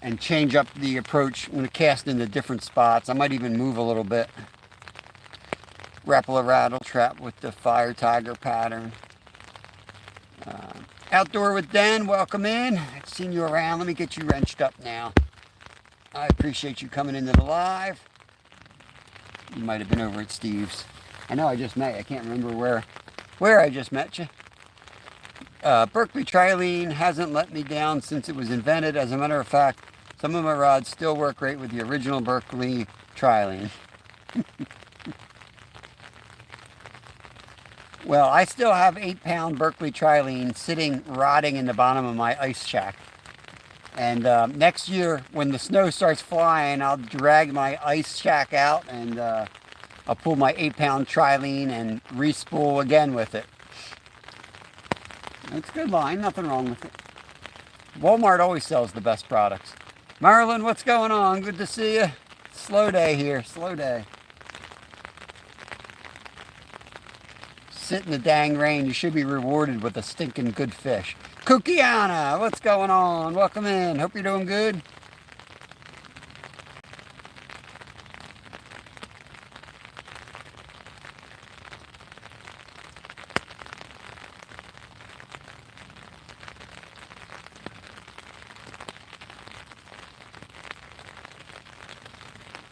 and change up the approach. I'm gonna cast into different spots. I might even move a little bit. Rapple a rattle trap with the fire tiger pattern. Outdoor with Dan, welcome in. I've seen you around. Let me get you wrenched up now. I appreciate you coming into the live. You might have been over at Steve's. I know I just met you. I can't remember where I just met you. Berkeley Trilene hasn't let me down since it was invented. As a matter of fact, some of my rods still work great with the original Berkeley Trilene. Well, I still have 8-pound Berkeley Trilene sitting rotting in the bottom of my ice shack. And next year, when the snow starts flying, I'll drag my ice shack out and I'll pull my 8-pound Trilene and re-spool again with it. It's a good line, nothing wrong with it. Walmart always sells the best products. Marilyn, what's going on? Good to see you. Slow day here, slow day. Sit in the dang rain, you should be rewarded with a stinking good fish. Kukiana, what's going on? Welcome in. Hope you're doing good.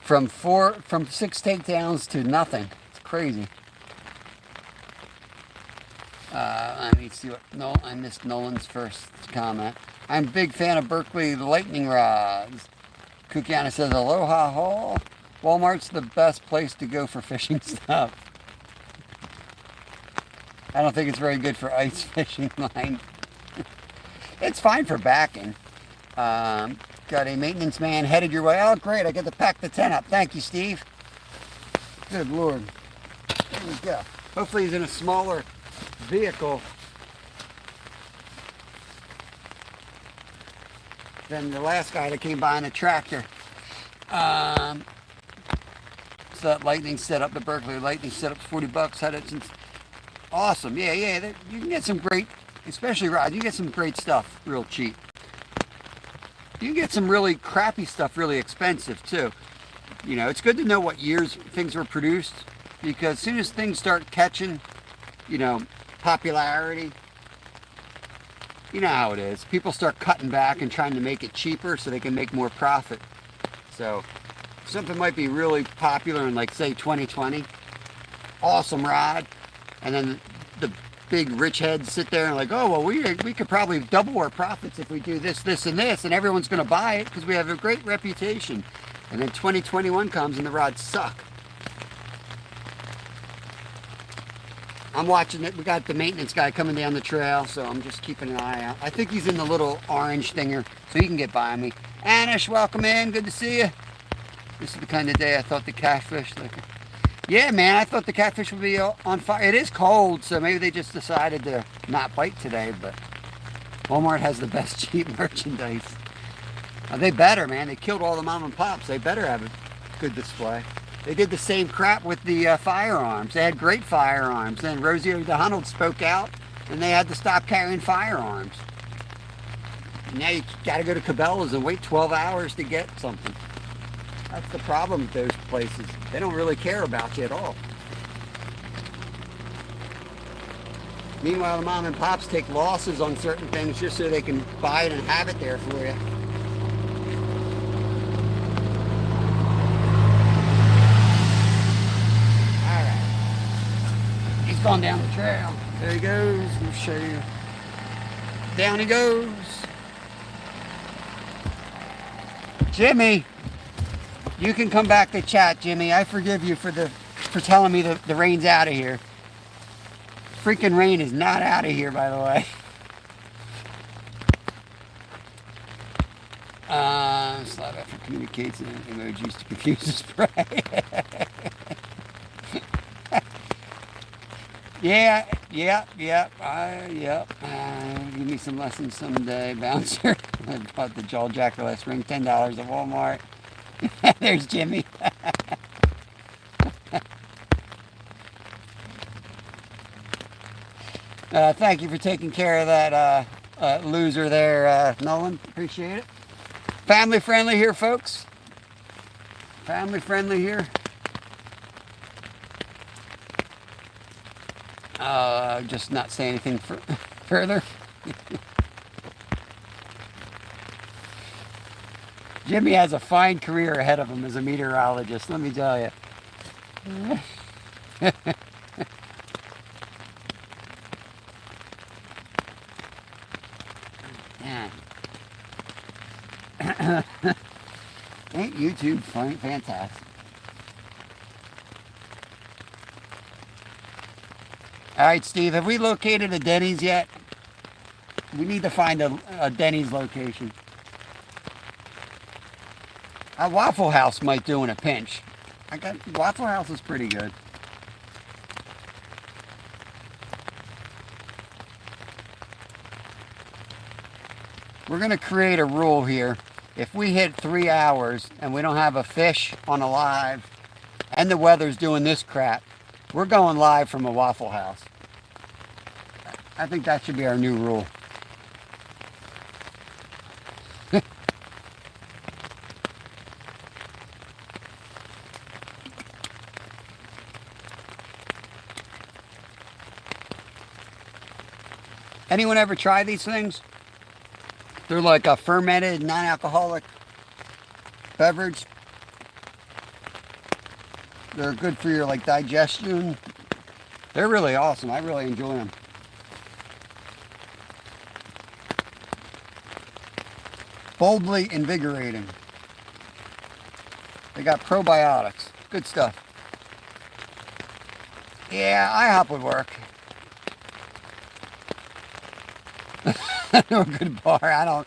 From 6 takedowns to nothing. It's crazy. Let me see what. No, I missed Nolan's first comment. I'm a big fan of Berkeley lightning rods. Kukiana says, aloha haul. Walmart's the best place to go for fishing stuff. I don't think it's very good for ice fishing line. It's fine for backing. Got a maintenance man headed your way. Oh, great. I get to pack the tent up. Thank you, Steve. Good Lord. There we go. Hopefully he's in a smaller vehicle than the last guy that came by in a tractor. So that lightning set up, the Berkeley lightning set up, $40. Had it since. Awesome. Yeah. You can get some great, especially rods. You can get some great stuff real cheap. You can get some really crappy stuff really expensive too. You know, it's good to know what years things were produced, because as soon as things start catching, you know, popularity, you know how it is. People start cutting back and trying to make it cheaper so they can make more profit. So something might be really popular in, like, say 2020, awesome rod, and then the big rich heads sit there and like, oh, well, we could probably double our profits if we do this, this, and this, and everyone's going to buy it because we have a great reputation. And then 2021 comes and the rods suck. I'm watching it. We got the maintenance guy coming down the trail, so I'm just keeping an eye out. I think he's in the little orange thinger, so he can get by me. Anish, welcome in. Good to see you. This is the kind of day I thought the catfish, yeah, man, I thought the catfish would be on fire. It is cold, so maybe they just decided to not bite today, but Walmart has the best cheap merchandise. They better, man. They killed all the mom and pops. They better have a good display. They did the same crap with the firearms. They had great firearms. Then Rosie O'Donnell spoke out, and they had to stop carrying firearms. Now you got to go to Cabela's and wait 12 hours to get something. That's the problem with those places. They don't really care about you at all. Meanwhile, the mom and pops take losses on certain things just so they can buy it and have it there for you. Alright. He's gone down the trail. There he goes. Let me show you. Down he goes. Jimmy, you can come back to chat, Jimmy. I forgive you for telling me the rain's out of here. Freaking rain is not out of here, by the way. Slide effort communicates and emojis to confuse the spray. Yeah. Give me some lessons someday, bouncer. I bought the Jaw Jacker last spring, $10 at Walmart. There's Jimmy. Thank you for taking care of that loser there, Nolan. Appreciate it. Family friendly here, folks. Family friendly here. Just not say anything further. Jimmy has a fine career ahead of him as a meteorologist, let me tell you. Ain't YouTube fun, fantastic? All right, Steve, have we located a Denny's yet? We need to find a Denny's location. A Waffle House might do in a pinch. Waffle House is pretty good. We're going to create a rule here. If we hit 3 hours and we don't have a fish on a live and the weather's doing this crap, we're going live from a Waffle House. I think that should be our new rule. Anyone ever try these things? They're like a fermented, non-alcoholic beverage. They're good for your digestion. They're really awesome. I really enjoy them. Boldly invigorating. They got probiotics. Good stuff. Yeah, IHOP would work. No good bar. I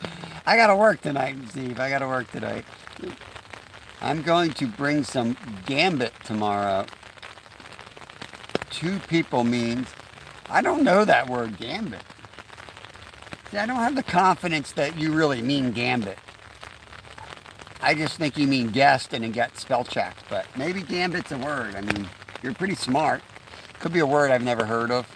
gotta work tonight, Steve. I gotta work tonight. I'm going to bring some gambit tomorrow. 2 people means, I don't know that word, gambit. See, I don't have the confidence that you really mean gambit. I just think you mean guest and it got spell checked, but maybe gambit's a word. I mean, you're pretty smart. Could be a word I've never heard of.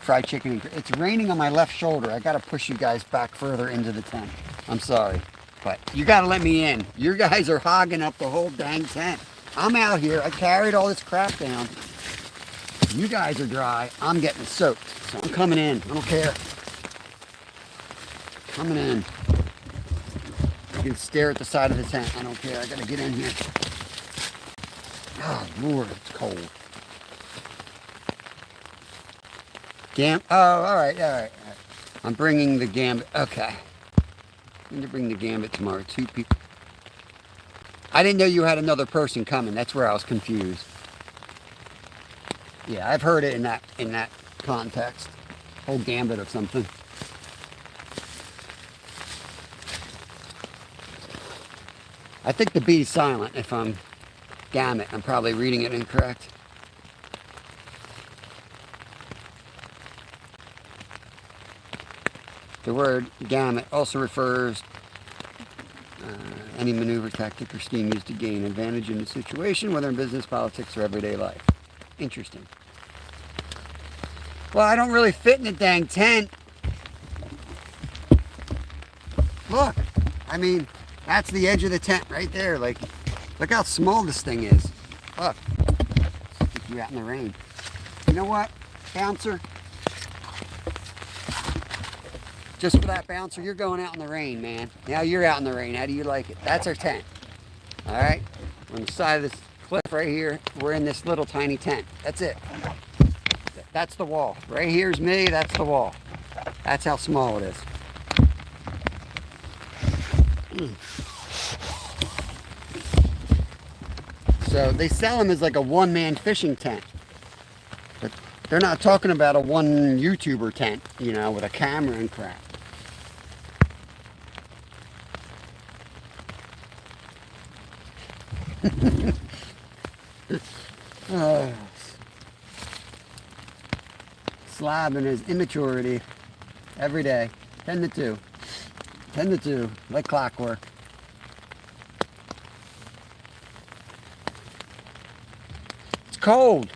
Fried chicken. It's raining on my left shoulder. I gotta push you guys back further into the tent. I'm sorry, but you gotta let me in. You guys are hogging up the whole dang tent. I'm out here. I carried all this crap down. You guys are dry. I'm getting soaked. So I'm coming in. I don't care. Coming in. You can stare at the side of the tent. I don't care. I gotta get in here. Oh Lord, it's cold. Oh, all right. I'm bringing the gambit. Okay. I'm going to bring the gambit tomorrow. 2 people. I didn't know you had another person coming. That's where I was confused. Yeah, I've heard it in that context. Whole gambit of something. I think the B is silent. If I'm gamut, I'm probably reading it incorrect. The word gamut also refers any maneuver, tactic, or scheme used to gain advantage in a situation, whether in business, politics, or everyday life. Interesting. Well, I don't really fit in a dang tent. look. I mean, that's the edge of the tent right there. Like, look how small this thing is. Look. Stick you out in the rain. You know what, bouncer? Just for that, bouncer, you're going out in the rain, man. Now you're out in the rain. How do you like it? That's our tent. All right? We're on the side of this cliff right here. We're in this little tiny tent. That's it. That's the wall. Right here's me. That's the wall. That's how small it is. So they sell them as like a one-man fishing tent. But they're not talking about a one YouTuber tent, you know, with a camera and crap. Slabbing his immaturity every day. 10 to 2. 10 to 2, like clockwork. It's cold.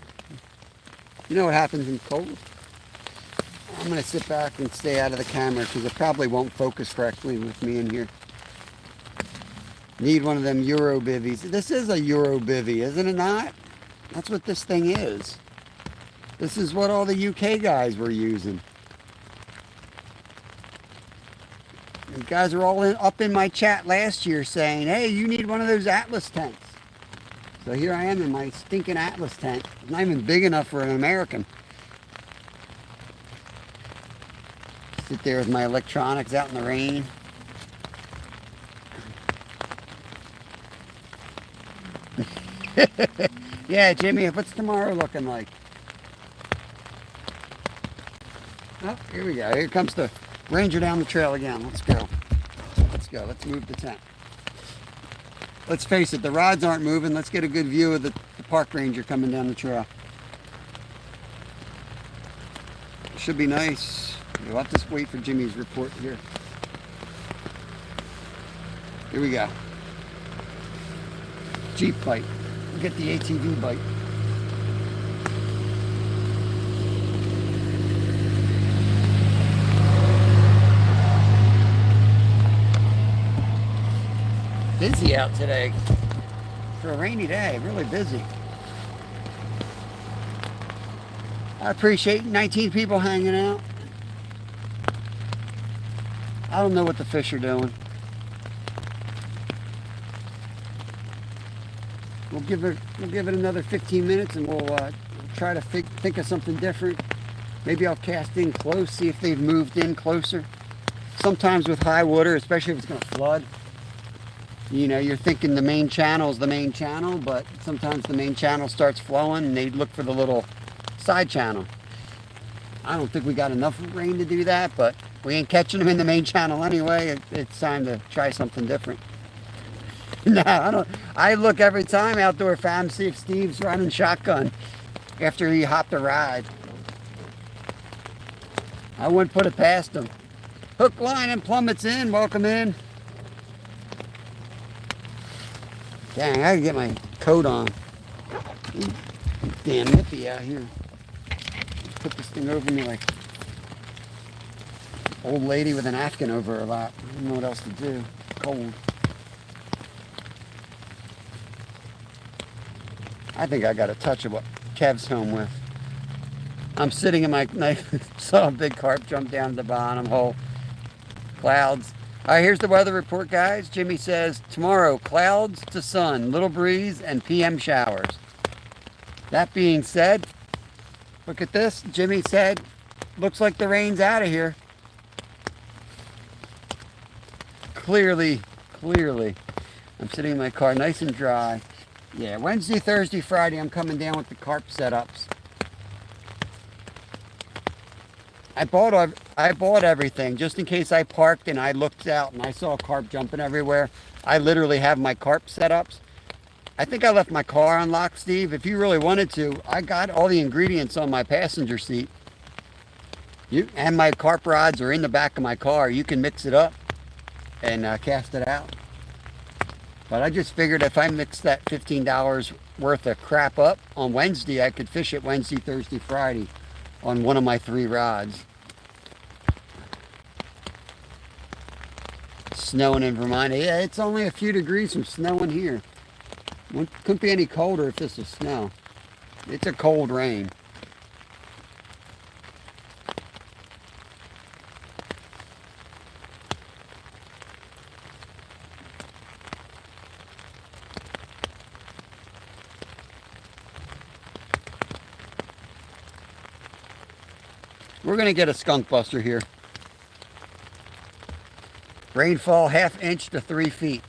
You know what happens in cold? I'm going to sit back and stay out of the camera because it probably won't focus correctly with me in here. Need one of them Euro bivvies. This is a Euro bivvy, isn't it not? That's what this thing is. This is what all the UK guys were using. You guys are all up in my chat last year saying, hey, you need one of those Atlas tents. So here I am in my stinking Atlas tent. It's not even big enough for an American. Sit there with my electronics out in the rain. Yeah, Jimmy, what's tomorrow looking like? Oh, here we go. Here comes the ranger down the trail again. Let's go. Let's go. Let's move the tent. Let's face it, the rods aren't moving. Let's get a good view of the park ranger coming down the trail. Should be nice. We'll have to wait for Jimmy's report here. Here we go. Jeep bite. We'll get the ATV bite. Busy out today. For a rainy day, really busy. I appreciate 19 people hanging out. I don't know what the fish are doing. We'll give it another 15 minutes and we'll try to think of something different. Maybe I'll cast in close, see if they've moved in closer. Sometimes with high water, especially if it's going to flood, you know, you're thinking the main channel is the main channel, but sometimes the main channel starts flowing and they look for the little side channel. I don't think we got enough rain to do that, but we ain't catching them in the main channel anyway. It's time to try something different. No, I don't. I look every time Outdoor Fam, see if Steve's running shotgun after he hopped a ride. I wouldn't put it past him. Hook, line, and plummets in. Welcome in. Dang, I gotta get my coat on. Damn nippy out here. Put this thing over me like old lady with an Afghan over her lap. I don't know what else to do. Cold. I think I got a touch of what Kev's home with. I'm sitting in my saw a big carp jump down to the bottom hole. Clouds. All right, here's the weather report, guys. Jimmy says tomorrow, clouds to sun, little breeze, and PM showers. That being said, look at this. Jimmy said, looks like the rain's out of here. Clearly. I'm sitting in my car nice and dry. Yeah, Wednesday, Thursday, Friday, I'm coming down with the carp setups. I bought everything just in case I parked and I looked out and I saw carp jumping everywhere. I literally have my carp setups. I think I left my car unlocked, Steve. If you really wanted to, I got all the ingredients on my passenger seat. And my carp rods are in the back of my car. You can mix it up and cast it out. But I just figured if I mixed that $15 worth of crap up on Wednesday, I could fish it Wednesday, Thursday, Friday on one of my 3 rods. snowing in Vermont. Yeah, it's only a few degrees from snowing here. Couldn't be any colder if this was snow. It's a cold rain. We're going to get a skunk buster here. Rainfall 1/2 inch to 3 feet.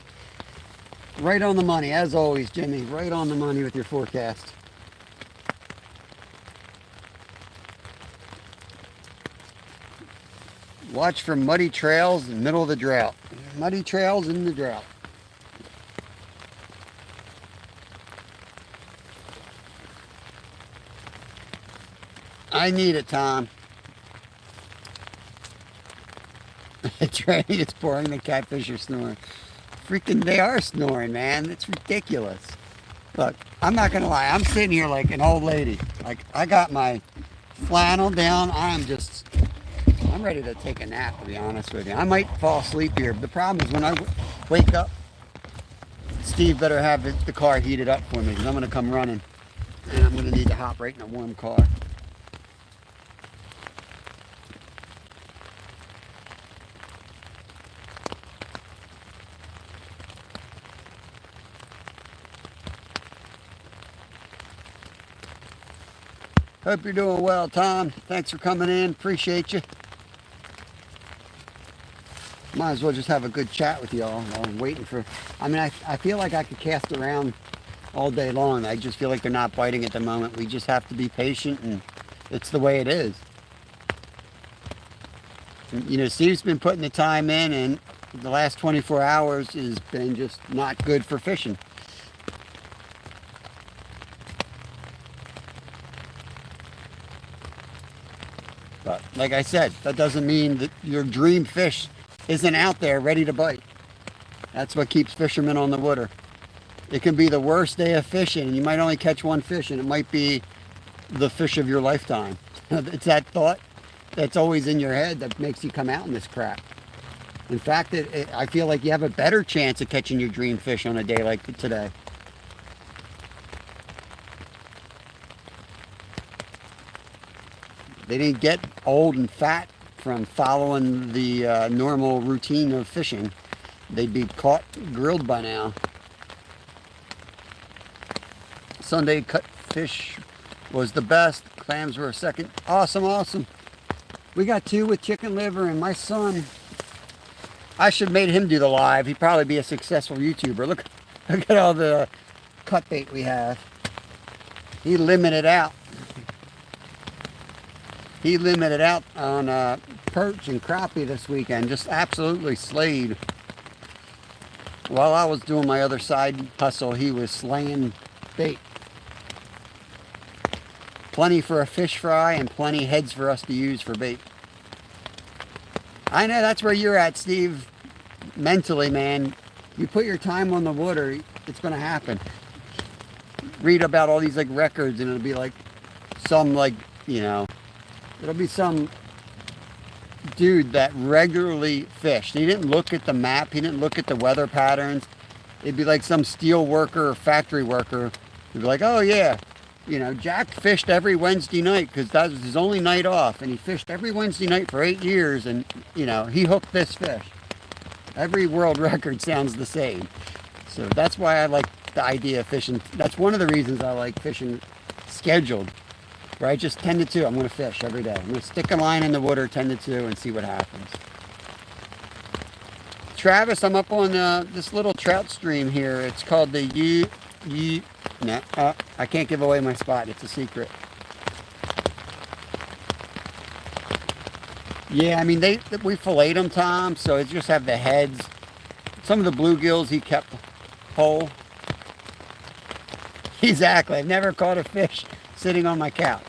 Right on the money, as always, Jimmy. Right on the money with your forecast. Watch for muddy trails in the middle of the drought. Muddy trails in the drought. I need it, Tom. It's raining, it's pouring, the catfish are snoring. Freaking, they are snoring, man. It's ridiculous. Look, I'm not gonna lie, I'm sitting here like an old lady. Like, I got my flannel down. I'm ready to take a nap, to be honest with you. I might fall asleep here, but the problem is when I wake up, Steve better have the car heated up for me, because I'm gonna come running, and I'm gonna need to hop right in a warm car. Hope you're doing well, Tom. Thanks for coming in. Appreciate you. Might as well just have a good chat with y'all while I'm waiting for... I mean, I feel like I could cast around all day long. I just feel like they're not biting at the moment. We just have to be patient, and it's the way it is. You know, Steve's been putting the time in, and the last 24 hours has been just not good for fishing. But like I said, that doesn't mean that your dream fish isn't out there ready to bite. That's what keeps fishermen on the water. It can be the worst day of fishing, and you might only catch one fish, and it might be the fish of your lifetime. It's that thought that's always in your head that makes you come out in this crap. In fact, I feel like you have a better chance of catching your dream fish on a day like today. They didn't get old and fat from following the normal routine of fishing. They'd be caught grilled by now. Sunday cut fish was the best. Clams were a second. Awesome, awesome. We got 2 with chicken liver, and my son, I should have made him do the live. He'd probably be a successful YouTuber. Look at all the cut bait we have. He limited out. He limited out on perch and crappie this weekend. Just absolutely slayed. While I was doing my other side hustle, he was slaying bait. Plenty for a fish fry and plenty heads for us to use for bait. I know that's where you're at, Steve. Mentally, man. You put your time on the water, it's going to happen. Read about all these like records, and it'll be like some like, you know, it'll be some dude that regularly fished. He didn't look at the map. He didn't look at the weather patterns. It'd be like some steel worker or factory worker. He'd be like, oh yeah, you know, Jack fished every Wednesday night because that was his only night off. And he fished every Wednesday night for 8 years. And, you know, he hooked this fish. Every world record sounds the same. So that's why I like the idea of fishing. That's one of the reasons I like fishing scheduled. Where I just 10 to 2, I'm going to fish every day. I'm going to stick a line in the water 10 to 2 and see what happens. Travis, I'm up on this little trout stream here. It's called the I can't give away my spot. It's a secret. Yeah, I mean, we filleted them, Tom, so it just have the heads. Some of the bluegills he kept whole. Exactly. I've never caught a fish sitting on my couch.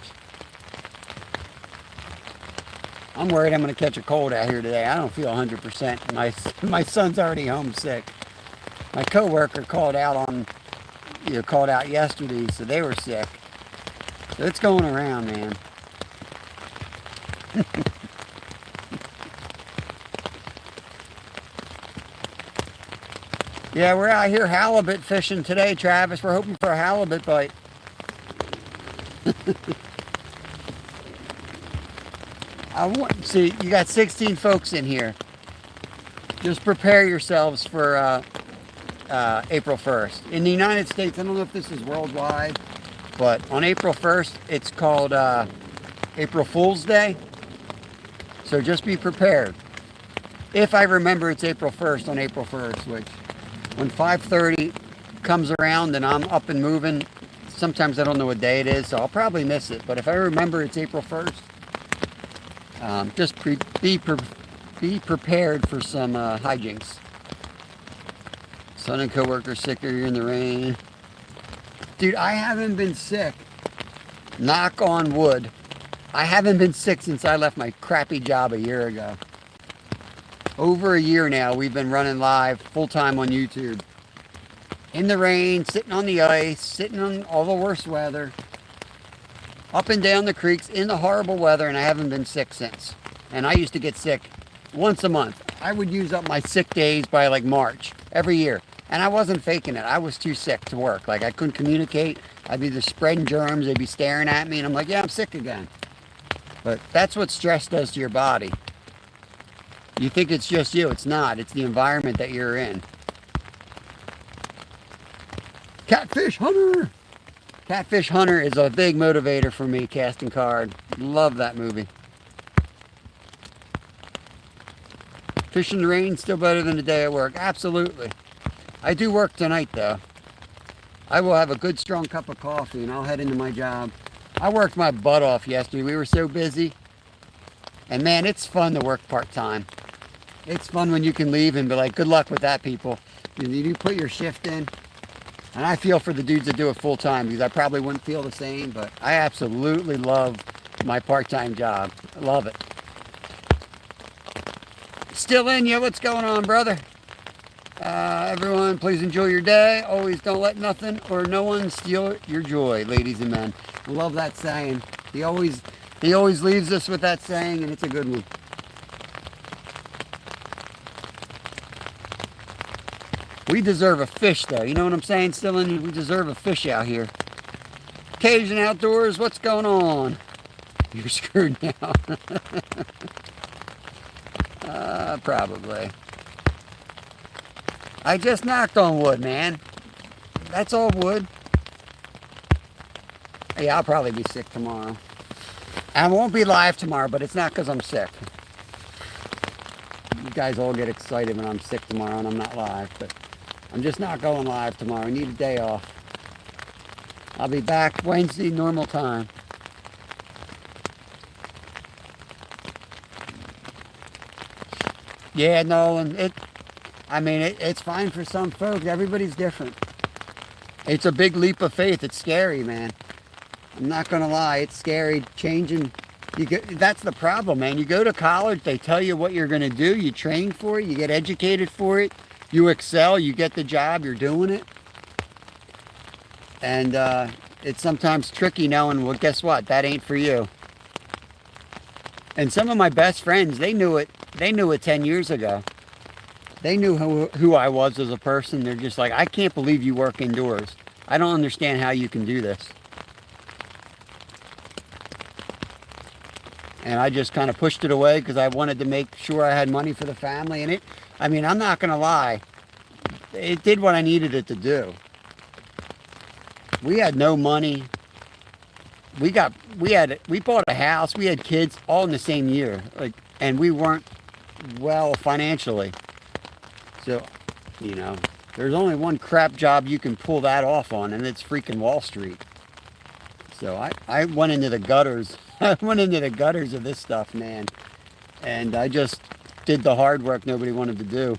I'm worried I'm going to catch a cold out here today. I don't feel 100%. My son's already homesick. My coworker called out yesterday, so they were sick. So it's going around, man. Yeah, we're out here halibut fishing today, Travis. We're hoping for a halibut bite. See, you got 16 folks in here. Just prepare yourselves for April 1st. In the United States, I don't know if this is worldwide, but on April 1st, it's called April Fool's Day. So just be prepared. If I remember, it's April 1st on April 1st, which when 5:30 comes around and I'm up and moving, sometimes I don't know what day it is, so I'll probably miss it. But if I remember it's April 1st, just be prepared for some hijinks. Son and coworker sick, you're in the rain. Dude, I haven't been sick. Knock on wood. I haven't been sick since I left my crappy job a year ago. Over a year now, we've been running live full-time on YouTube. In the rain, sitting on the ice, sitting on all the worst weather, up and down the creeks in the horrible weather, and I haven't been sick since. And I used to get sick once a month. I would use up my sick days by like March every year. And I wasn't faking it. I was too sick to work. Like I couldn't communicate. I'd be just spreading germs. They'd be staring at me. And I'm like, yeah, I'm sick again. But that's what stress does to your body. You think it's just you. It's not. It's the environment that you're in. Catfish Hunter. Catfish Hunter is a big motivator for me, casting card. Love that movie. Fish in the rain, still better than a day at work. Absolutely. I do work tonight, though. I will have a good, strong cup of coffee, and I'll head into my job. I worked my butt off yesterday. We were so busy. And, man, it's fun to work part-time. It's fun when you can leave and be like, good luck with that, people. You put your shift in. And I feel for the dudes that do it full-time because I probably wouldn't feel the same, but I absolutely love my part-time job. I love it. Still in you. What's going on, brother? Everyone, please enjoy your day. Always don't let nothing or no one steal your joy, ladies and men. I love that saying. He always leaves us with that saying, and it's a good one. We deserve a fish, though. You know what I'm saying, Stillin? We deserve a fish out here. Cajun Outdoors, what's going on? You're screwed now. Probably. I just knocked on wood, man. That's all wood. Yeah, I'll probably be sick tomorrow. I won't be live tomorrow, but it's not because I'm sick. You guys all get excited when I'm sick tomorrow and I'm not live, but I'm just not going live tomorrow. I need a day off. I'll be back Wednesday, normal time. Yeah, Nolan, it's fine for some folks. Everybody's different. It's a big leap of faith. It's scary, man. I'm not going to lie. It's scary changing. That's the problem, man. You go to college, they tell you what you're going to do. You train for it. You get educated for it. You excel. You get the job. You're doing it. And it's sometimes tricky knowing, well, guess what? That ain't for you. And some of my best friends, they knew it 10 years ago. They knew who I was as a person. They're just like, I can't believe you work indoors. I don't understand how you can do this. And I just kind of pushed it away because I wanted to make sure I had money for the family. And I'm not going to lie. It did what I needed it to do. We had no money. We bought a house. We had kids all in the same year. And we weren't well financially. So, there's only one crap job you can pull that off on, and it's freaking Wall Street. So I went into the gutters. I went into the gutters of this stuff, man. And I just did the hard work nobody wanted to do.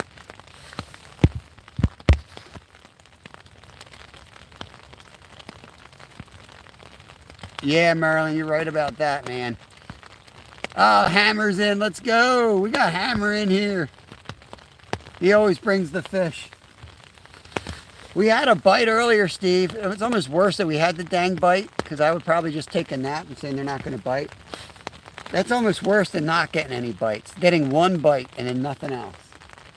Yeah, Marilyn, you're right about that, man. Oh, Hammer's in. Let's go. We got Hammer in here. He always brings the fish. We had a bite earlier, Steve. It was almost worse that we had the dang bite because I would probably just take a nap and saying they're not going to bite. That's almost worse than not getting any bites. Getting one bite and then nothing else.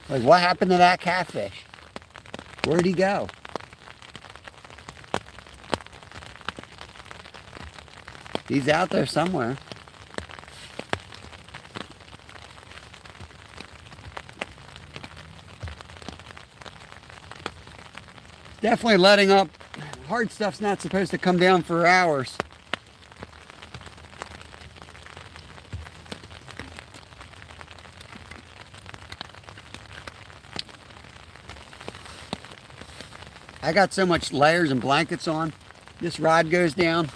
Like, what happened to that catfish? Where'd he go? He's out there somewhere. Definitely letting up. Hard stuff's not supposed to come down for hours. I got so much layers and blankets on. This rod goes down,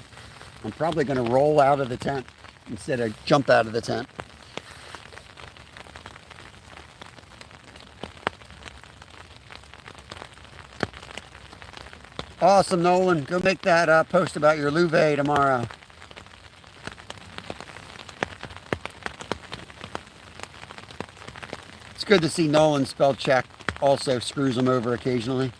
I'm probably going to roll out of the tent instead of jump out of the tent. Awesome, Nolan. Go make that post about your Louvet tomorrow. It's good to see Nolan spell check also screws him over occasionally.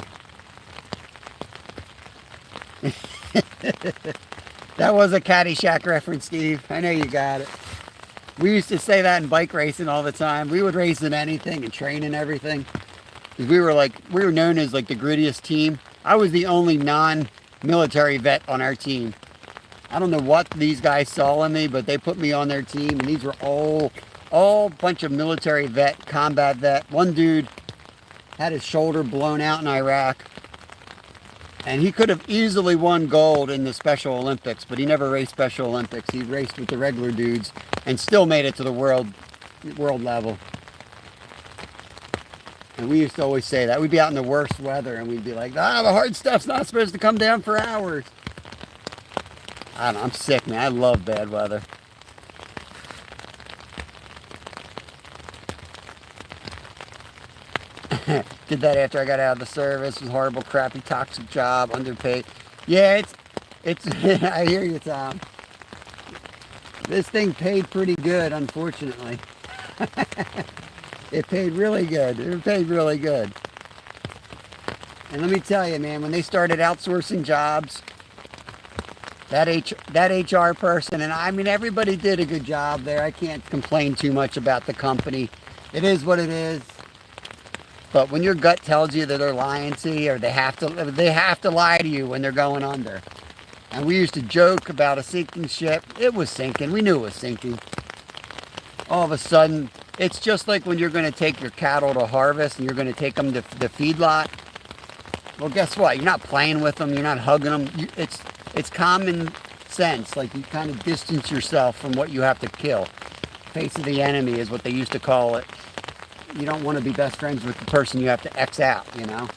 That was a Caddyshack reference, Steve. I know you got it. We used to say that in bike racing all the time. We would race in anything and train in everything. Because we were known as like the grittiest team. I was the only non-military vet on our team. I don't know what these guys saw in me, but they put me on their team, and these were all bunch of military vet, combat vet. One dude had his shoulder blown out in Iraq, and he could have easily won gold in the Special Olympics, but he never raced Special Olympics. He raced with the regular dudes and still made it to the world level. And we used to always say that. We'd be out in the worst weather and we'd be like, the hard stuff's not supposed to come down for hours. I don't know, I'm sick, man. I love bad weather. Did that after I got out of the service. It was a horrible, crappy, toxic job, underpaid. Yeah, it's I hear you, Tom. This thing paid pretty good, unfortunately. It paid really good. It paid really good. And let me tell you, man, when they started outsourcing jobs, that HR person, and I mean, everybody did a good job there. I can't complain too much about the company. It is what it is. But when your gut tells you that they're lying to you, or they have to lie to you when they're going under. And we used to joke about a sinking ship. It was sinking. We knew it was sinking. All of a sudden, it's just like when you're going to take your cattle to harvest and you're going to take them to the feedlot. Well, guess what? You're not playing with them. You're not hugging them. It's common sense. Like, you kind of distance yourself from what you have to kill. Face of the enemy is what they used to call it. You don't want to be best friends with the person you have to X out, you know?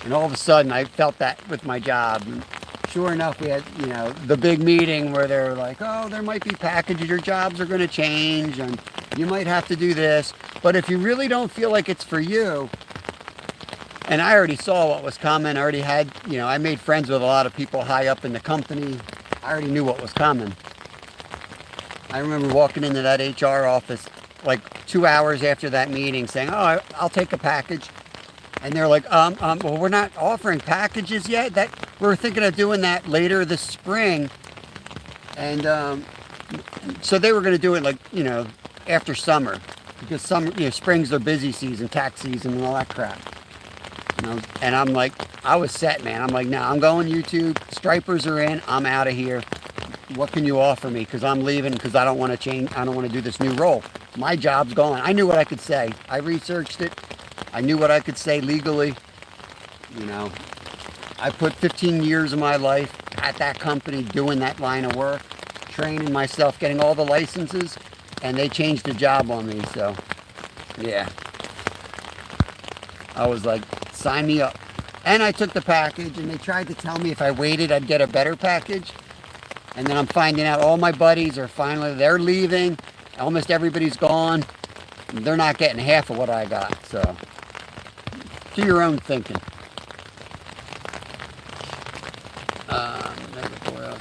And all of a sudden, I felt that with my job. And sure enough, we had, you know, the big meeting where they were like, oh, there might be packages, your jobs are going to change, and you might have to do this. But if you really don't feel like it's for you, and I already saw what was coming, I already had, you know, I made friends with a lot of people high up in the company. I already knew what was coming. I remember walking into that HR office like 2 hours after that meeting saying, oh, I'll take a package. And they're like, well, we're not offering packages yet. That we're thinking of doing that later this spring. And so they were going to do it like, you know, after summer, because summer, you know, spring's their busy season, tax season and all that crap. You know, and I'm like, I was set, man. I'm like, nah, I'm going YouTube. Stripers are in. I'm out of here. What can you offer me? Because I'm leaving because I don't want to change. I don't want to do this new role. My job's gone. I knew what I could say. I researched it. I knew what I could say legally. You know, I put 15 years of my life at that company doing that line of work, training myself, getting all the licenses, and they changed the job on me. So, yeah. I was like, sign me up. And I took the package, and they tried to tell me if I waited, I'd get a better package. And then I'm finding out all my buddies are finally, they're leaving. Almost everybody's gone. They're not getting half of what I got. So, do your own thinking.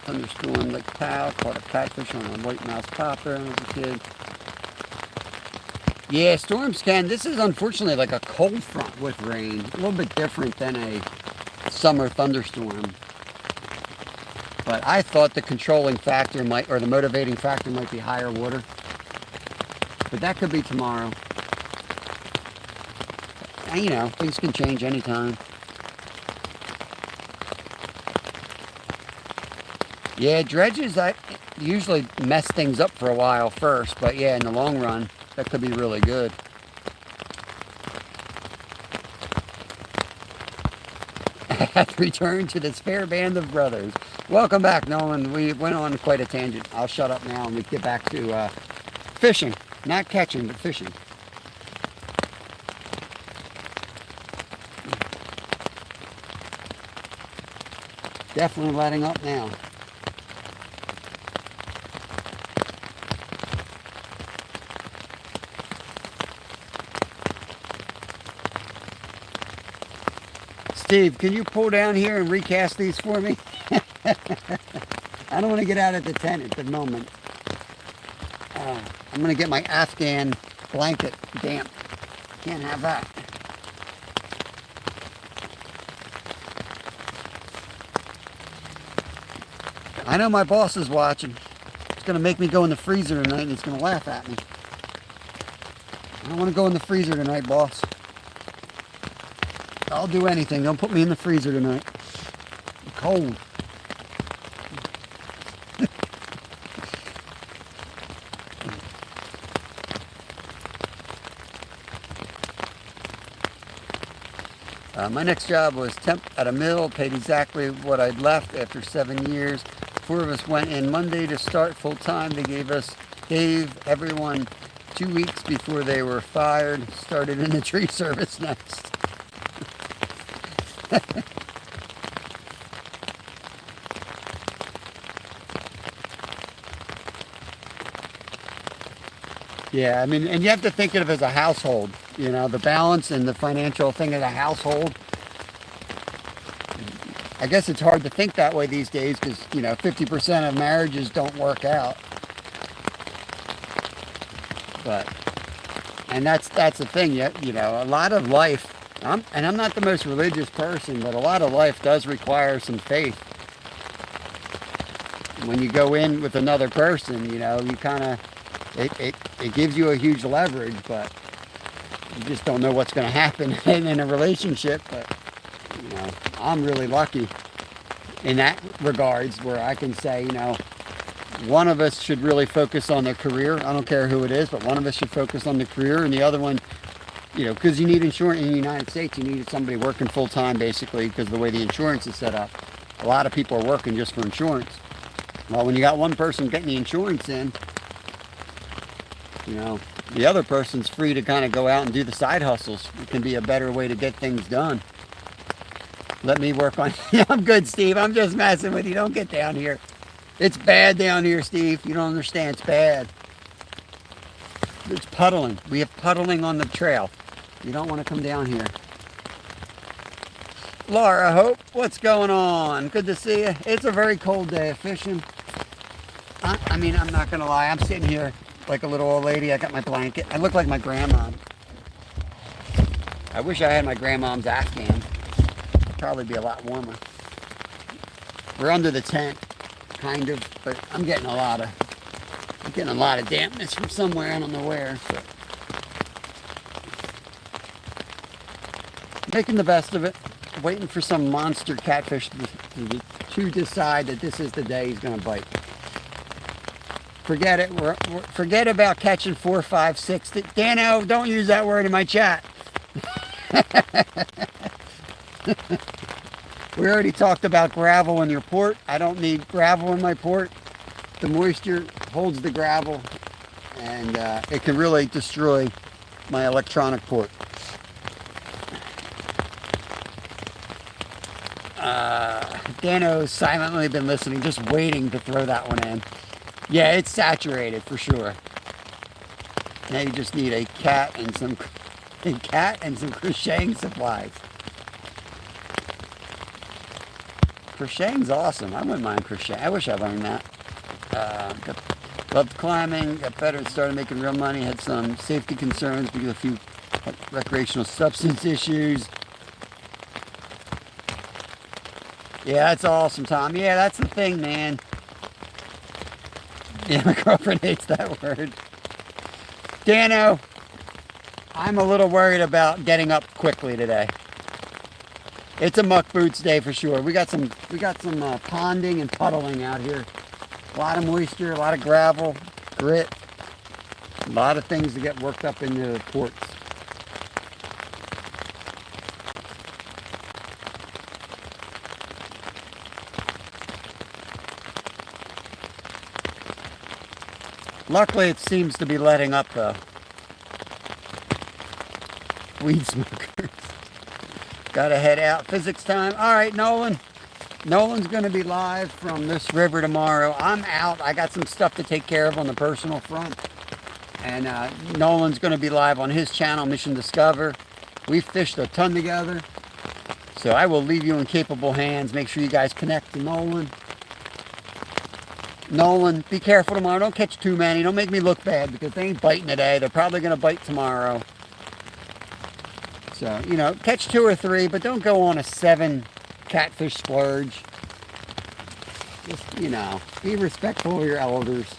Thunderstorm, Lake Powell, caught a catfish on a white mouse popper when I was a kid. Yeah, storms can. This is unfortunately like a cold front with rain. A little bit different than a summer thunderstorm. But I thought the controlling factor might, or the motivating factor might be higher water. But that could be tomorrow. you know, things can change anytime. Yeah, dredges, I usually mess things up for a while first, but yeah, in the long run, that could be really good. Return to this fair band of brothers. Welcome back, Nolan. We went on quite a tangent. I'll shut up now and we get back to fishing. Not catching, but fishing. Definitely letting up now. Steve, can you pull down here and recast these for me? I don't want to get out of the tent at the moment. I'm going to get my Afghan blanket damp. Can't have that. I know my boss is watching. He's going to make me go in the freezer tonight and he's going to laugh at me. I don't want to go in the freezer tonight, boss. I'll do anything. Don't put me in the freezer tonight. I'm cold. My next job was temp at a mill, paid exactly what I'd left after 7 years. 4 of us went in Monday to start full time. They gave everyone 2 weeks before they were fired. Started in the tree service next. Yeah, I mean, and you have to think of it as a household, you know, the balance and the financial thing of the household. I guess it's hard to think that way these days because, you know, 50% of marriages don't work out. But, and that's the thing, you know, a lot of life, and I'm not the most religious person, but a lot of life does require some faith. When you go in with another person, you know, you kind of, it gives you a huge leverage, but you just don't know what's going to happen in a relationship. But, you know, I'm really lucky in that regards where I can say, you know, one of us should really focus on their career. I don't care who it is, but one of us should focus on the career, and the other one, you know, because you need insurance in the United States, you need somebody working full time basically because of the way the insurance is set up. A lot of people are working just for insurance. Well, when you got one person getting the insurance in, you know, the other person's free to kind of go out and do the side hustles. It can be a better way to get things done. Let me work on I'm good, Steve. I'm just messing with you. Don't get down here. It's bad down here, Steve. You don't understand. It's bad. It's puddling. We have puddling on the trail. You don't want to come down here. Laura Hope, what's going on? Good to see you. It's a very cold day of fishing. I mean, I'm not going to lie. I'm sitting here like a little old lady. I got my blanket. I look like my grandma. I wish I had my grandmom's Afghan. It'd probably be a lot warmer. We're under the tent, kind of, but I'm getting a lot of dampness from somewhere. I don't know where. So. Making the best of it. Waiting for some monster catfish to decide that this is the day he's going to bite. Forget it. Forget about catching 4, 5, 6. Dano, don't use that word in my chat. We already talked about gravel in your port. I don't need gravel in my port. The moisture holds the gravel, and it can really destroy my electronic port. Dano's silently been listening, just waiting to throw that one in. Yeah, it's saturated for sure. Now you just need a cat and some crocheting supplies. Crocheting's awesome. I wouldn't mind crocheting. I wish I learned that. Loved climbing, got better and started making real money. Had some safety concerns because of a few recreational substance issues. Yeah, that's awesome, Tom. Yeah, that's the thing, man. Yeah, my girlfriend hates that word. Dano, I'm a little worried about getting up quickly today. It's a muck boots day for sure. We got some ponding and puddling out here. A lot of moisture, a lot of gravel, grit, a lot of things to get worked up into the ports. Luckily, it seems to be letting up though. Weed smokers. Gotta head out. Physics time. All right, Nolan. Nolan's going to be live from this river tomorrow. I'm out. I got some stuff to take care of on the personal front. And Nolan's going to be live on his channel, Mission Discover. We've fished a ton together. So I will leave you in capable hands. Make sure you guys connect to Nolan. Nolan, be careful tomorrow. Don't catch too many. Don't make me look bad because they ain't biting today. They're probably going to bite tomorrow. So, you know, catch 2 or 3, but don't go on a 7 catfish splurge. Just, you know, be respectful of your elders.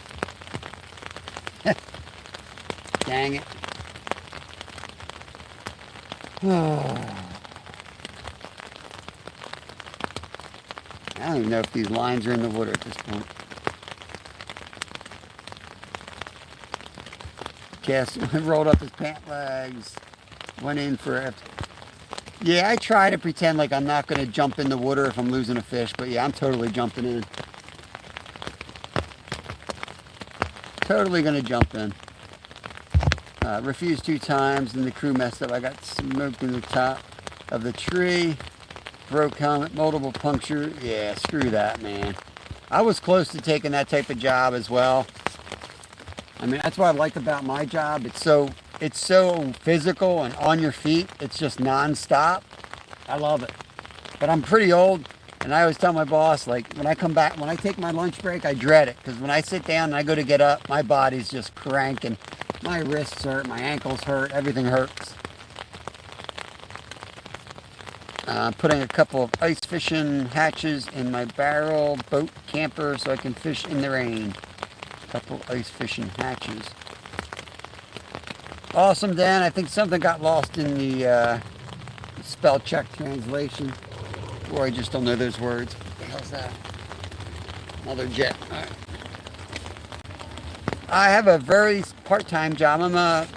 Dang it. I don't even know if these lines are in the water at this point. Cass rolled up his pant legs. Went in for it. Yeah, I try to pretend like I'm not going to jump in the water if I'm losing a fish, but yeah, I'm totally jumping in. Totally going to jump in. Refused 2 times and the crew messed up. I got smoked in the top of the tree. Broke helmet, multiple puncture. Yeah, screw that, man. I was close to taking that type of job as well. I mean, that's what I like about my job. It's so physical and on your feet. It's just non-stop. I love it. But I'm pretty old, and I always tell my boss, like, when I come back, when I take my lunch break, I dread it. Because when I sit down and I go to get up, my body's just cranking. My wrists hurt, my ankles hurt, everything hurts. Putting a couple of ice fishing hatches in my barrel boat camper so I can fish in the rain. Couple ice fishing hatches. Awesome, Dan. I think something got lost in the spell check translation. Or I just don't know those words. What the hell's that? Another jet. All right. I have a very part-time job. I'm a,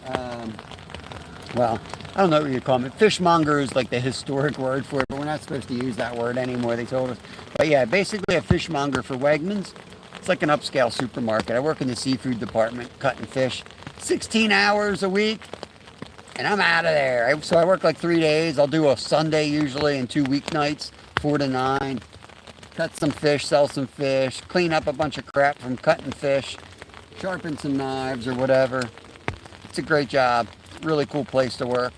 well, I don't know what you call it. Fishmonger is like the historic word for it, but we're not supposed to use that word anymore, they told us. But yeah, basically a fishmonger for Wegmans. It's like an upscale supermarket. I work in the seafood department, cutting fish. 16 hours a week, and I'm out of there. So I work like 3 days. I'll do a Sunday usually and 2 weeknights, 4 to 9. Cut some fish, sell some fish, clean up a bunch of crap from cutting fish, sharpen some knives or whatever. It's a great job. Really cool place to work.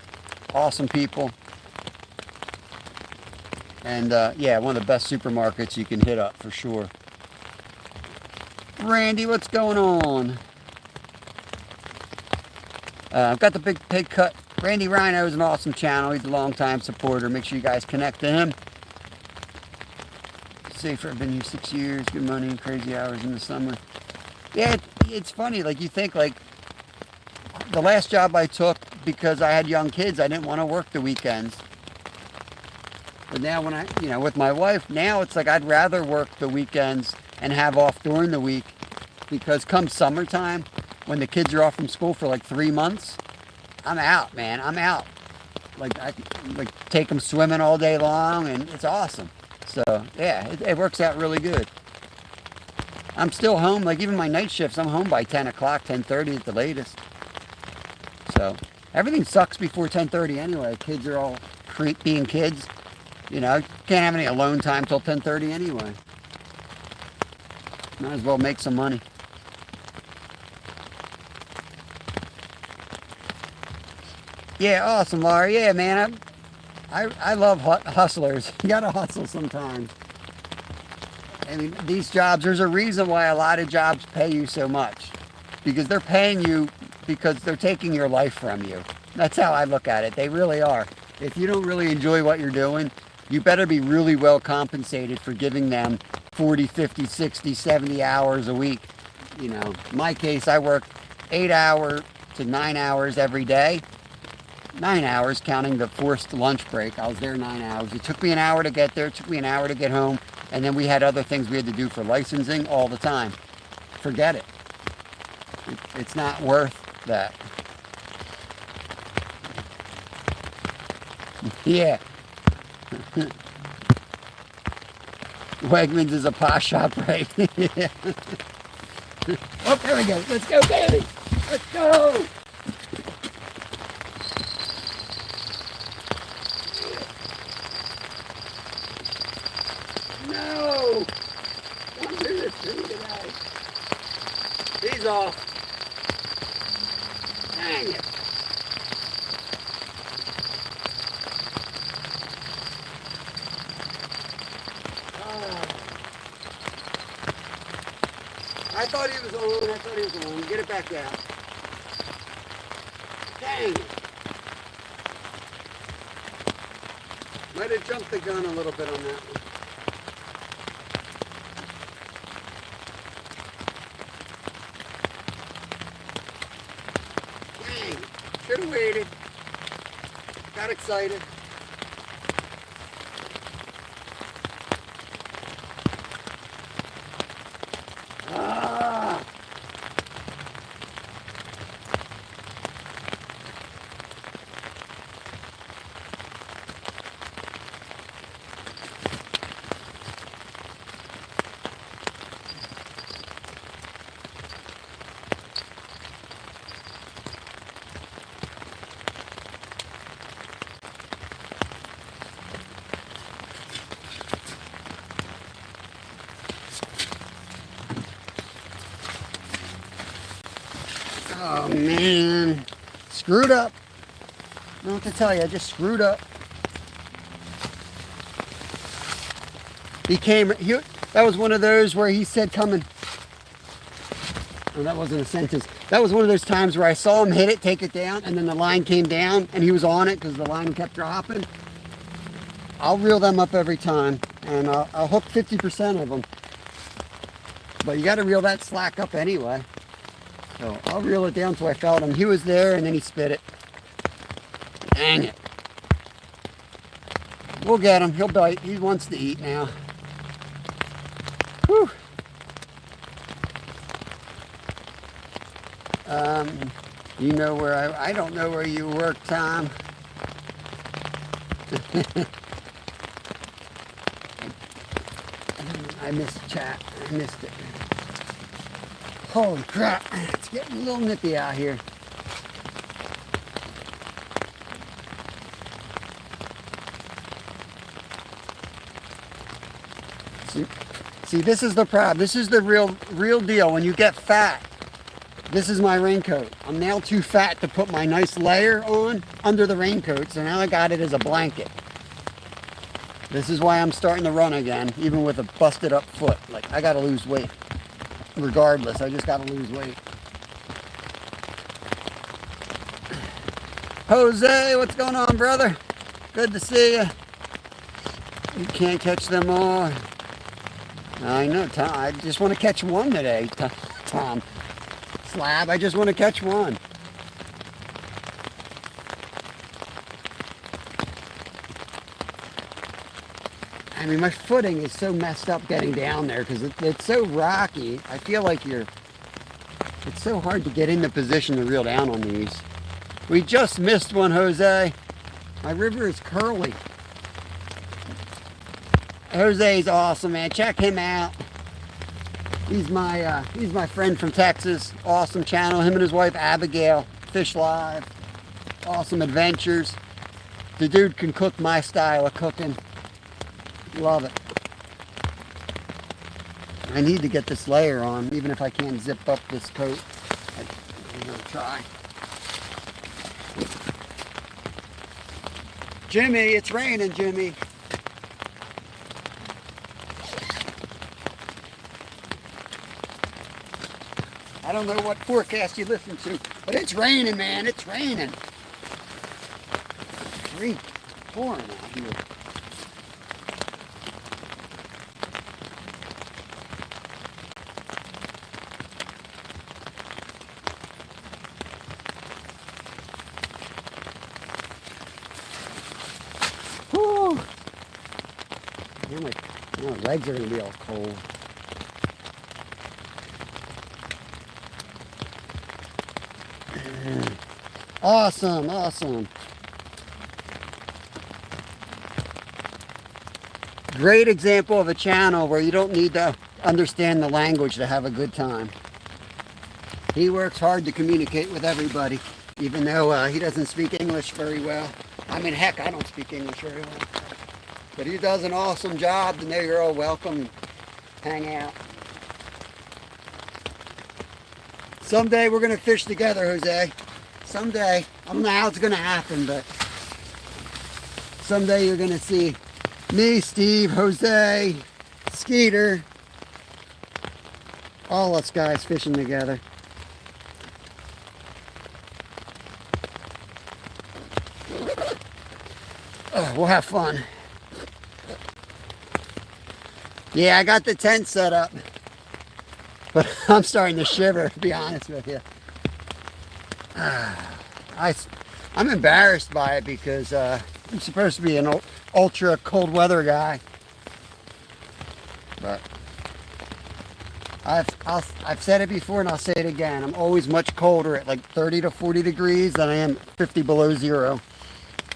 Awesome people. And yeah, one of the best supermarkets you can hit up for sure. Randy, what's going on? I've got the Big Pig Cut. Randy Rhino is an awesome channel. He's a long-time supporter. Make sure you guys connect to him. Safer. I've been here 6 years. Good money. Crazy hours in the summer. Yeah, it's funny. Like, you think, like, the last job I took, because I had young kids, I didn't want to work the weekends. But now when I, you know, with my wife, now it's like I'd rather work the weekends and have off during the week, because come summertime, when the kids are off from school for like 3 months, I'm out, man. I'm out. Like, I like take them swimming all day long, and it's awesome. So yeah, it works out really good. I'm still home. Like, even my night shifts, I'm home by 10 o'clock, 10:30 at the latest. So everything sucks before 10:30 anyway. Kids are all being kids. You know, can't have any alone time till 10:30 anyway. Might as well make some money. Yeah, awesome, Laura. Yeah, man, I love hustlers. You gotta hustle sometimes. I mean, these jobs, there's a reason why a lot of jobs pay you so much. Because they're paying you because they're taking your life from you. That's how I look at it. They really are. If you don't really enjoy what you're doing, you better be really well compensated for giving them 40, 50, 60, 70 hours a week. You know, in my case, I work 8 hours to 9 hours every day. 9 hours, counting the forced lunch break. I was there 9 hours. It took me an hour to get there. It took me an hour to get home. And then we had other things we had to do for licensing all the time. Forget it. It's not worth that. Yeah. Wegmans is a pot shop, right? Yeah. Oh, there we go. Let's go, baby. Let's go. No. Don't do this to me today. He's off. Dang it. I thought he was on. Get it back out. Dang it. Might have jumped the gun a little bit on that one. Dang it. Should have waited. Got excited. Oh man, screwed up. I don't know what to tell you, I just screwed up. That was one of those where he said coming. Oh, that wasn't a sentence. That was one of those times where I saw him hit it, take it down, and then the line came down and he was on it because the line kept dropping. I'll reel them up every time and I'll hook 50% of them. But you got to reel that slack up anyway. So I'll reel it down till I felt him. He was there and then he spit it. Dang it. We'll get him. He'll bite. He wants to eat now. Whew. You know where I don't know where you work, Tom. I missed chat. I missed it. Holy crap, it's getting a little nippy out here. See, this is the problem. This is the real deal. When you get fat, this is my raincoat. I'm now too fat to put my nice layer on under the raincoat, so now I got it as a blanket. This is why I'm starting to run again, even with a busted up foot. Like, I gotta lose weight. Regardless, I just gotta lose weight. Jose, what's going on, brother? Good to see you. You can't catch them all. I know, Tom. I just want to catch one today, Tom. Slab, I just want to catch one. I mean, my footing is so messed up getting down there because it's so rocky. I feel like it's so hard to get in the position to reel down on these. We just missed one, Jose. My river is curly. Jose's awesome, man. Check him out. He's my friend from Texas. Awesome channel. Him and his wife Abigail fish live. Awesome adventures. The dude can cook my style of cooking. Love it. I need to get this layer on, even if I can't zip up this coat. I'm gonna try. Jimmy, it's raining, Jimmy. I don't know what forecast you listen to, but it's raining, man. It's raining. It's pouring out here. My legs are going to be all cold. Awesome, awesome. Great example of a channel where you don't need to understand the language to have a good time. He works hard to communicate with everybody, even though he doesn't speak English very well. I mean, heck, I don't speak English very well. But he does an awesome job, and there you're all welcome. Hang out. Someday we're going to fish together, Jose. Someday. I don't know how it's going to happen, but someday you're going to see me, Steve, Jose, Skeeter, all us guys fishing together. Oh, we'll have fun. Yeah, I got the tent set up, but I'm starting to shiver, to be honest with you. I'm embarrassed by it because I'm supposed to be an ultra cold weather guy, but I've said it before and I'll say it again. I'm always much colder at like 30 to 40 degrees than I am 50 below zero,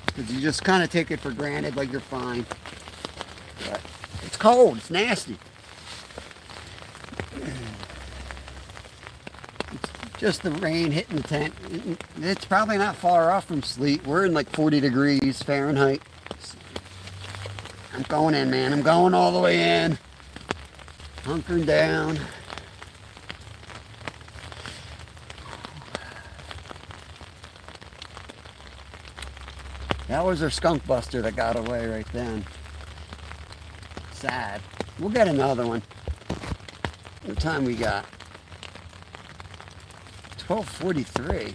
because you just kind of take it for granted like you're fine. But it's cold, it's nasty. It's just the rain hitting the tent. It's probably not far off from sleet. We're in like 40 degrees Fahrenheit. I'm going in, man. I'm going all the way in. Hunkering down. That was our skunk buster that got away right then. Sad. We'll get another one. What time we got? 12:43.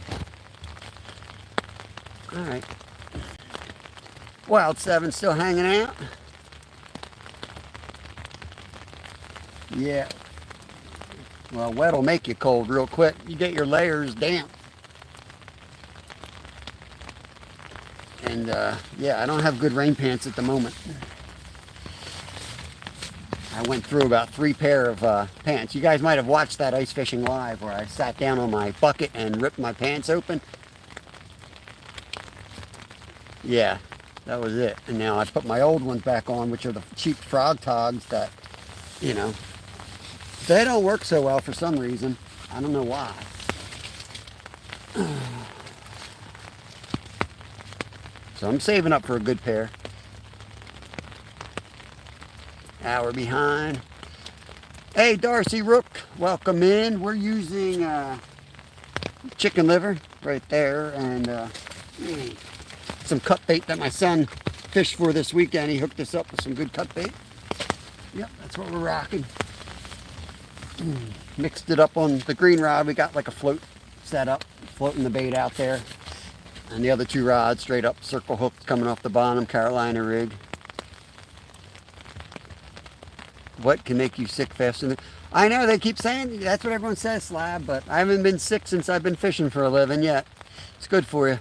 All right. Wild 7 still hanging out. Yeah. Well, wet will make you cold real quick. You get your layers damp. And yeah, I don't have good rain pants at the moment. I went through about 3 pair of pants. You guys might have watched that ice fishing live where I sat down on my bucket and ripped my pants open. Yeah, that was it. And now I put my old ones back on, which are the cheap frog togs that, you know, they don't work so well for some reason. I don't know why. So I'm saving up for a good pair. Hour behind. Hey, Darcy Rook, welcome in. We're using chicken liver right there, and some cut bait that my son fished for this weekend. He hooked us up with some good cut bait. Yep, that's what we're rocking. Mixed it up on the green rod. We got like a float set up, floating the bait out there. And the other 2 rods straight up, circle hook coming off the bottom, Carolina rig. What can make you sick faster? I know they keep saying that's what everyone says, Slab, but I haven't been sick since I've been fishing for a living yet. It's good for you.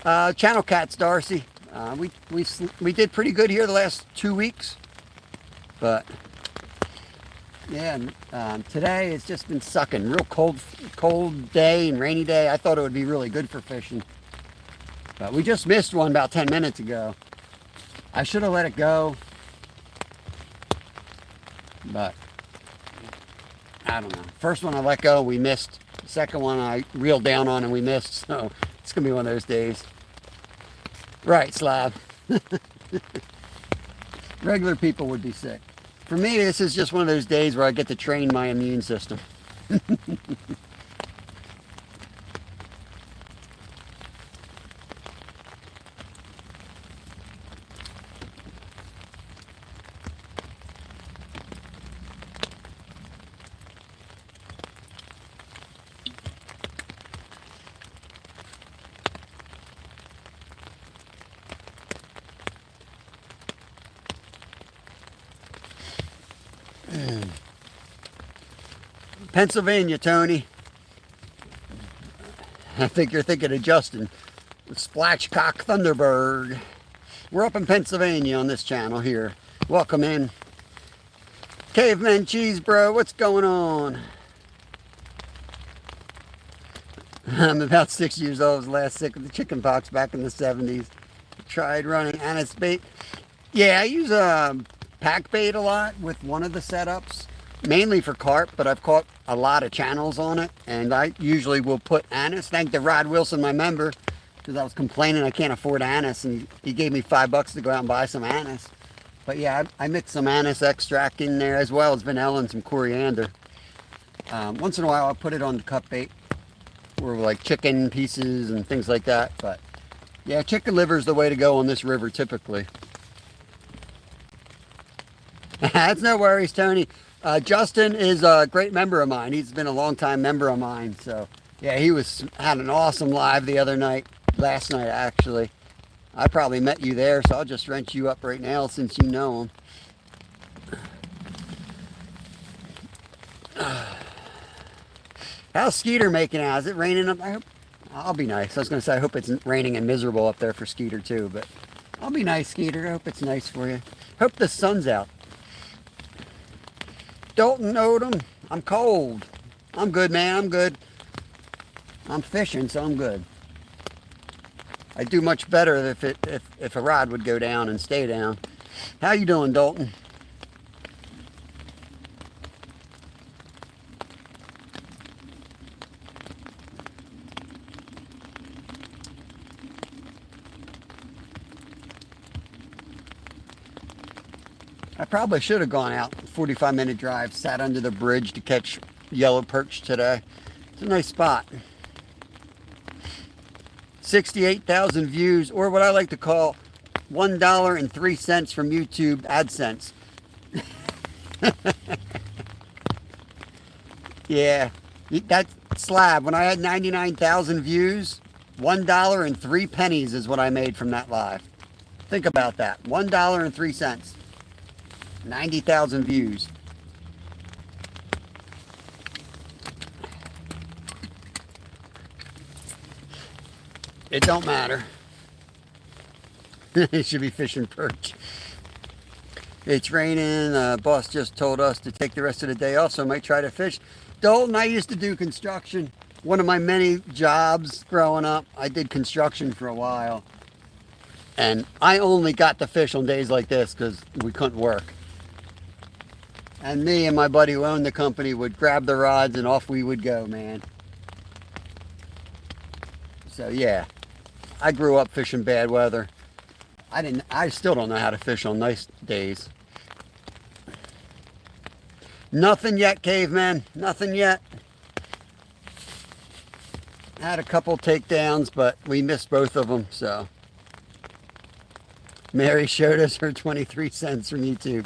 Channel cats, Darcy. We did pretty good here the last 2 weeks, but yeah, today it's just been sucking. Real cold day and rainy day. I thought it would be really good for fishing, but we just missed one about 10 minutes ago. I should have let it go, but I don't know. First one I let go, we missed. The second one I reeled down on and we missed. So it's gonna be one of those days. Right, Slab. Regular people would be sick. For me, this is just one of those days where I get to train my immune system. Pennsylvania, Tony. I think you're thinking of Justin. Splashcock Thunderbird. We're up in Pennsylvania on this channel here. Welcome in. Caveman Cheese Bro, what's going on? I'm about 6 years old. I was last sick with the chicken pox back in the 70s. Tried running anise bait. Yeah, I use pack bait a lot with one of the setups, mainly for carp, but I've caught a lot of channels on it, and I usually will put anise. Thank to Rod Wilson, my member, because I was complaining I can't afford anise, and he gave me $5 to go out and buy some anise. But yeah, I mix some anise extract in there as well as vanilla and some coriander. Once in a while I'll put it on the cut bait or like chicken pieces and things like that. But yeah, chicken liver is the way to go on this river typically. That's no worries, Tony. Justin is a great member of mine. He's been a long time member of mine. So yeah, he had an awesome live the other night, last night actually. I probably met you there, so I'll just wrench you up right now since you know him. How's Skeeter making out? Is it raining up? I'll be nice. I was going to say, I hope it's raining and miserable up there for Skeeter too, but I'll be nice, Skeeter. I hope it's nice for you. Hope the sun's out. Dalton Odom, I'm cold. I'm good, man. I'm good. I'm fishing, so I'm good. I'd do much better if a rod would go down and stay down. How you doing, Dalton? I probably should have gone out 45-minute drive, sat under the bridge to catch yellow perch today. It's a nice spot. 68,000 views, or what I like to call $1.03 from YouTube AdSense. Yeah, that slab, when I had 99,000 views, $1.03 is what I made from that live. Think about that. $1.03. 90,000 views. It don't matter. It should be fishing perch. It's raining. Boss just told us to take the rest of the day off, so I might try to fish. Dalton, I used to do construction. One of my many jobs growing up, I did construction for a while. And I only got to fish on days like this because we couldn't work. And me and my buddy who owned the company would grab the rods and off we would go, man. So yeah, I grew up fishing bad weather. I still don't know how to fish on nice days. Nothing yet, caveman. Nothing yet. Had a couple takedowns, but we missed both of them, so. Mary showed us her 23 cents from YouTube.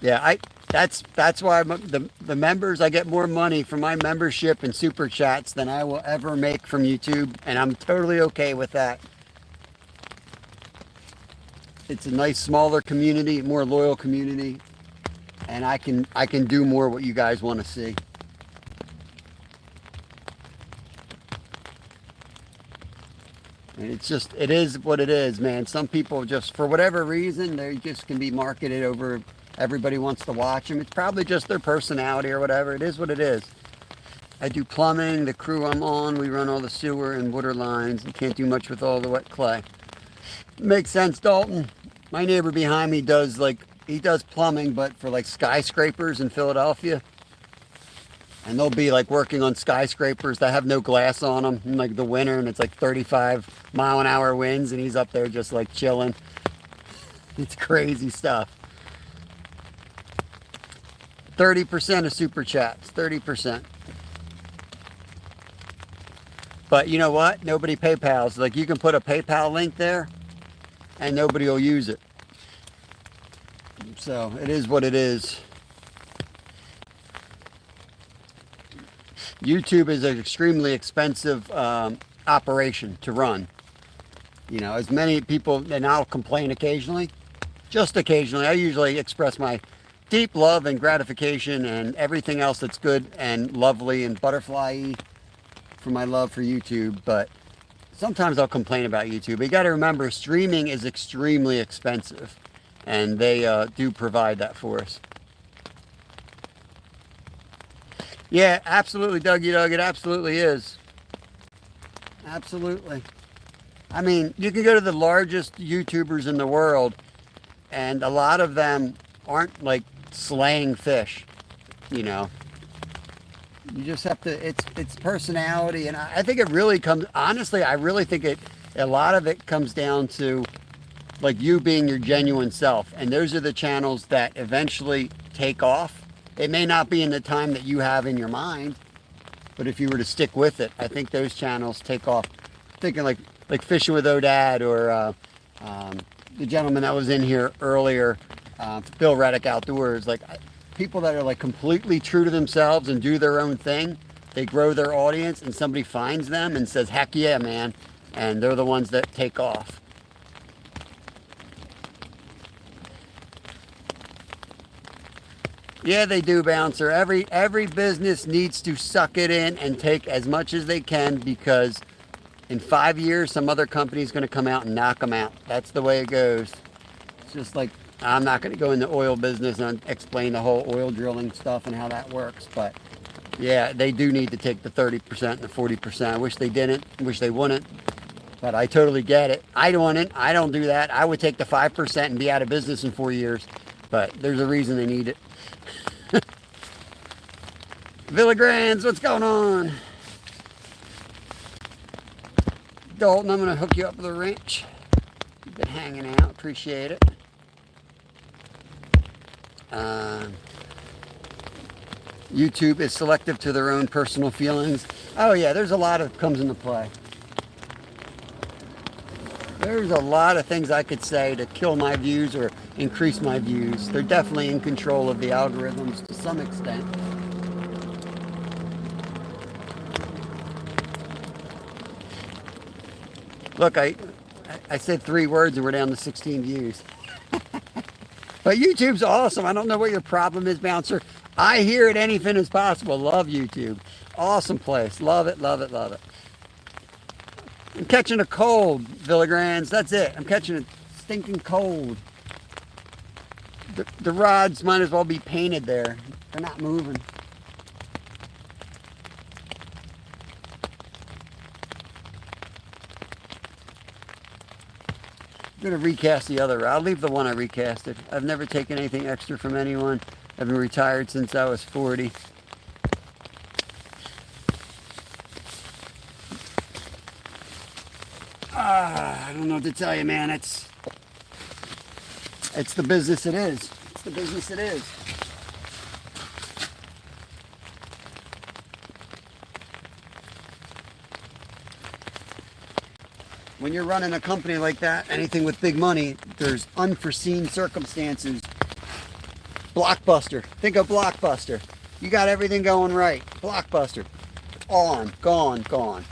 Yeah, that's why the members, I get more money from my membership and super chats than I will ever make from YouTube, and I'm totally okay with that. It's a nice smaller community, more loyal community, and I can do more what you guys want to see. And it is what it is, man. Some people just, for whatever reason, they just can be marketed over. Everybody wants to watch them. It's probably just their personality or whatever. It is what it is. I do plumbing. The crew I'm on, we run all the sewer and water lines. You can't do much with all the wet clay. Makes sense, Dalton. My neighbor behind me does plumbing, but for like skyscrapers in Philadelphia. And they'll be like working on skyscrapers that have no glass on them in like the winter, and it's like 35-mile-an-hour winds, and he's up there just like chilling. It's crazy stuff. 30% of super chats, 30%. But you know what? Nobody PayPals. Like, you can put a PayPal link there and nobody will use it. So it is what it is. YouTube is an extremely expensive operation to run. You know, as many people, and I'll complain occasionally, just occasionally. I usually express my deep love and gratification and everything else that's good and lovely and butterfly-y for my love for YouTube, but sometimes I'll complain about YouTube. You got to remember, streaming is extremely expensive, and they do provide that for us. Yeah, absolutely, Dougie Doug. It absolutely is. Absolutely. I mean, you can go to the largest YouTubers in the world, and a lot of them aren't like slaying fish, you know. You just have to, it's personality, and I think it really comes, honestly, I really think a lot of it comes down to like you being your genuine self. And those are the channels that eventually take off. It may not be in the time that you have in your mind, but if you were to stick with it, I think those channels take off. Thinking like Fishing with Odad, or the gentleman that was in here earlier, Bill Reddick Outdoors. Like people that are like completely true to themselves and do their own thing, they grow their audience, and somebody finds them and says, "Heck yeah, man!" And they're the ones that take off. Yeah, they do, Bouncer. Every business needs to suck it in and take as much as they can, because in 5 years, some other company is going to come out and knock them out. That's the way it goes. It's just like, I'm not going to go in the oil business and explain the whole oil drilling stuff and how that works. But yeah, they do need to take the 30% and the 40%. I wish they didn't. I wish they wouldn't. But I totally get it. I don't do that. I would take the 5% and be out of business in 4 years. But there's a reason they need it. Villagrands, what's going on? Dalton, I'm going to hook you up with a wrench. You've been hanging out. Appreciate it. YouTube is selective to their own personal feelings. Oh yeah, there's a lot of comes into play. There's a lot of things I could say to kill my views or increase my views. They're definitely in control of the algorithms to some extent. Look, I said 3 words and we're down to 16 views. But YouTube's awesome. I don't know what your problem is, Bouncer. I hear it anything is possible. Love YouTube. Awesome place. Love it, love it, love it. I'm catching a cold, Villagrands. That's it. I'm catching a stinking cold. The rods might as well be painted there. They're not moving. I'm going to recast the other. I'll leave the one I recasted. I've never taken anything extra from anyone. I've been retired since I was 40. I don't know what to tell you, man. It's the business it is. It's the business it is. When you're running a company like that, anything with big money, there's unforeseen circumstances. Blockbuster. Think of Blockbuster. You got everything going right. Blockbuster. On. Gone. Gone.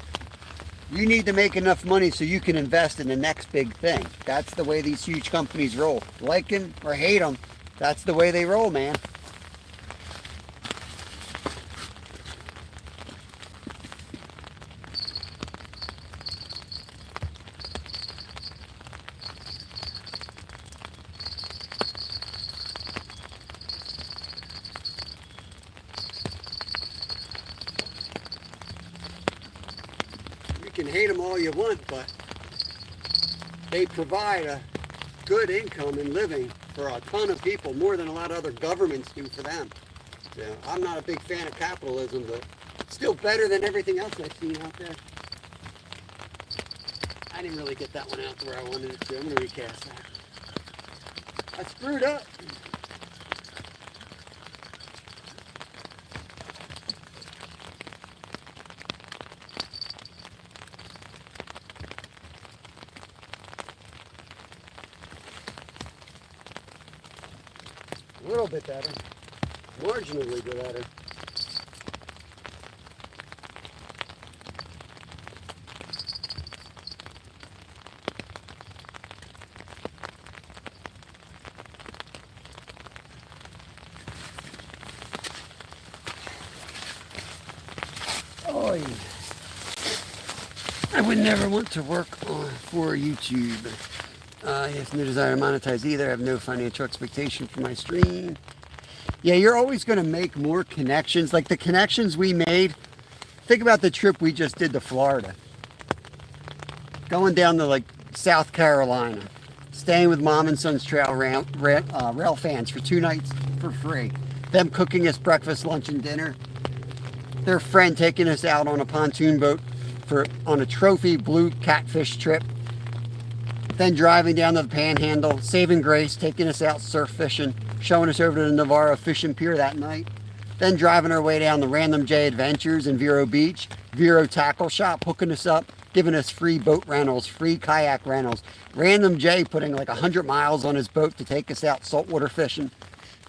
You need to make enough money so you can invest in the next big thing. That's the way these huge companies roll. Like them or hate them, that's the way they roll, man. You can hate them all you want, but they provide a good income and living for a ton of people, more than a lot of other governments do for them. So I'm not a big fan of capitalism, but still better than everything else I've seen out there. I didn't really get that one out to where I wanted it to. I'm going to recast that. I screwed up. A little bit better. Marginally better. Oh, I would never want to work for YouTube. I have no desire to monetize either. I have no financial expectation for my stream. Yeah, you're always going to make more connections. Like the connections we made. Think about the trip we just did to Florida. Going down to like South Carolina. Staying with Mom and Son's Trail rail fans for 2 nights for free. Them cooking us breakfast, lunch, and dinner. Their friend taking us out on a pontoon boat on a trophy blue catfish trip. Then driving down to the Panhandle, Saving Grace, taking us out surf fishing, showing us over to the Navarro Fishing Pier that night. Then driving our way down the Random J Adventures in Vero Beach, Vero Tackle Shop, hooking us up, giving us free boat rentals, free kayak rentals. Random J putting like 100 miles on his boat to take us out saltwater fishing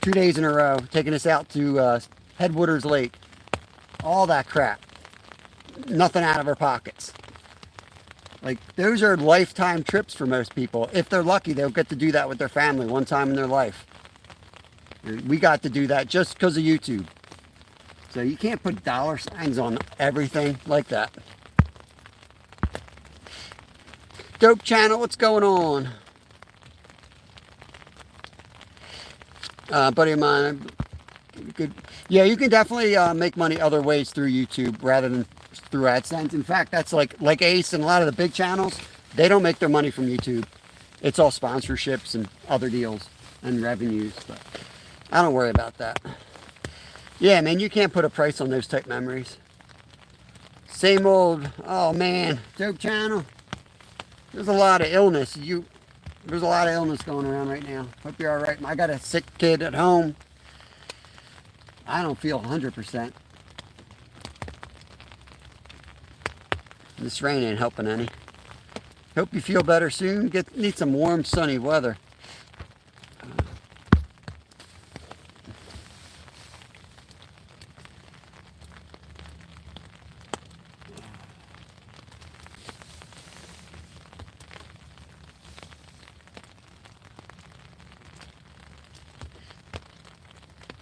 2 days in a row, taking us out to Headwaters Lake. All that crap. Nothing out of our pockets. Like, those are lifetime trips for most people. If they're lucky, they'll get to do that with their family one time in their life. We got to do that just because of YouTube. So you can't put dollar signs on everything like that. Dope Channel, what's going on? Buddy of mine, good. Yeah, you can definitely make money other ways through YouTube rather than through AdSense. In fact, that's like Ace and a lot of the big channels, they don't make their money from YouTube. It's all sponsorships and other deals and revenues, but I don't worry about that. Yeah, man, you can't put a price on those type memories. Same old, oh man, Dope Channel. There's a lot of illness. There's a lot of illness going around right now. Hope you're all right. I got a sick kid at home. I don't feel 100%. This rain ain't helping any. Hope you feel better soon. Need some warm, sunny weather.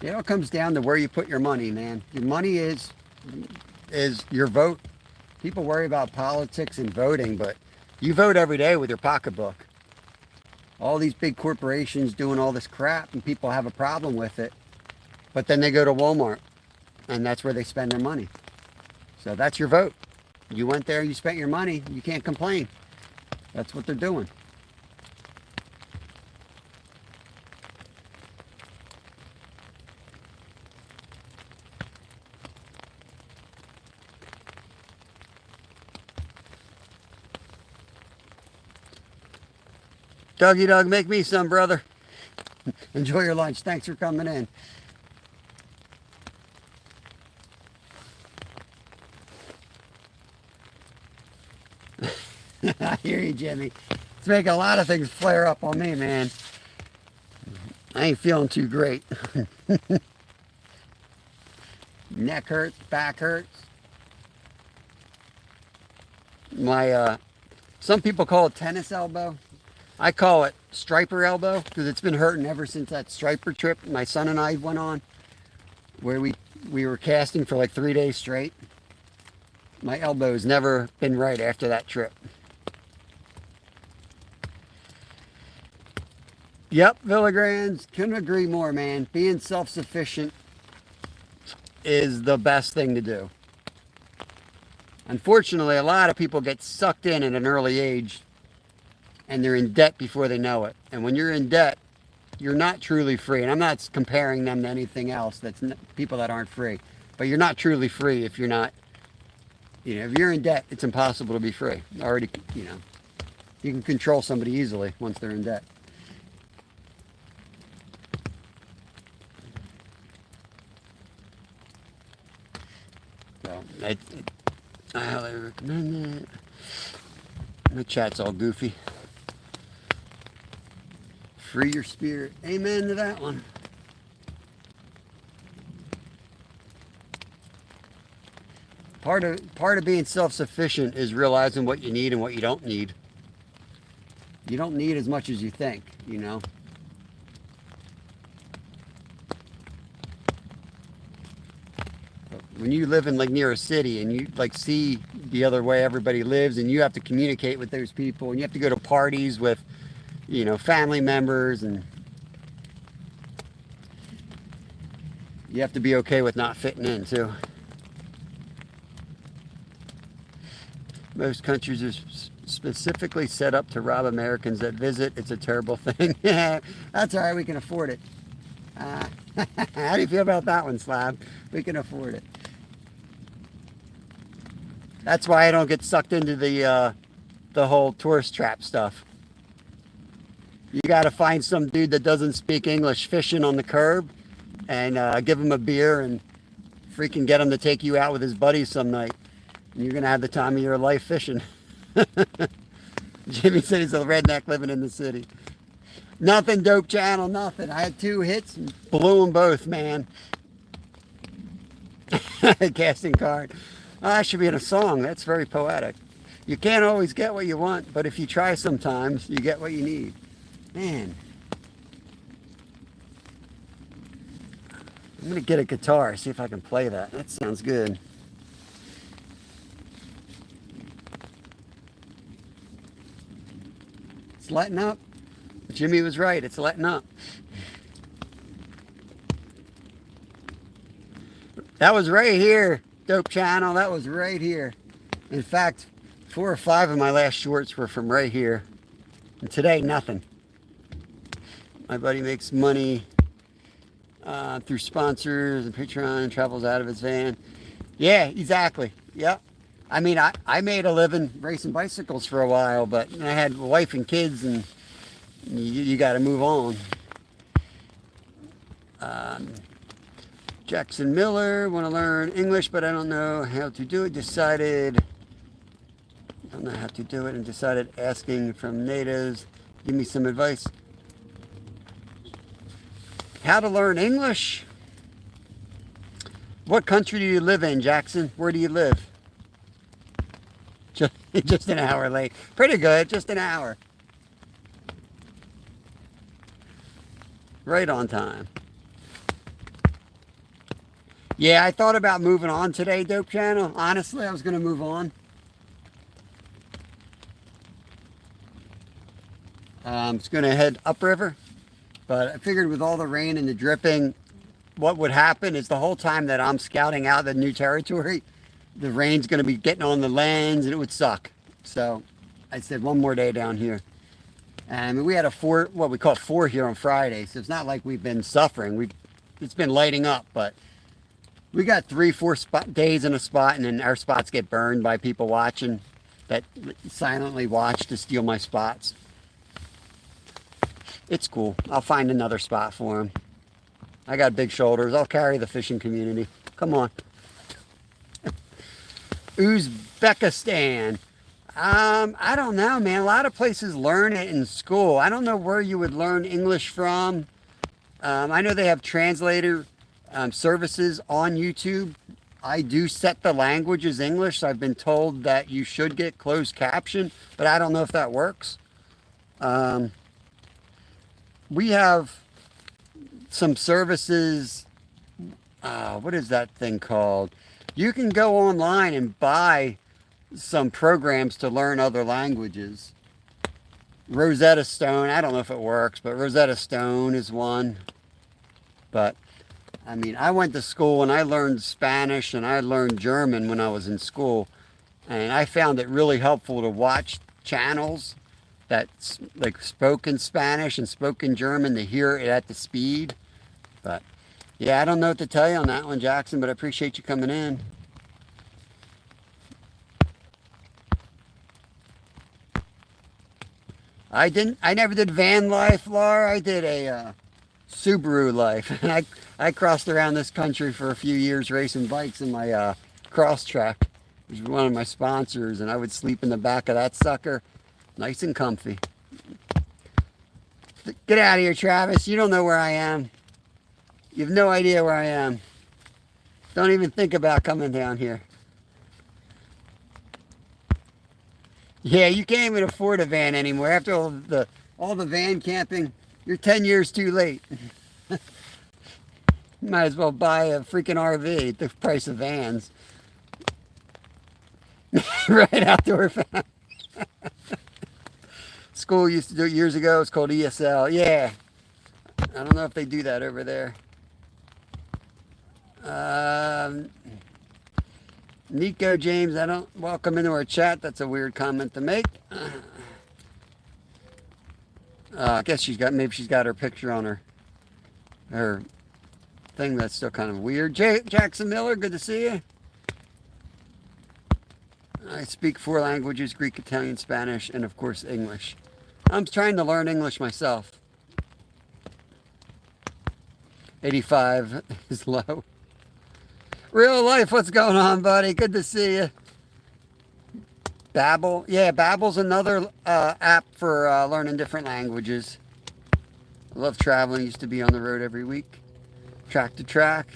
It all comes down to where you put your money, man. Your money is your vote. People worry about politics and voting, but you vote every day with your pocketbook. All these big corporations doing all this crap, and people have a problem with it. But then they go to Walmart, and that's where they spend their money. So that's your vote. You went there, you spent your money, you can't complain. That's what they're doing. Dougie Doug, make me some, brother. Enjoy your lunch. Thanks for coming in. I hear you, Jimmy. It's making a lot of things flare up on me, man. I ain't feeling too great. Neck hurts, back hurts. Some people call it tennis elbow. I call it striper elbow because it's been hurting ever since that striper trip my son and I went on, where we were casting for like 3 days straight. My elbow's never been right after that trip. Yep, Villagrands, couldn't agree more, man. Being self-sufficient is the best thing to do. Unfortunately, a lot of people get sucked in at an early age, and they're in debt before they know it. And when you're in debt, you're not truly free. And I'm not comparing them to anything else. That's people that aren't free. But you're not truly free if you're not, if you're in debt, it's impossible to be free. Already, you can control somebody easily once they're in debt. So, I highly recommend that. My chat's all goofy. Free your spirit. Amen to that one. Part of being self-sufficient is realizing what you need and what you don't need. You don't need as much as you think, When you live in near a city and you see the other way everybody lives, and you have to communicate with those people, and you have to go to parties with you know, family members, and you have to be okay with not fitting in too. Most countries are specifically set up to rob Americans that visit. It's a terrible thing. Yeah, that's all right. We can afford it. How do you feel about that one, Slab? We can afford it. That's why I don't get sucked into the whole tourist trap stuff. You got to find some dude that doesn't speak English fishing on the curb, and give him a beer and freaking get him to take you out with his buddies some night. And you're going to have the time of your life fishing. Jimmy said he's a redneck living in the city. Nothing, Dope Channel, nothing. I had 2 hits and blew them both, man. Casting card. Oh, that should be in a song. That's very poetic. You can't always get what you want, but if you try sometimes, you get what you need. Man. I'm going to get a guitar, see if I can play that. That sounds good. It's letting up. Jimmy was right. It's letting up. That was right here, Dope Channel. That was right here. In fact, 4 or 5 of my last shorts were from right here. And today, nothing. My buddy makes money through sponsors and Patreon and travels out of his van. Yeah, exactly. Yep. I mean, I made a living racing bicycles for a while, but I had a wife and kids, and you got to move on. Jackson Miller, want to learn English, but I don't know how to do it. Don't know how to do it, and decided asking from natives. Give me some advice. How to learn English? What country do you live in, Jackson? Where do you live? Just an hour late. Pretty good, just an hour. Right on time. Yeah, I thought about moving on today, Dope Channel. Honestly, I was going to move on. I was going to head upriver, but I figured with all the rain and the dripping, what would happen is the whole time that I'm scouting out the new territory, the rain's going to be getting on the lens and it would suck. So I said one more day down here. And we had what we call 4 here on Friday. So it's not like we've been suffering. It's been lighting up, but we got 3, 4 days in a spot, and then our spots get burned by people watching that silently watch to steal my spots. It's cool. I'll find another spot for them. I got big shoulders. I'll carry the fishing community. Come on. Uzbekistan. I don't know, man. A lot of places learn it in school. I don't know where you would learn English from. I know they have translator services on YouTube. I do set the language as English. So I've been told that you should get closed caption, but I don't know if that works. We have some services. What is that thing called? You can go online and buy some programs to learn other languages. Rosetta Stone, I don't know if it works, but Rosetta Stone is one. But I mean, I went to school and I learned Spanish and I learned German when I was in school, and I found it really helpful to watch channels that like spoke in Spanish and spoke in German, to hear it at the speed. But yeah, I don't know what to tell you on that one, Jackson, but I appreciate you coming in. I never did van life, Laura. I did a Subaru life. And I crossed around this country for a few years racing bikes in my cross track, which was one of my sponsors, and I would sleep in the back of that sucker, nice and comfy. Get out of here, Travis. You don't know where I am. You have no idea where I am. Don't even think about coming down here. Yeah, you can't even afford a van anymore. After all the van camping, you're 10 years too late. Might as well buy a freaking RV at the price of vans. Right, outdoor fan. school used to do it years ago. It's called ESL. Yeah. I don't know if they do that over there. Nico James, I don't welcome into our chat. That's a weird comment to make. I guess maybe she's got her picture on her thing. That's still kind of weird. Jackson Miller, good to see you. I speak 4 languages: Greek, Italian, Spanish, and of course English. I'm trying to learn English myself. 85 is low. Real life, what's going on, buddy? Good to see you. Babbel. Yeah, Babbel's another app for learning different languages. I love traveling. Used to be on the road every week. Track to track.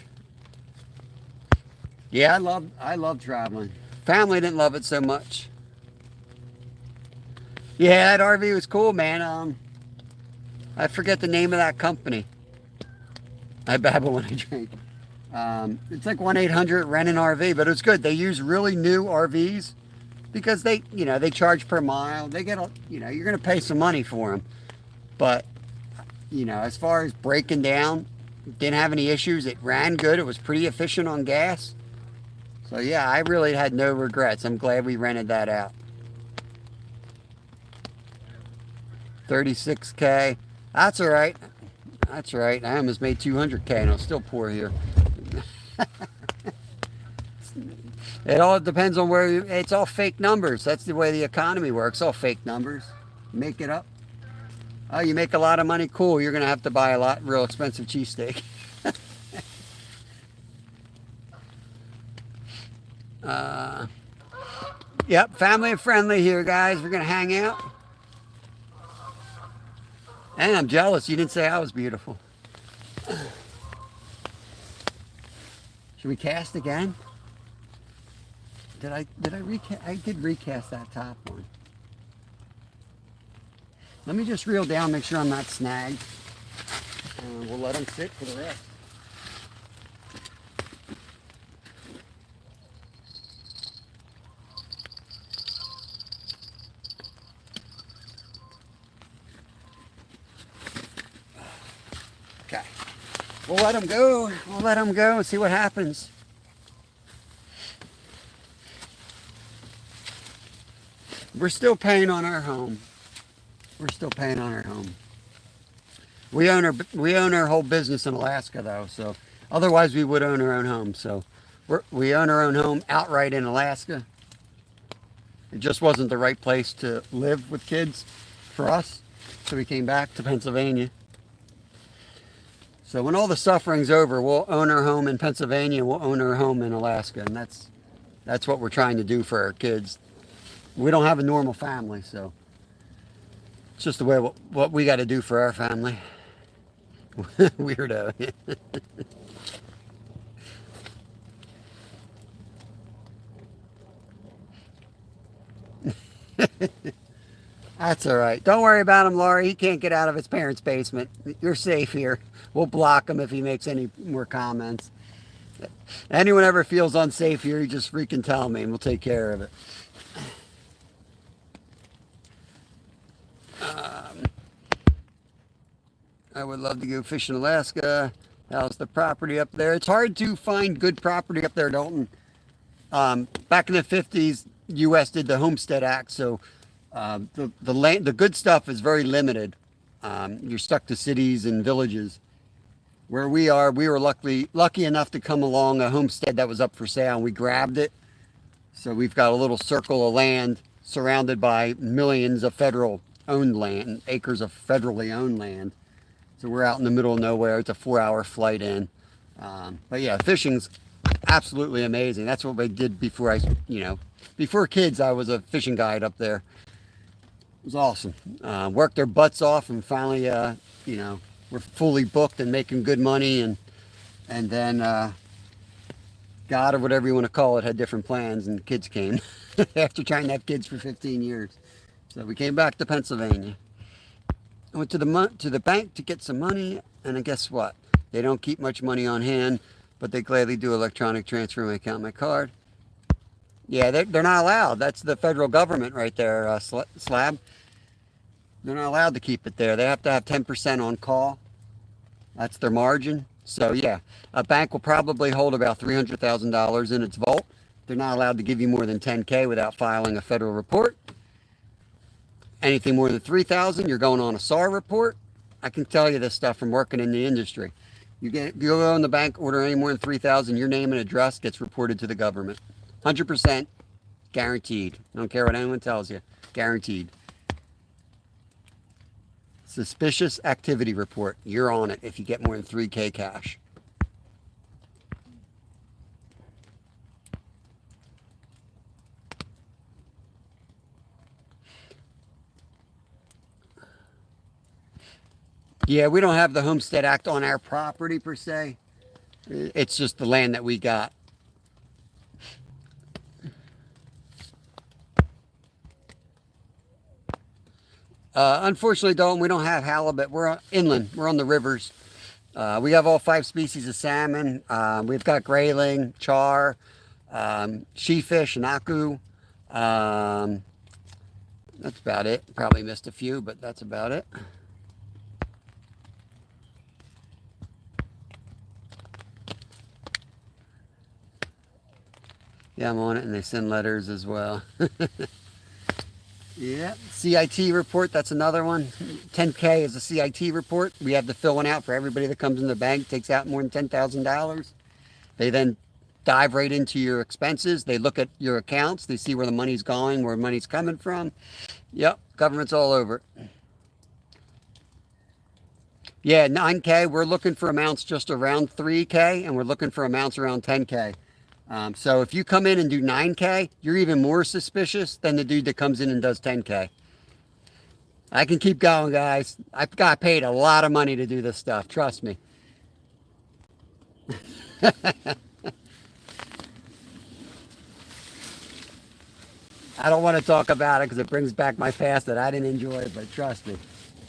Yeah, I love traveling. Family didn't love it so much. Yeah, that RV was cool, man. I forget the name of that company. I babble when I drink. It's like 1-800-rent-an-RV, but it's good. They use really new RVs because they charge per mile. They get you're going to pay some money for them. But, as far as breaking down, didn't have any issues. It ran good. It was pretty efficient on gas. So yeah, I really had no regrets. I'm glad we rented that out. 36K. That's all right. That's right. I almost made 200K and I'm still poor here. It all depends on where it's all fake numbers. That's the way the economy works. All fake numbers. Make it up. Oh, you make a lot of money? Cool. You're going to have to buy a real expensive cheesesteak. Yep, family and friendly here, guys. We're going to hang out. And I'm jealous. You didn't say I was beautiful. Should we cast again? Did I recast? I did recast that top one. Let me just reel down, make sure I'm not snagged. And we'll let them sit for the rest. Okay. We'll let them go. We'll let them go and see what happens. We're still paying on our home. We're still paying on our home. We own our whole business in Alaska though, so otherwise we would own our own home. So we own our own home outright in Alaska. It just wasn't the right place to live with kids for us, so we came back to Pennsylvania. So when all the suffering's over, we'll own our home in Pennsylvania and we'll own our home in Alaska, and that's what we're trying to do for our kids. We don't have a normal family, so it's just the way what we got to do for our family. Weirdo. That's all right. Don't worry about him, Laurie. He can't get out of his parents' basement. You're safe here. We'll block him if he makes any more comments. Anyone ever feels unsafe here, you just freaking tell me and we'll take care of it. I would love to go fish in Alaska. How's the property up there? It's hard to find good property up there, Dalton. Back in the 50s, U.S. did the Homestead Act, so the good stuff is very limited. You're stuck to cities and villages. Where we were lucky enough to come along a homestead that was up for sale, and we grabbed it. So we've got a little circle of land surrounded by millions of federal-owned land, acres of federally owned land. So we're out in the middle of nowhere. It's a 4-hour flight in. But yeah, fishing's absolutely amazing. That's what we did before before kids, I was a fishing guide up there. It was awesome. Worked their butts off and finally, we're fully booked and making good money. And then God, or whatever you want to call it, had different plans and kids came after trying to have kids for 15 years. So we came back to Pennsylvania. I went to the bank to get some money, and guess what? They don't keep much money on hand, but they gladly do electronic transfer my account, my card. Yeah, they're not allowed. That's the federal government right there, Slab. They're not allowed to keep it there. They have to have 10% on call. That's their margin. So yeah, a bank will probably hold about $300,000 in its vault. They're not allowed to give you more than 10K without filing a federal report. Anything more than 3,000, you're going on a SAR report. I can tell you this stuff from working in the industry. You go in the bank, order any more than 3,000, your name and address gets reported to the government. 100% guaranteed. I don't care what anyone tells you. Guaranteed. Suspicious activity report. You're on it if you get more than 3K cash. Yeah, we don't have the Homestead Act on our property per se. It's just the land that we got. Unfortunately, Dalton, we don't have halibut. We're inland. We're on the rivers. We have all 5 species of salmon. We've got grayling, char, sheefish, and aku. That's about it. Probably missed a few, but that's about it. Yeah, I'm on it, and they send letters as well. Yeah, CIT report, that's another one. 10K is a CIT report. We have to fill one out for everybody that comes in the bank, takes out more than $10,000. They then dive right into your expenses. They look at your accounts. They see where the money's going, where money's coming from. Yep, government's all over it. Yeah, 9K, we're looking for amounts just around 3K, and we're looking for amounts around 10K. So if you come in and do 9K, you're even more suspicious than the dude that comes in and does 10K. I can keep going, guys. I've got paid a lot of money to do this stuff. Trust me. I don't want to talk about it because it brings back my past that I didn't enjoy, but trust me.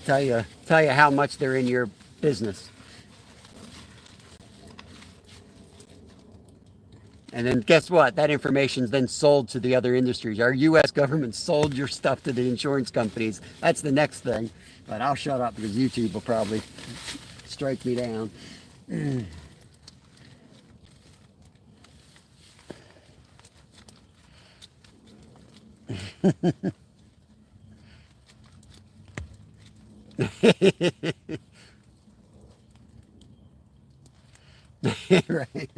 Tell you how much they're in your business. And then guess what? That information is then sold to the other industries. Our U.S. government sold your stuff to the insurance companies. That's the next thing. But I'll shut up because YouTube will probably strike me down. Right.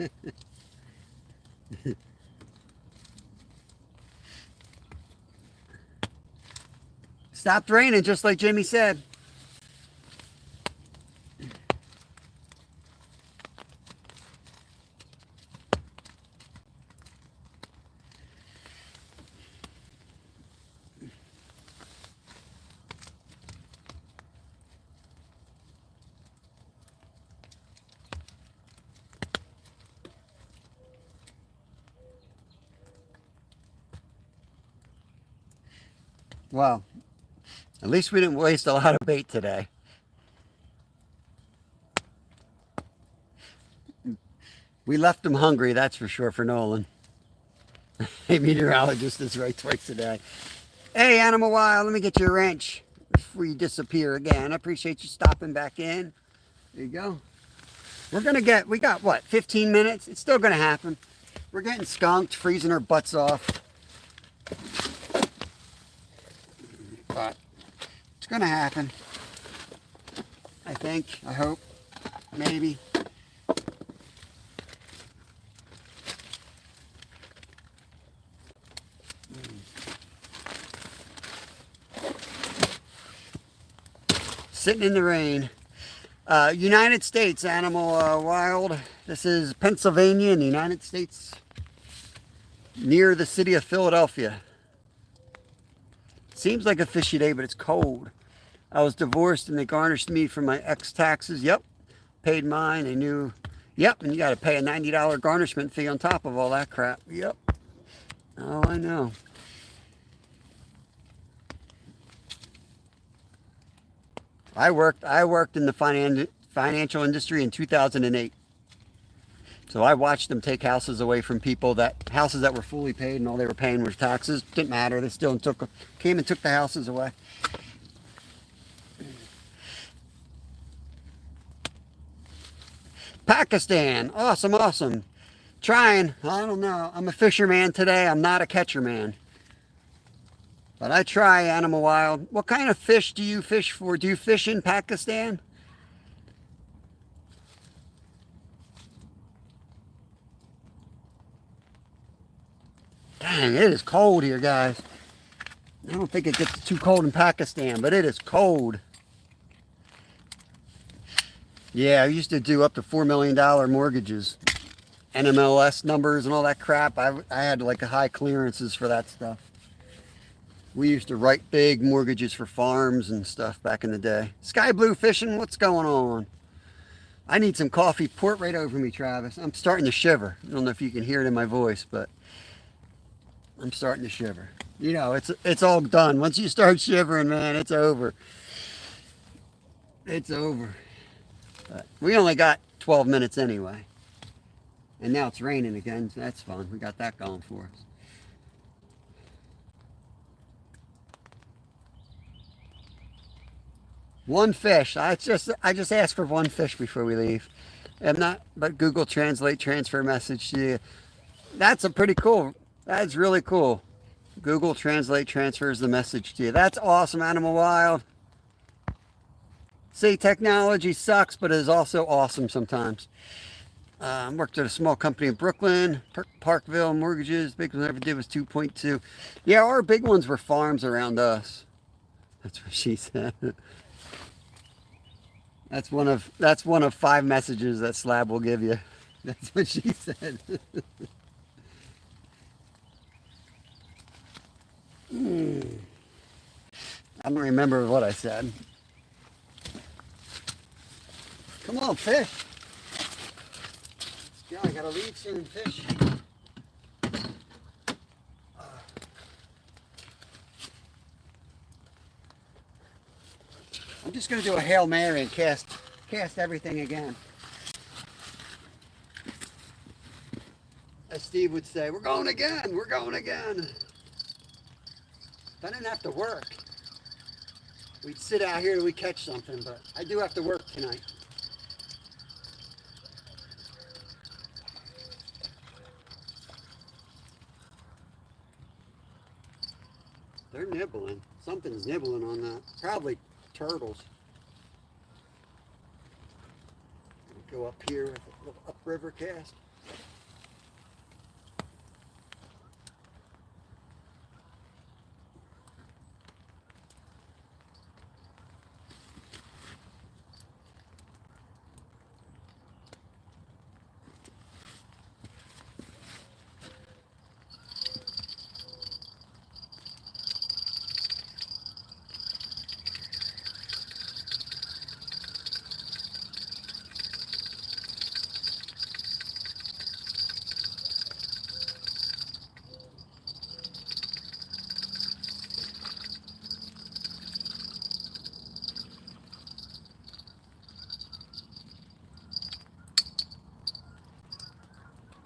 Stopped raining, just like Jimmy said. Well, at least we didn't waste a lot of bait today. We left him hungry, that's for sure, for Nolan. Hey, meteorologist is right twice a day. Hey, Animal Wild, let me get you a wrench before you disappear again. I appreciate you stopping back in. There you go. We got what, 15 minutes? It's still gonna happen. We're getting skunked, freezing our butts off. But it's gonna happen. I think, I hope, maybe. Sitting in the rain. United States, Animal Wild. This is Pennsylvania in the United States, near the city of Philadelphia. Seems like a fishy day, but it's cold. I was divorced and they garnished me for my ex taxes. Yep. Paid mine. They knew. Yep. And you got to pay a $90 garnishment fee on top of all that crap. Yep. Oh, I know. I worked in the financial industry in 2008. So I watched them take houses away from people, houses that were fully paid and all they were paying was taxes. Didn't matter. They still came and took the houses away. Pakistan. Awesome, awesome. Trying. I don't know. I'm a fisherman today. I'm not a catcher man. But I try Animal Wild. What kind of fish do you fish for? Do you fish in Pakistan? Dang, it is cold here, guys. I don't think it gets too cold in Pakistan, but it is cold. Yeah, I used to do up to $4 million mortgages. NMLS numbers and all that crap. I had like high clearances for that stuff. We used to write big mortgages for farms and stuff back in the day. Sky blue fishing, what's going on? I need some coffee. Port right over me, Travis. I'm starting to shiver. I don't know if you can hear it in my voice, but I'm starting to shiver. You know, it's all done. Once you start shivering, man, it's over. It's over. But we only got 12 minutes anyway. And now it's raining again, so that's fun. We got that going for us. One fish. I just asked for one fish before we leave. I'm not, but Google Translate transfer message to you. That's a pretty cool. That's really cool. Google Translate transfers the message to you. That's awesome, Animal Wild. See, technology sucks, but it is also awesome sometimes. Worked at a small company in Brooklyn, Parkville, mortgages. Big one I ever did was 2.2. Yeah, our big ones were farms around us. That's what she said. That's one of 5 messages that Slab will give you. That's what she said. I don't remember what I said. Come on, fish. Yeah, I gotta leave soon, fish. I'm just gonna do a Hail Mary and cast everything again. As Steve would say, we're going again, we're going again. If I didn't have to work, we'd sit out here till we catch something, but I do have to work tonight. They're nibbling. Something's nibbling on that. Probably turtles. Go up here with a little upriver cast.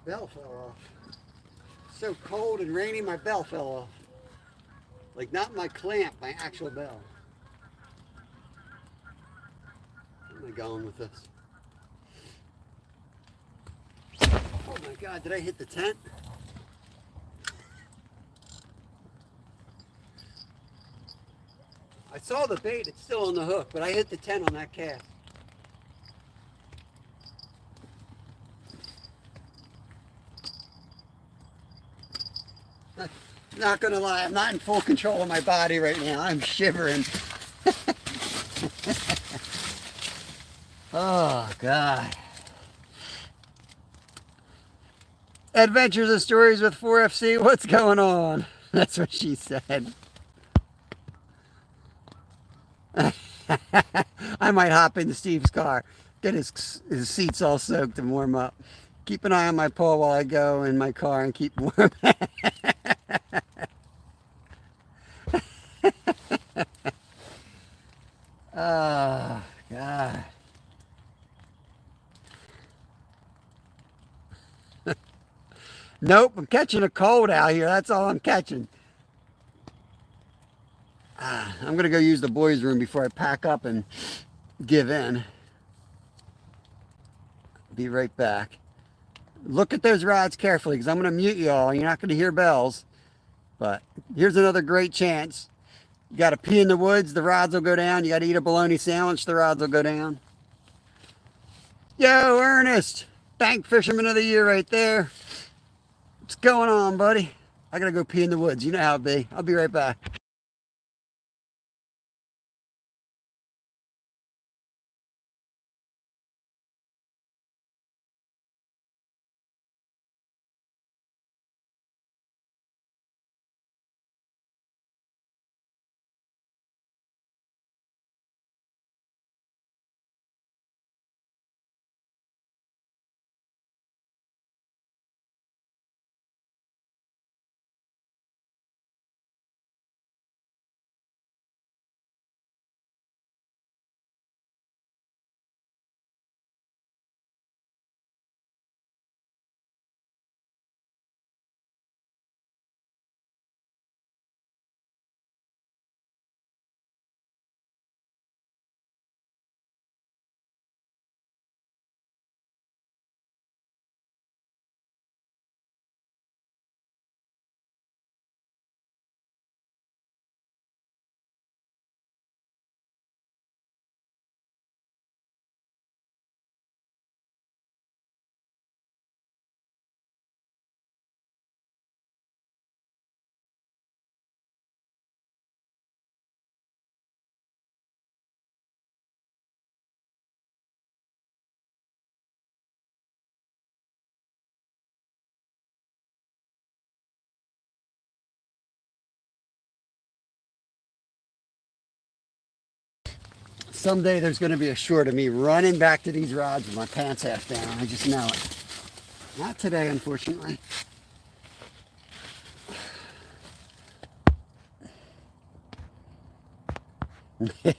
Bell fell off. So cold and rainy, my bell fell off. Like not my clamp, my actual bell. Where am I going with this? Oh my God, did I hit the tent? I saw the bait, it's still on the hook, but I hit the tent on that cast. Not gonna lie, I'm not in full control of my body right now. I'm shivering. Oh God. Adventures and Stories with 4FC, what's going on? That's what she said. I might hop into Steve's car, get his seats all soaked and warm up. Keep an eye on my pole while I go in my car and keep warm. Oh, God. Nope, I'm catching a cold out here. That's all I'm catching. I'm going to go use the boys' room before I pack up and give in. be right back. Look at those rods carefully because I'm going to mute you all. You're not going to hear bells. But here's another great chance. You got to pee in the woods, the rods will go down. You got to eat a bologna sandwich, the rods will go down. Yo, Ernest, bank fisherman of the year right there. What's going on, buddy? I got to go pee in the woods. You know how it be. I'll be right back. Someday there's going to be a short of me running back to these rods with my pants half down. I just know it. Not today, unfortunately. I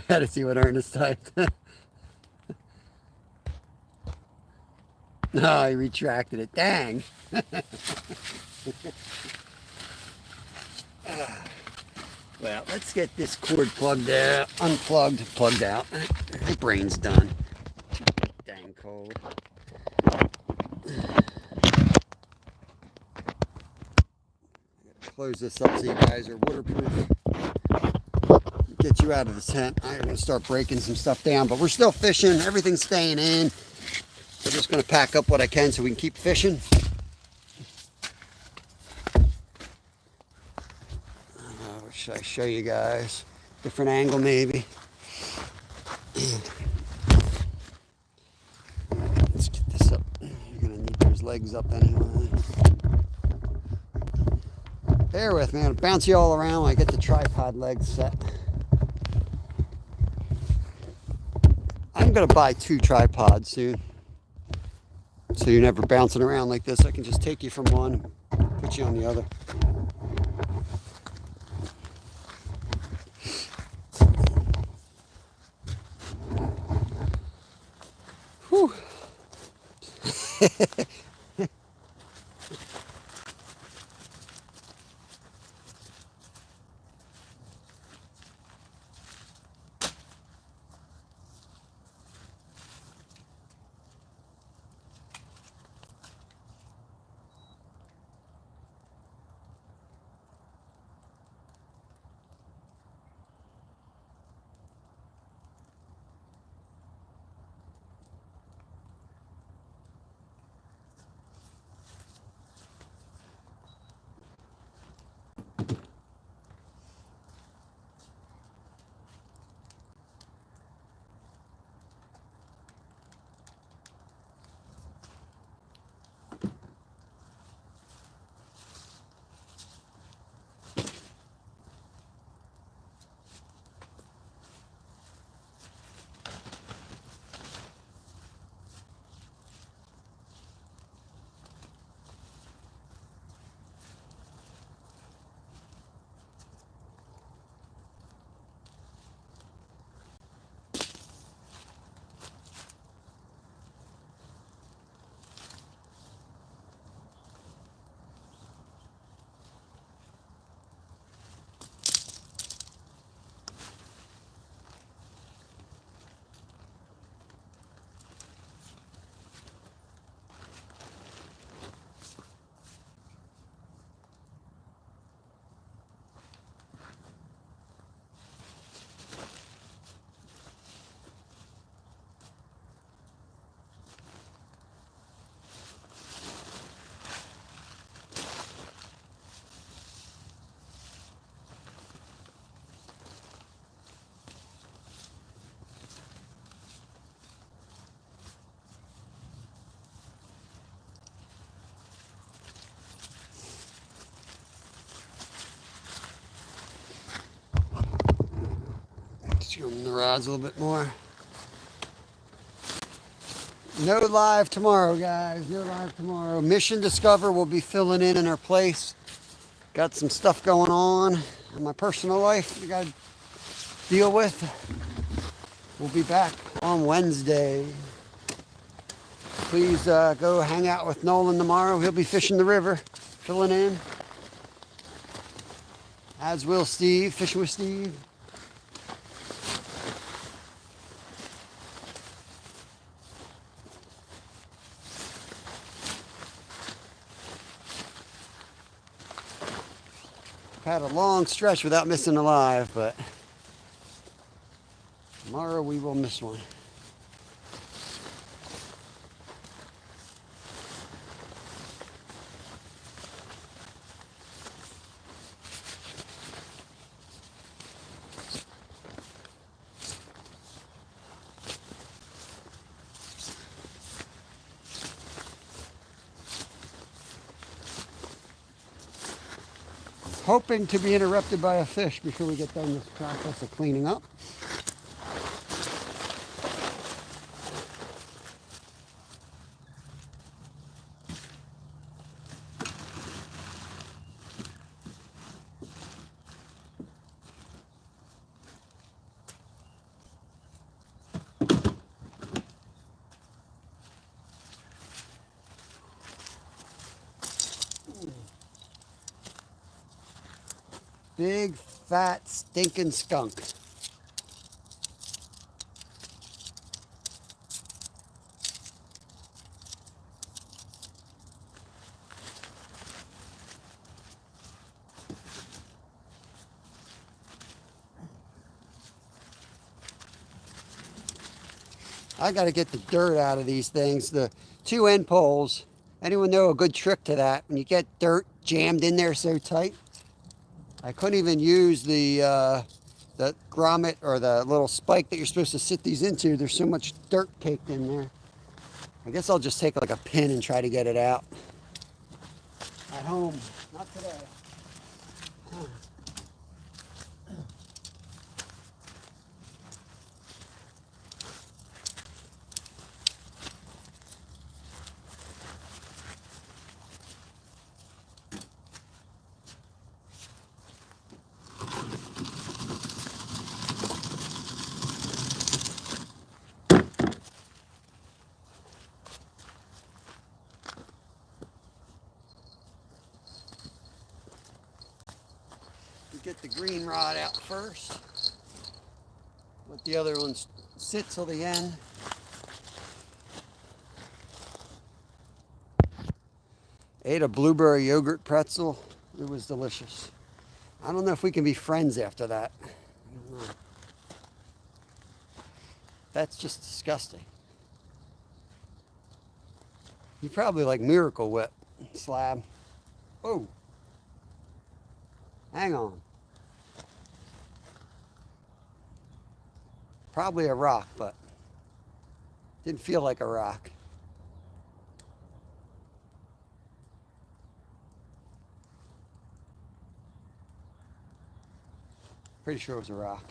had to see what Ernest typed. No, he retracted it. Dang. Well, let's get this cord plugged out, unplugged, plugged out. My brain's done. Dang cold. Close this up so you guys are waterproof. Get you out of the tent. I'm going to start breaking some stuff down, but we're still fishing. Everything's staying in. We're just going to pack up what I can so we can keep fishing. Should I show you guys? Different angle maybe. Let's get this up. You're going to need those legs up anyway. Bear with me. I'm going to bounce you all around when I get the tripod legs set. I'm going to buy 2 tripods soon. So you're never bouncing around like this. I can just take you from one and put you on the other. Whew. Trim the rods a little bit more. No live tomorrow, guys. No live tomorrow. Mission Discover will be filling in our place. Got some stuff going on in my personal life we got to deal with. We'll be back on Wednesday. Please go hang out with Nolan tomorrow. He'll be fishing the river, filling in. As will Steve, fishing with Steve. Had a long stretch without missing a live, but tomorrow we will miss one. Hoping to be interrupted by a fish before we get done this process of cleaning up. Big, fat, stinking skunk. I got to get the dirt out of these things. The two end poles. Anyone know a good trick to that? When you get dirt jammed in there so tight. I couldn't even use the grommet or the little spike that you're supposed to sit these into. There's so much dirt caked in there. I guess I'll just take like a pin and try to get it out. At home, not today. Get the green rod out first. Let the other ones sit till the end. Ate a blueberry yogurt pretzel. It was delicious. I don't know if we can be friends after that. I don't know. That's just disgusting. You probably like Miracle Whip, Slab. Oh, hang on. Probably a rock, but didn't feel like a rock. Pretty sure it was a rock.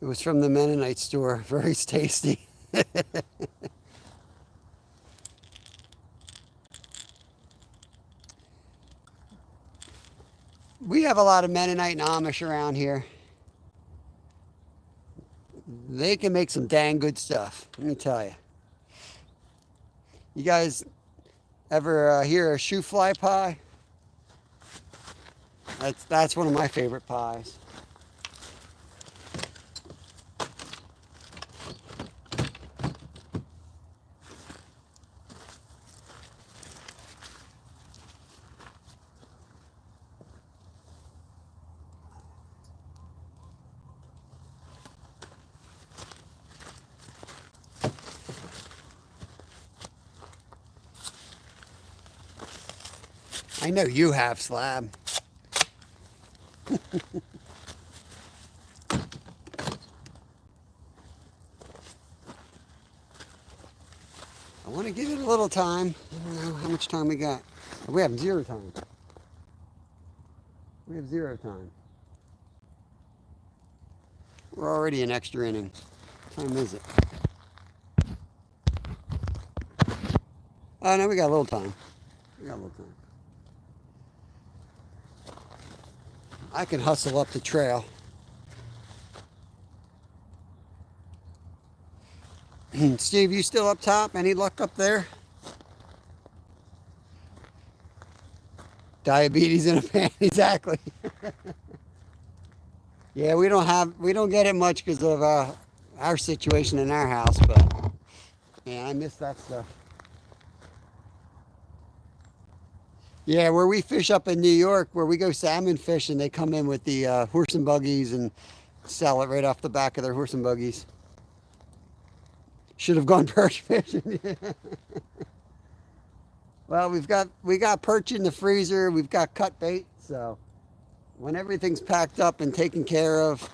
It was from the Mennonite store. Very tasty. We have a lot of Mennonite and Amish around here. They can make some dang good stuff, let me tell you. You guys ever hear a shoe fly pie? That's one of my favorite pies. I know you have, Slab. I want to give it a little time. I don't know how much time we got. We have 0 time. We have 0 time. We're already in extra inning. What time is it? Oh, no, we got a little time. We got a little time. I can hustle up the trail. Steve, you still up top? Any luck up there? Diabetes in a pan, exactly. Yeah, we don't get it much because of our situation in our house, but yeah, I miss that stuff. Yeah, where we fish up in New York, where we go salmon fishing, they come in with the horse and buggies and sell it right off the back of their horse and buggies. Should have gone perch fishing. Well, we got perch in the freezer. We've got cut bait, so when everything's packed up and taken care of,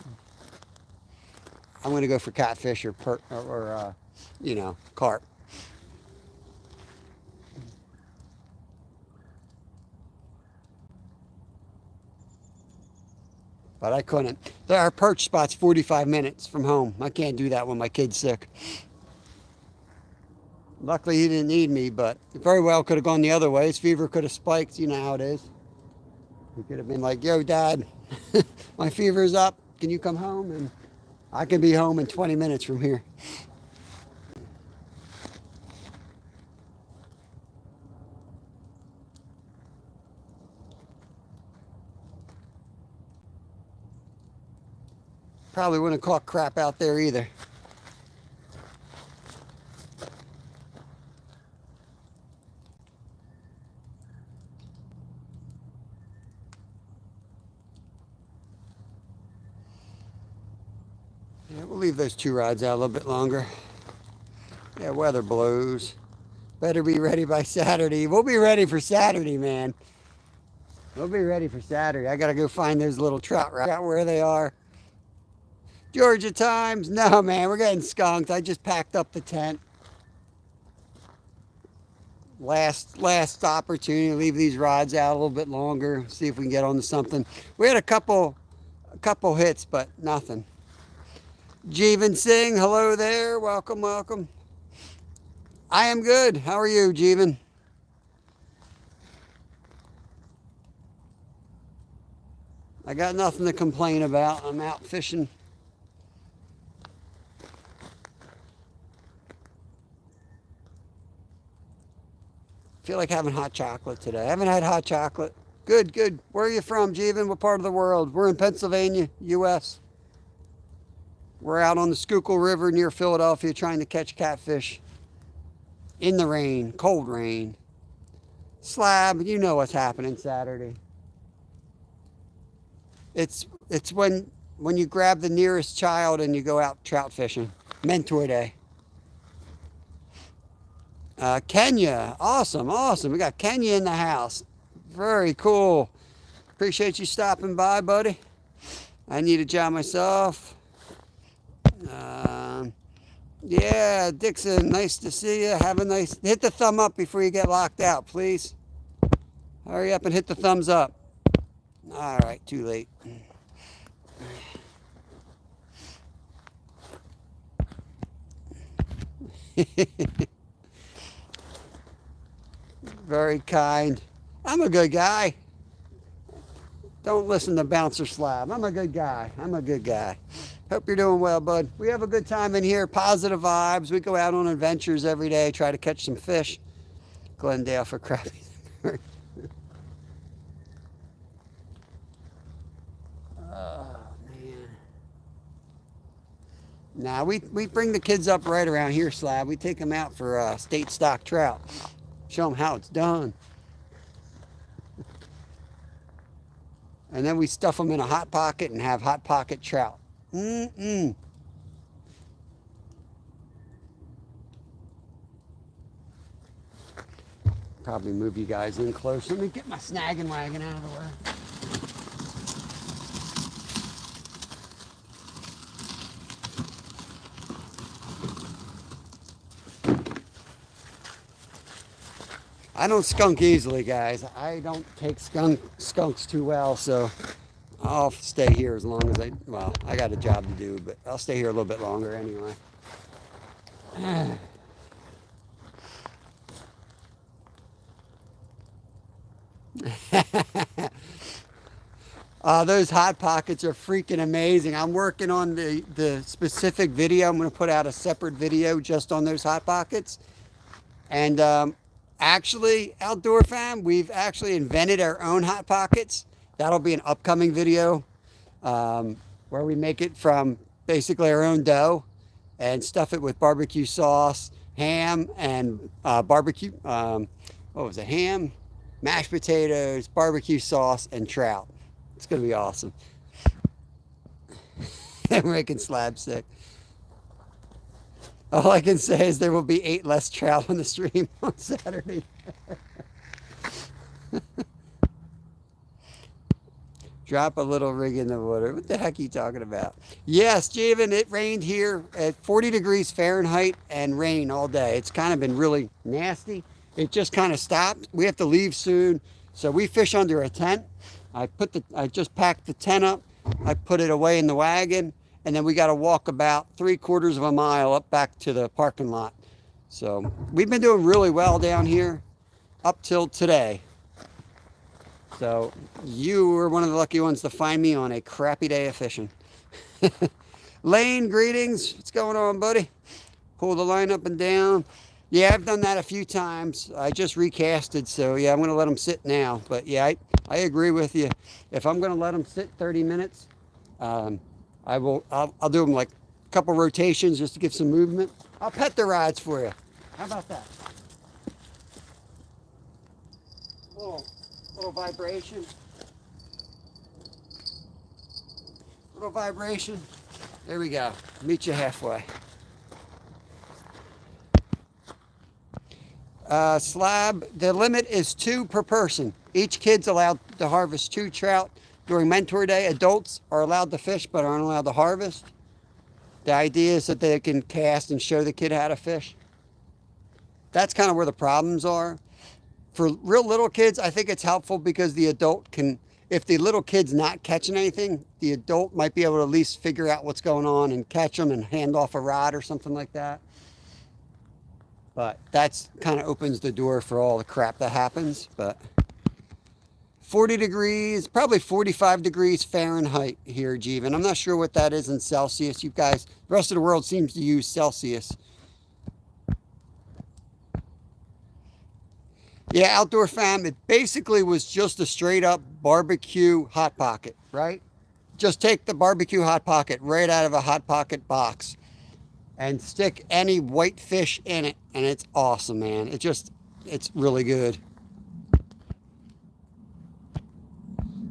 I'm going to go for catfish or carp. But I couldn't. Our perch spot's 45 minutes from home. I can't do that when my kid's sick. Luckily, he didn't need me, but it very well could have gone the other way. His fever could have spiked. You know how it is. He could have been like, yo, Dad, my fever's up. Can you come home? And I can be home in 20 minutes from here. Probably wouldn't have caught crap out there either. Yeah, we'll leave those 2 rods out a little bit longer. Yeah, weather blows. Better be ready by Saturday. We'll be ready for Saturday, man. We'll be ready for Saturday. I got to go find those little trout right where they are. Georgia times? No, man, we're getting skunked. I just packed up the tent. Last opportunity to leave these rods out a little bit longer. See if we can get onto something. We had a couple hits, but nothing. Jeevan Singh, hello there. Welcome, welcome. I am good. How are you, Jeevan? I got nothing to complain about. I'm out fishing. Feel like having hot chocolate today. I haven't had hot chocolate. Good, good. Where are you from, Jeevan? What part of the world? We're in Pennsylvania, U.S. We're out on the Schuylkill River near Philadelphia trying to catch catfish. In the rain, cold rain. Slab, you know what's happening Saturday. It's when you grab the nearest child and you go out trout fishing. Mentor day. Kenya, awesome, awesome. We got Kenya in the house. Very cool. Appreciate you stopping by, buddy. I need a job myself. Yeah, Dixon, nice to see you. Have a nice, hit the thumb up before you get locked out, please. Hurry up and hit the thumbs up. All right, too late. Very kind. I'm a good guy. Don't listen to Bouncer Slab. I'm a good guy. I'm a good guy. Hope you're doing well, bud. We have a good time in here. Positive vibes. We go out on adventures every day, try to catch some fish. Glendale for crappie. Oh, man. Nah, we bring the kids up right around here, Slab. We take them out for state stock trout. Show them how it's done. And then we stuff them in a hot pocket and have hot pocket trout. probably move you guys in closer. Let me get my snagging wagon out of the way. I don't skunk easily, guys. I don't take skunks too well, so I'll stay here as long as I got a job to do, but I'll stay here a little bit longer anyway. Those Hot Pockets are freaking amazing. I'm working on the specific video. I'm going to put out a separate video just on those Hot Pockets. And actually, Outdoor Fam, we've actually invented our own Hot Pockets. That'll be an upcoming video where we make it from basically our own dough and stuff it with barbecue sauce, ham, and barbecue, what was it, ham, mashed potatoes, barbecue sauce, and trout. It's going to be awesome. We're making slab sick. All I can say is there will be 8 less trout on the stream on Saturday. Drop a little rig in the water. What the heck are you talking about? Yes, Javen, it rained here at 40 degrees Fahrenheit and rain all day. It's kind of been really nasty. It just kind of stopped. We have to leave soon. So we fish under a tent. I just packed the tent up. I put it away in the wagon. And then we got to walk about 3/4 of a mile up back to the parking lot. So we've been doing really well down here up till today. So you were one of the lucky ones to find me on a crappy day of fishing. Lane, greetings. What's going on, buddy? Pull the line up and down. Yeah, I've done that a few times. I just recasted, so yeah, I'm going to let them sit now. But yeah, I agree with you. If I'm going to let them sit 30 minutes, I'll do them like a couple rotations just to give some movement. I'll pet the rods for you. How about that? Little vibration. Little vibration. There we go. Meet you halfway. Slab, the limit is 2 per person. Each kid's allowed to harvest 2 trout during mentor day. Adults are allowed to fish but aren't allowed to harvest. The idea is that they can cast and show the kid how to fish. That's kind of where the problems are. For real little kids, I think it's helpful because the adult can, if the little kid's not catching anything, the adult might be able to at least figure out what's going on and catch them and hand off a rod or something like that. But that's kind of opens the door for all the crap that happens. But 40 degrees, probably 45 degrees Fahrenheit here, Jeevan. I'm not sure what that is in Celsius. You guys, the rest of the world seems to use Celsius. Yeah, Outdoor Fam, it basically was just a straight up barbecue Hot Pocket, right? Just take the barbecue Hot Pocket right out of a Hot Pocket box and stick any white fish in it, and it's awesome, man. It's really good.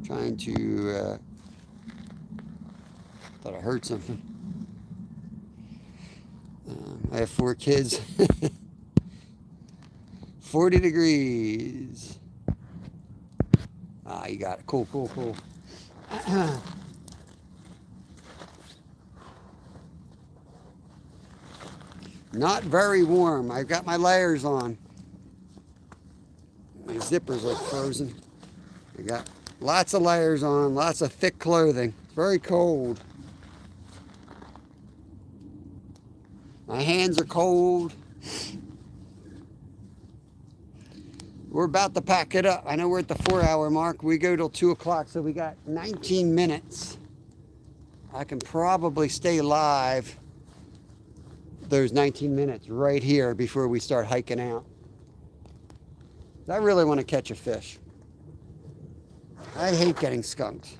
Trying to, thought I heard something. I have 4 kids. 40 degrees. Ah, you got it. Cool, cool, cool. Not very warm. I've got my layers on. My zippers are frozen. I got lots of layers on, lots of thick clothing. It's very cold. My hands are cold. We're about to pack it up. I know we're at the 4-hour mark. We go till 2 o'clock, so we got 19 minutes. I can probably stay live those 19 minutes right here before we start hiking out. I really want to catch a fish. I hate getting skunked.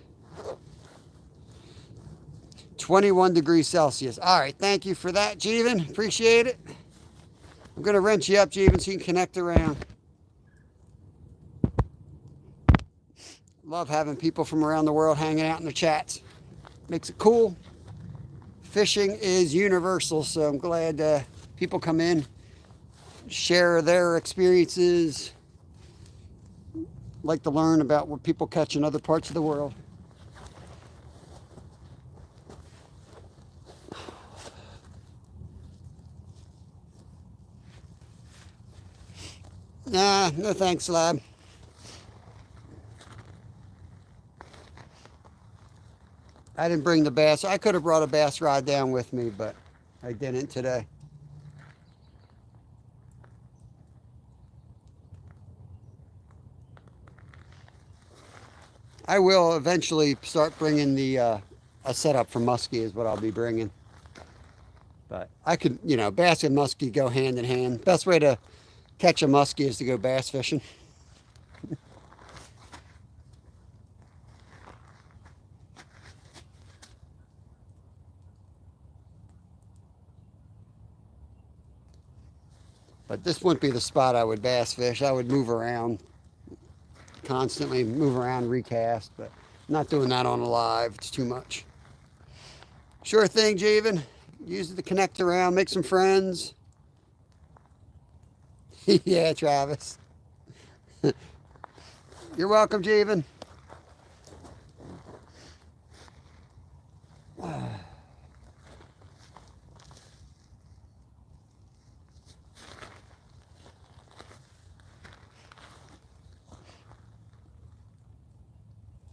21 degrees Celsius. All right, thank you for that, Jeevan. Appreciate it. I'm going to wrench you up, Jeevan, so you can connect around. Love having people from around the world hanging out in the chats. Makes it cool. Fishing is universal, so I'm glad people come in, share their experiences, like to learn about what people catch in other parts of the world. Nah, no thanks, lab. I didn't bring the bass. I could have brought a bass rod down with me, but I didn't today. I will eventually start bringing the a setup for muskie is what I'll be bringing. But I could, you know, bass and muskie go hand in hand. Best way to catch a muskie is to go bass fishing. But this wouldn't be the spot I would bass fish. I would move around constantly, move around, recast, but I'm not doing that on a live. It's too much. Sure thing, Javen. Use it to connect around, make some friends. Yeah, Travis. You're welcome, Javen.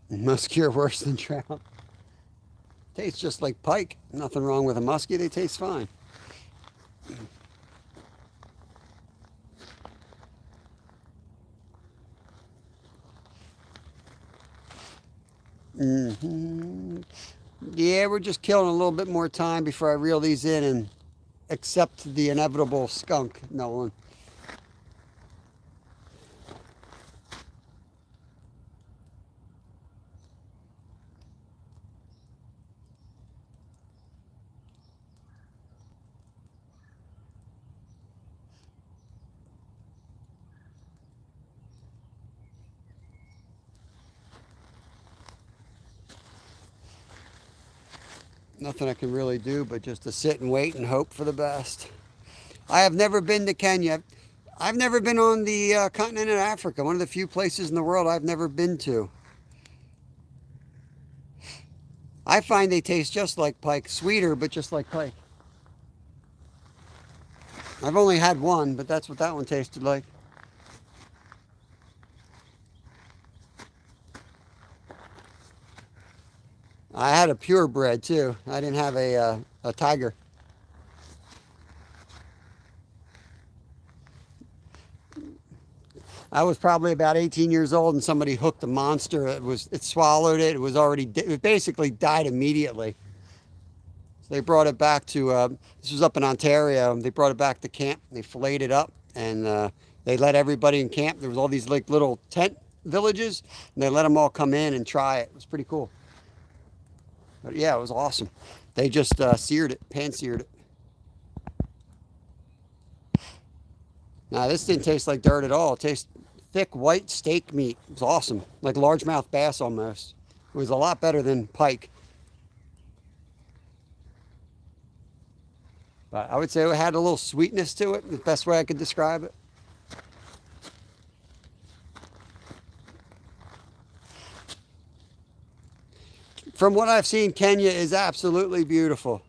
Muskie are worse than trout. Tastes just like pike. Nothing wrong with a muskie. They taste fine. Yeah, we're just killing a little bit more time before I reel these in and accept the inevitable skunk, Nolan. Nothing I can really do but just to sit and wait and hope for the best. I have never been to Kenya. I've never been on the continent of Africa, one of the few places in the world I've never been to. I find they taste just like pike, sweeter, but just like pike. I've only had one, but that's what that one tasted like. I had a purebred too. I didn't have a tiger. I was probably about 18 years old, and somebody hooked a monster. It swallowed it. It was already it basically died immediately. So they brought it back to this was up in Ontario. They brought it back to camp. They filleted it up, and they let everybody in camp. There was all these like little tent villages, and they let them all come in and try it. It was pretty cool. But yeah, it was awesome. They just seared it, pan seared it. Now this didn't taste like dirt at all. It tastes thick white steak meat. It was awesome, like largemouth bass almost. It was a lot better than pike. But I would say it had a little sweetness to it. The best way I could describe it. From what I've seen, Kenya is absolutely beautiful.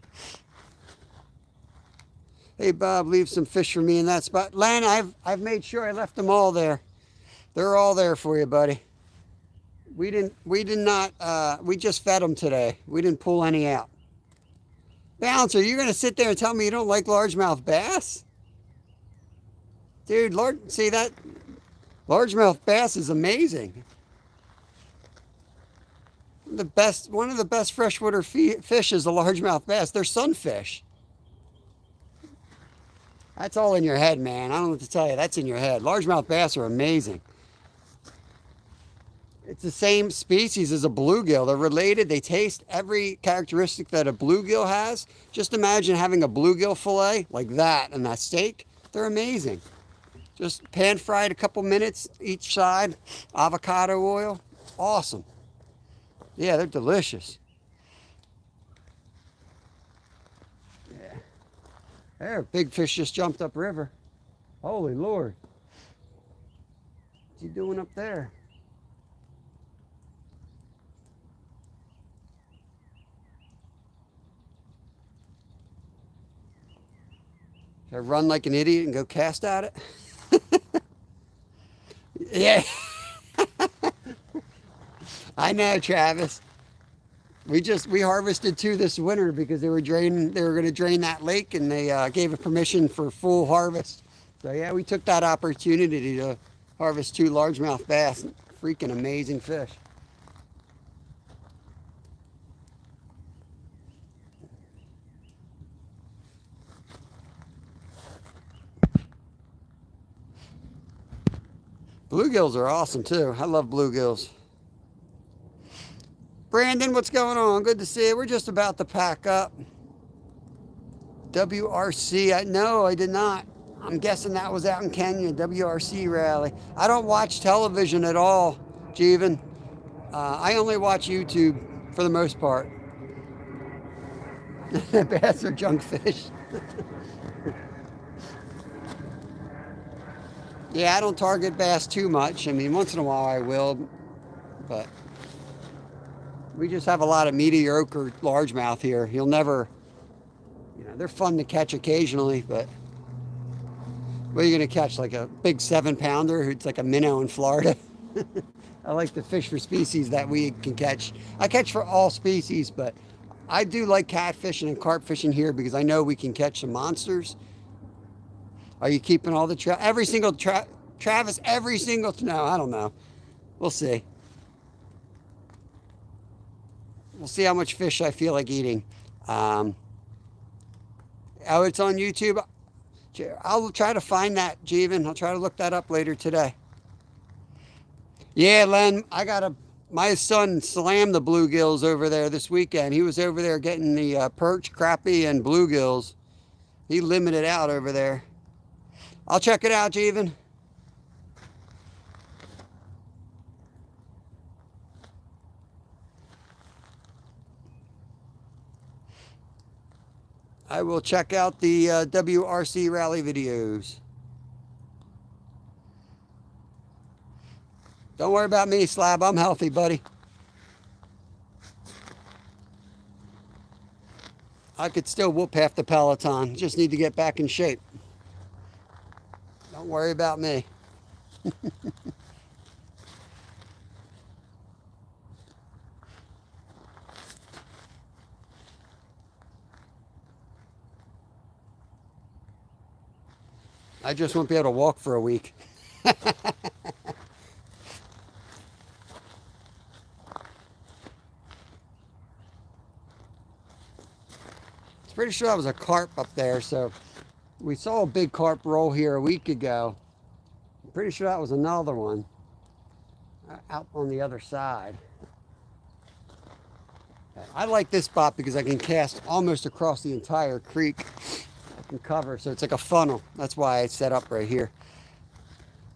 Hey Bob, leave some fish for me in that spot. Len, I've made sure I left them all there. They're all there for you, buddy. We did not, we just fed them today. We didn't pull any out. Balancer, you're going to sit there and tell me you don't like largemouth bass? Dude, see that? Largemouth bass is amazing. One of the best freshwater fish is a largemouth bass. They're sunfish. That's all in your head, man. I don't know what to tell you. That's in your head. Largemouth bass are amazing. It's the same species as a bluegill. They're related. They taste every characteristic that a bluegill has. Just imagine having a bluegill fillet like that and that steak. They're amazing. Just pan fried a couple minutes each side. Avocado oil. Awesome. Yeah, they're delicious. Yeah. There, big fish just jumped upriver. Holy Lord. What's he doing up there? Should I run like an idiot and go cast at it? Yeah, I know, Travis. We harvested 2 this winter because they were going to drain that lake, and they gave it permission for full harvest. So yeah, we took that opportunity to harvest 2 largemouth bass. Freaking amazing fish. Bluegills are awesome too. I love bluegills. Brandon, what's going on? Good to see you. We're just about to pack up. WRC, no, I did not. I'm guessing that was out in Kenya, WRC rally. I don't watch television at all, Jeevan. I only watch YouTube for the most part. Bass are junk fish. Yeah, I don't target bass too much. I mean, once in a while I will, but we just have a lot of mediocre largemouth here. You'll never, they're fun to catch occasionally, but what are you going to catch? Like a big 7-pounder who's like a minnow in Florida? I like to fish for species that we can catch. I catch for all species, but I do like catfishing and carp fishing here because I know we can catch some monsters. Are you keeping all the every single Travis, every single, no, I don't know. We'll see. We'll see how much fish I feel like eating. Oh, it's on YouTube. I'll try to find that, Jeevan. I'll try to look that up later today. Yeah, Len, my son slammed the bluegills over there this weekend. He was over there getting the perch, crappie, and bluegills. He limited out over there. I'll check it out, Jeevan. I will check out the WRC rally videos. Don't worry about me, Slab. I'm healthy, buddy. I could still whoop half the Peloton. Just need to get back in shape. Don't worry about me. I just won't be able to walk for a week. Pretty sure that was a carp up there, so we saw a big carp roll here a week ago. I'm pretty sure that was another one out on the other side. I like this spot because I can cast almost across the entire creek. I can cover, so it's like a funnel. That's why I set up right here.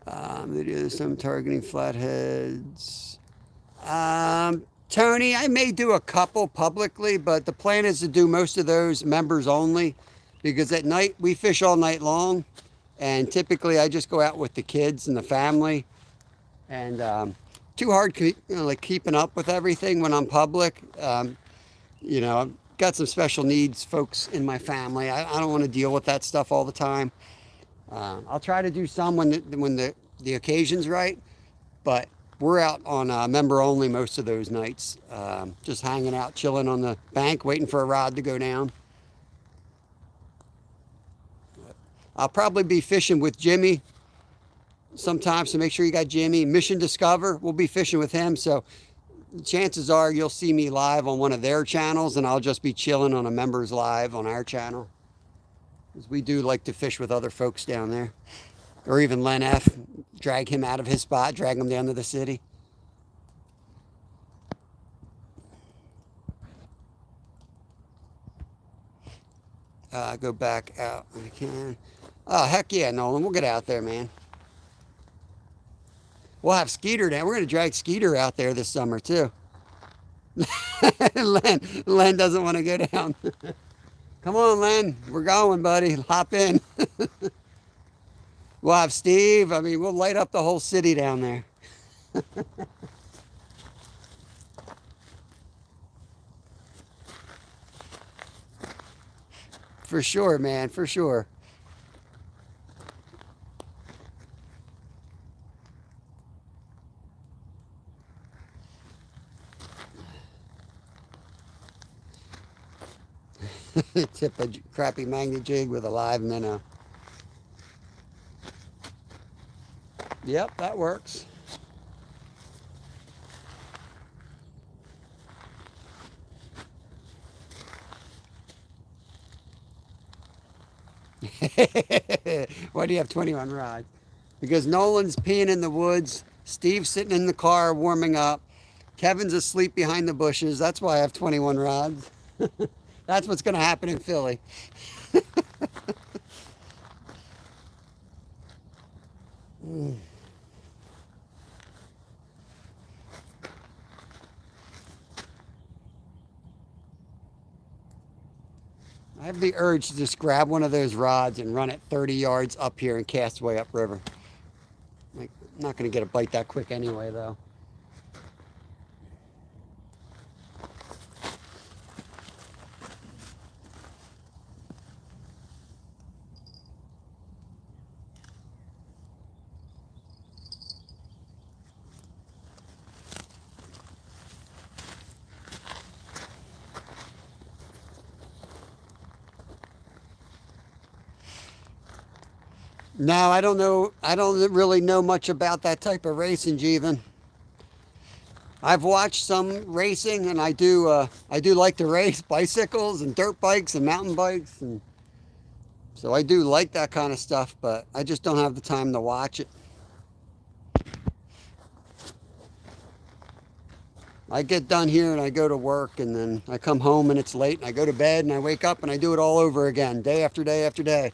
There's some targeting flatheads. Tony, I may do a couple publicly, but the plan is to do most of those members only because at night we fish all night long, and typically I just go out with the kids and the family, and too hard like keeping up with everything when I'm public. I've got some special needs folks in my family. I don't want to deal with that stuff all the time. I'll try to do some when the occasion's right, but we're out on member only most of those nights. Just hanging out, chilling on the bank, waiting for a rod to go down. I'll probably be fishing with Jimmy sometimes, so make sure you got Jimmy. Mission Discover, we'll be fishing with him, so chances are you'll see me live on one of their channels, and I'll just be chilling on a members live on our channel. Because we do like to fish with other folks down there. Or even Len F. Drag him out of his spot, drag him down to the city. Go back out when I can. Oh, heck yeah, Nolan. We'll get out there, man. We'll have Skeeter down. We're going to drag Skeeter out there this summer, too. Len doesn't want to go down. Come on, Len. We're going, buddy. Hop in. We'll have Steve. I mean, we'll light up the whole city down there. For sure, man. For sure. Tip a crappy magnet jig with a live minnow. Yep, that works. Why do you have 21 rods? Because Nolan's peeing in the woods, Steve's sitting in the car warming up, Kevin's asleep behind the bushes. That's why I have 21 rods. That's what's going to happen in Philly. I have the urge to just grab one of those rods and run it 30 yards up here and cast way upriver. Like, I'm not going to get a bite that quick anyway, though. No, I don't know. I don't really know much about that type of racing, Jeevan. I've watched some racing, and I do. I do like to race bicycles and dirt bikes and mountain bikes, and so I do like that kind of stuff. But I just don't have the time to watch it. I get done here and I go to work, and then I come home and it's late, and I go to bed and I wake up and I do it all over again, day after day after day.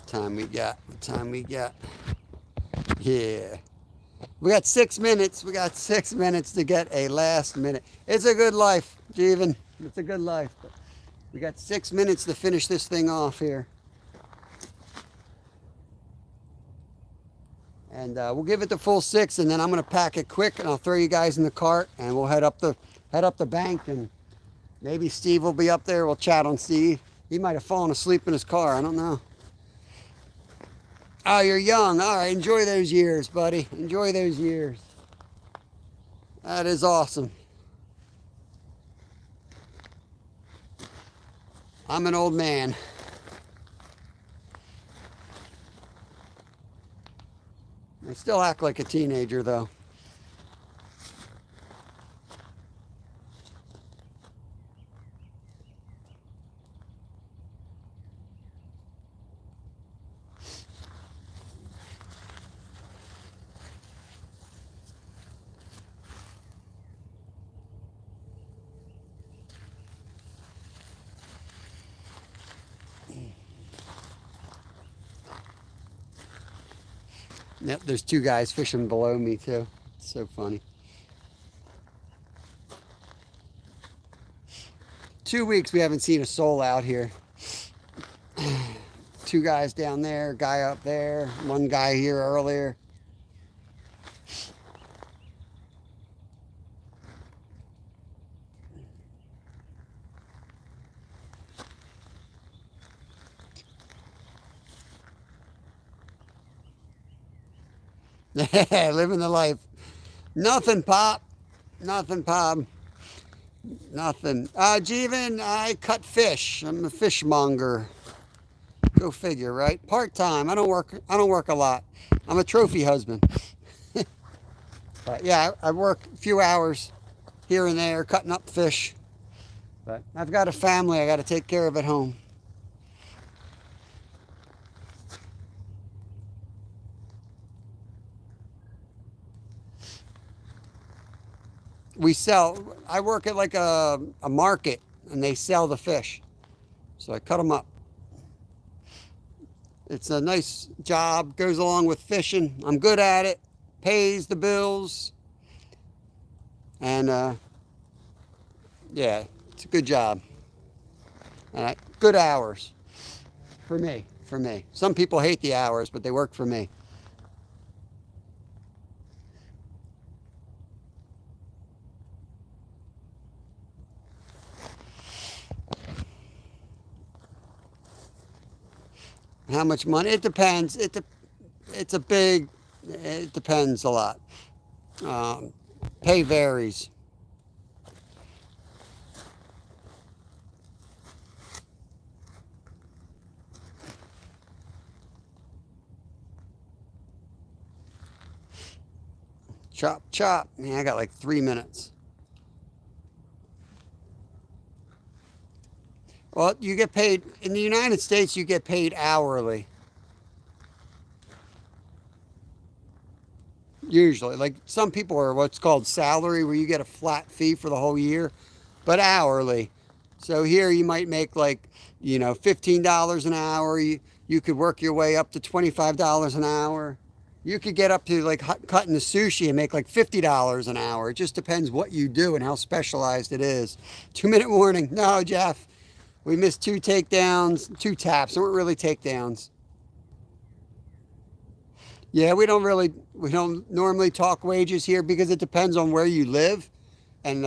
Time we got? What time we got? Yeah. We got 6 minutes. We got 6 minutes to get a last minute. It's a good life, Jeevan. It's a good life. But we got 6 minutes to finish this thing off here. And we'll give it the full 6, and then I'm going to pack it quick, and I'll throw you guys in the cart, and we'll head up the bank, and maybe Steve will be up there. We'll chat on Steve. He might have fallen asleep in his car. I don't know. Oh, you're young. All right, enjoy those years, buddy. Enjoy those years. That is awesome. I'm an old man. I still act like a teenager, though. Yep, there's 2 guys fishing below me, too. It's so funny. 2 weeks we haven't seen a soul out here. 2 guys down there, guy up there, 1 guy here earlier. Living the life. Nothing, Pop. Nothing, Pop. Nothing. Jeevan, I cut fish. I'm a fishmonger. Go figure, right? Part-time. I don't work a lot. I'm a trophy husband. But yeah, I work a few hours here and there cutting up fish. But I've got a family I got to take care of at home. I work at like a market, and they sell the fish. So I cut them up. It's a nice job, goes along with fishing. I'm good at it, pays the bills, and yeah, it's a good job. Good hours for me. Some people hate the hours, but they work for me. How much money? It depends. It's a big. It depends a lot. Um, Pay varies. Chop, chop. Man, I got like 3 minutes. Well, you get paid in the United States. You get paid hourly. Usually, like some people are what's called salary, where you get a flat fee for the whole year, but hourly. So here you might make like, $15 an hour. You could work your way up to $25 an hour. You could get up to like cutting the sushi and make like $50 an hour. It just depends what you do and how specialized it is. 2 minute warning. No, Jeff, we missed 2 takedowns, 2 taps. They weren't really takedowns. Yeah, we don't normally talk wages here because it depends on where you live. And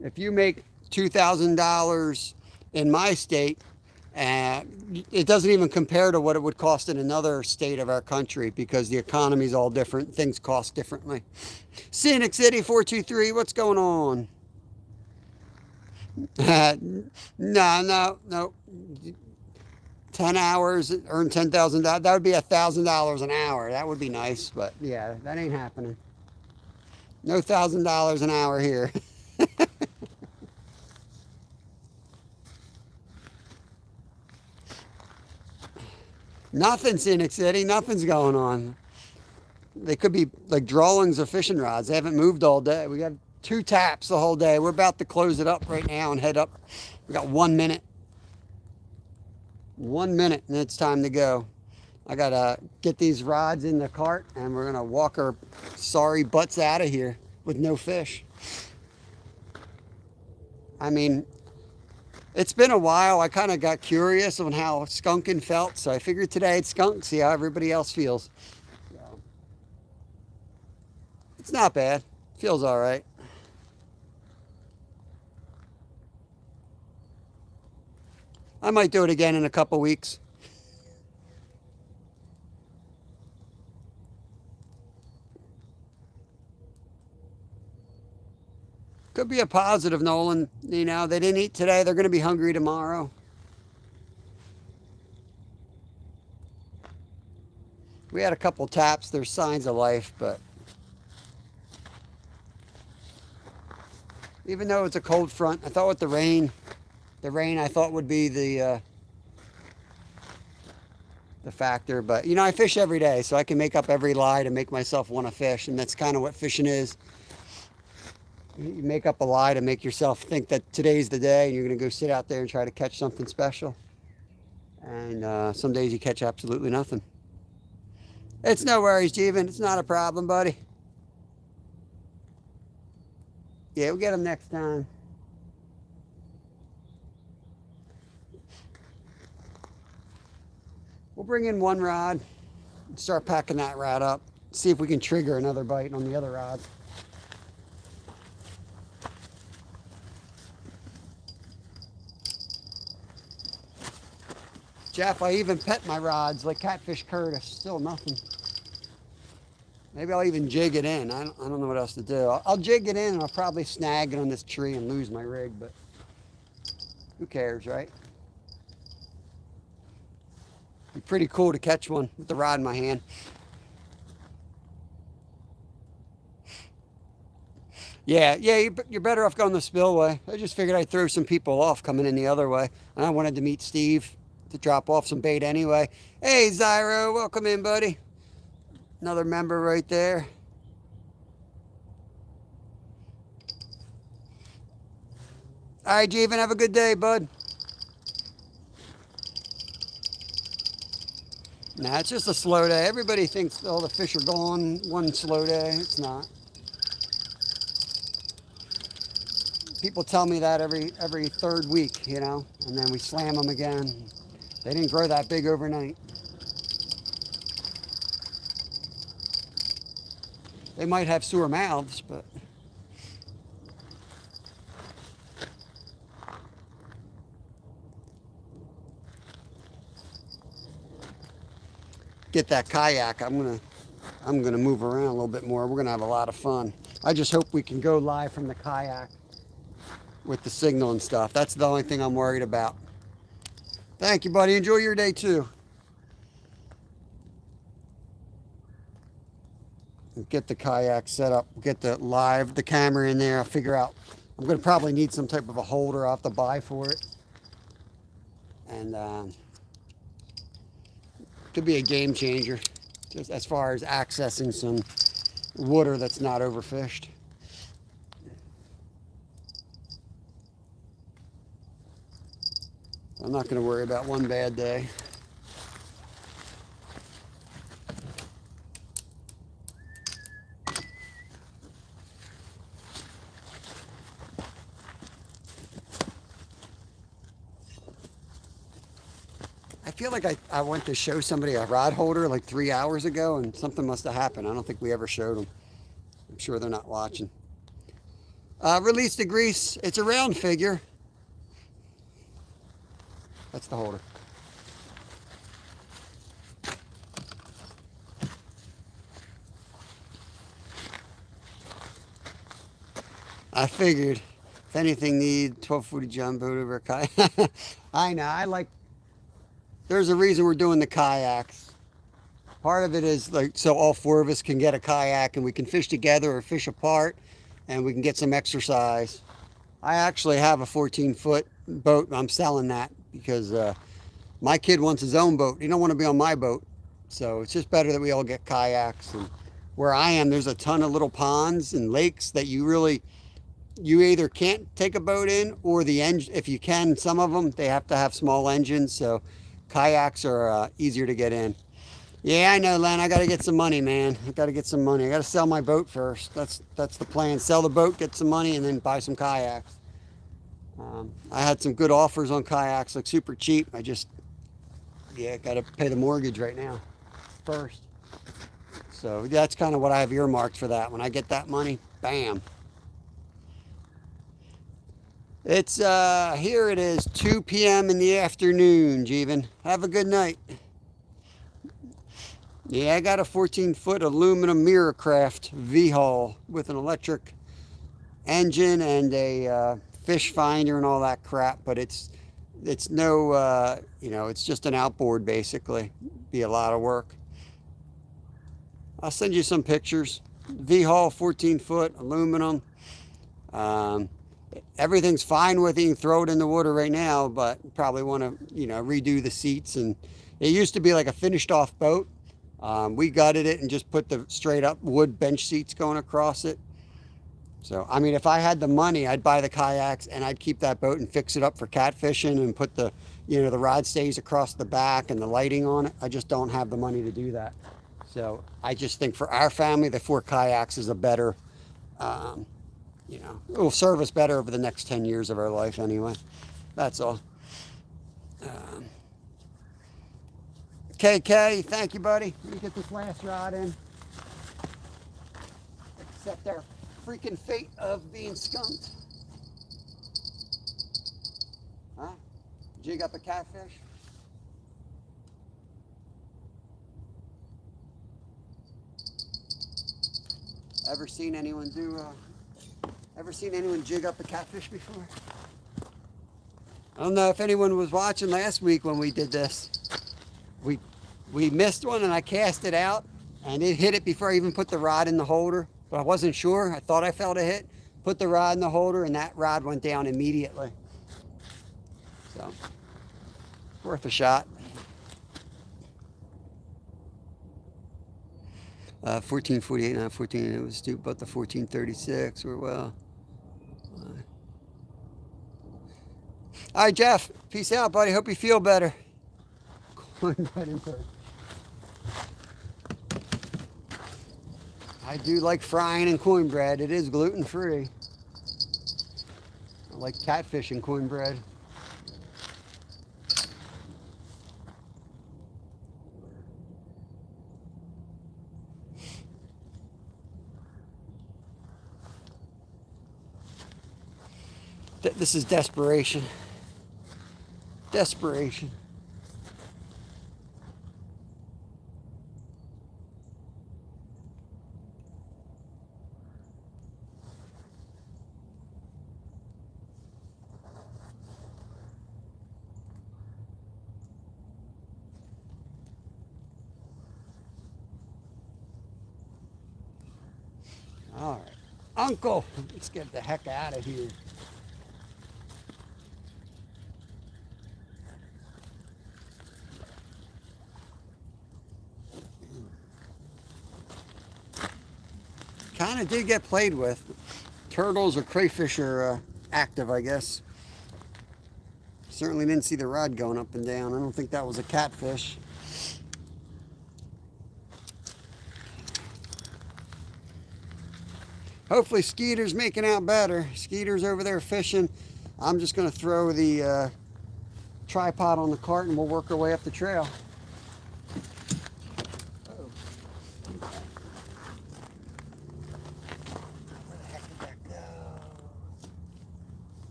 if you make $2,000 in my state, it doesn't even compare to what it would cost in another state of our country because the economy is all different. Things cost differently. Scenic City 423, what's going on? No, no, no. 10 hours, earn $10,000. That would be $1,000 an hour. That would be nice, but yeah, that ain't happening. No $1,000 an hour here. Nothing, Scenic City. Nothing's going on. They could be like drawings of fishing rods. They haven't moved all day. We got 2 taps the whole day. We're about to close it up right now and head up. We got 1 minute. 1 minute, and it's time to go. I gotta get these rods in the cart, and we're gonna walk our sorry butts out of here with no fish. I mean, it's been a while. I kind of got curious on how skunking felt, so I figured today it's skunk, see how everybody else feels. So, it's not bad. Feels all right. I might do it again in a couple weeks. Could be a positive, Nolan. They didn't eat today. They're going to be hungry tomorrow. We had a couple taps. There's signs of life, but even though it's a cold front, I thought with the rain I thought would be the factor. But I fish every day, so I can make up every lie to make myself want to fish, and that's kind of what fishing is. You make up a lie to make yourself think that today's the day and you're going to go sit out there and try to catch something special. And some days you catch absolutely nothing. It's no worries, Jeevan. It's not a problem, buddy. Yeah, we'll get them next time. We'll bring in one rod and start packing that rod up. See if we can trigger another bite on the other rod. Jeff, I even pet my rods like Catfish Curtis. Still nothing. Maybe I'll even jig it in. I don't know what else to do. I'll jig it in and I'll probably snag it on this tree and lose my rig, but who cares, right? It'd be pretty cool to catch one with the rod in my hand. Yeah, you're better off going the spillway. I just figured I'd throw some people off coming in the other way. And I wanted to meet Steve to drop off some bait anyway. Hey, Zyro, welcome in, buddy. Another member right there. All right, Jeevan, have a good day, bud. Nah, it's just a slow day. Everybody thinks all the fish are gone one slow day. It's not. People tell me that every third week, and then we slam them again. They didn't grow that big overnight. They might have sore mouths, but get that kayak, I'm gonna move around a little bit more. We're gonna have a lot of fun. I just hope we can go live from the kayak with the signal and stuff. That's the only thing I'm worried about. Thank you, buddy. Enjoy your day too. Get the kayak set up, get the camera in there. I'll figure out, I'm gonna probably need some type of a holder. I'll have to buy for it. And could be a game changer just as far as accessing some water that's not overfished. I'm not going to worry about one bad day. I feel like I went to show somebody a rod holder like 3 hours ago and something must have happened. I don't think we ever showed them. I'm sure they're not watching. Release the grease. It's a round figure. That's the holder. I figured if anything, need 12-footed John boat over a kayak. I know. There's a reason we're doing the kayaks. Part of it is like so all four of us can get a kayak and we can fish together or fish apart and we can get some exercise. I actually have a 14-foot boat. I'm selling that because my kid wants his own boat. He don't want to be on my boat. So it's just better that we all get kayaks. And where I am, there's a ton of little ponds and lakes that you either can't take a boat in or the engine, if you can, some of them, they have to have small engines. So kayaks are easier to get in. Yeah, I know, Len. I got to get some money, man. I got to get some money. I got to sell my boat first. That's the plan. Sell the boat, get some money, and then buy some kayaks. I had some good offers on kayaks, like super cheap. I just, got to pay the mortgage right now first. So that's kind of what I have earmarked for that. When I get that money, bam. It's, here it is, 2 p.m. in the afternoon, Jeevan. Have a good night. Yeah, I got a 14-foot aluminum Miracraft V-hull with an electric engine and a fish finder and all that crap, but it's no, it's just an outboard basically. Be a lot of work. I'll send you some pictures. V-hull, 14-foot, aluminum. Everything's fine with it. You can throw it in the water right now, but probably want to, redo the seats. And it used to be like a finished off boat. We gutted it and just put the straight up wood bench seats going across it. So, I mean, if I had the money, I'd buy the kayaks and I'd keep that boat and fix it up for catfishing and put the rod stays across the back and the lighting on it. I just don't have the money to do that. So I just think for our family, the 4 kayaks is a better, it will serve us better over the next 10 years of our life anyway. That's all. KK, thank you, buddy. Let me get this last rod in. Accept our freaking fate of being skunked. Huh? Jig up a catfish? Ever seen anyone jig up a catfish before? I don't know if anyone was watching last week when we did this. We missed one and I cast it out and it hit it before I even put the rod in the holder, but I wasn't sure. I thought I felt a hit, put the rod in the holder, and that rod went down immediately. So, worth a shot. 1448, not 14, it was stupid, but the 1436 were well. All right, Jeff, peace out, buddy. Hope you feel better. I do like frying and cornbread. It is gluten-free. I like catfish and cornbread. This is desperation. Desperation. All right. Uncle, let's get the heck out of here. Kind of did get played with. Turtles or crayfish are active, I guess. Certainly didn't see the rod going up and down. I don't think that was a catfish. Hopefully Skeeter's making out better. Skeeter's over there fishing. I'm just going to throw the tripod on the cart and we'll work our way up the trail.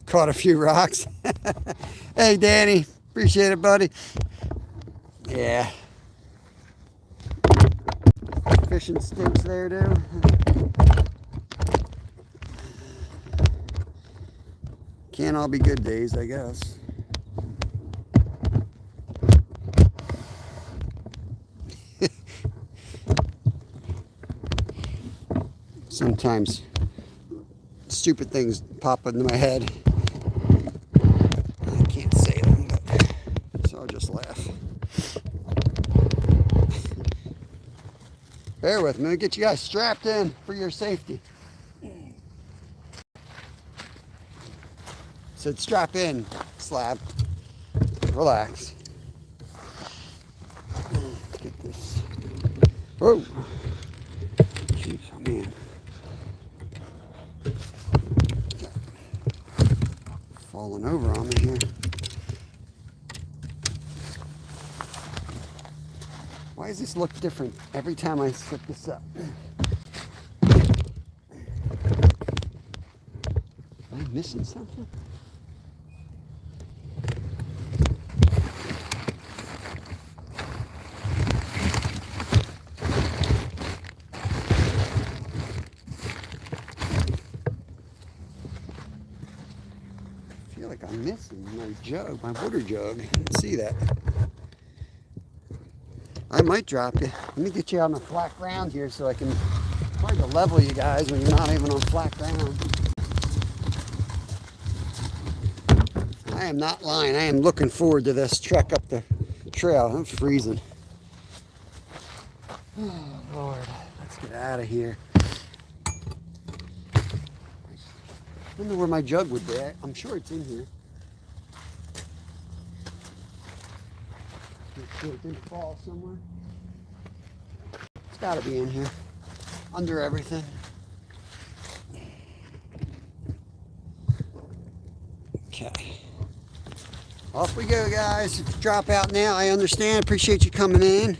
Caught a few rocks. Hey, Danny. Appreciate it, buddy. Yeah. Fishing stinks there, dude. Can't all be good days, I guess. Sometimes stupid things pop into my head. I can't say them, but so I'll just laugh. Bear with me. Let me get you guys strapped in for your safety. Said strap in, slab. Relax. Let's get this. Whoa. Jeez, oh man. Falling over on me here. Why does this look different every time I set this up? Am I missing something? I feel like I'm missing my jug, my water jug. I didn't see that. I might drop you. Let me get you out on the flat ground here so I can try to level you guys when you're not even on flat ground. I am not lying. I am looking forward to this trek up the trail. I'm freezing. Oh, Lord. Let's get out of here. I don't know where my jug would be. I'm sure it's in here. Make sure it didn't fall somewhere. It's got to be in here. Under everything. Okay. Off we go, guys. Drop out now. I understand. Appreciate you coming in.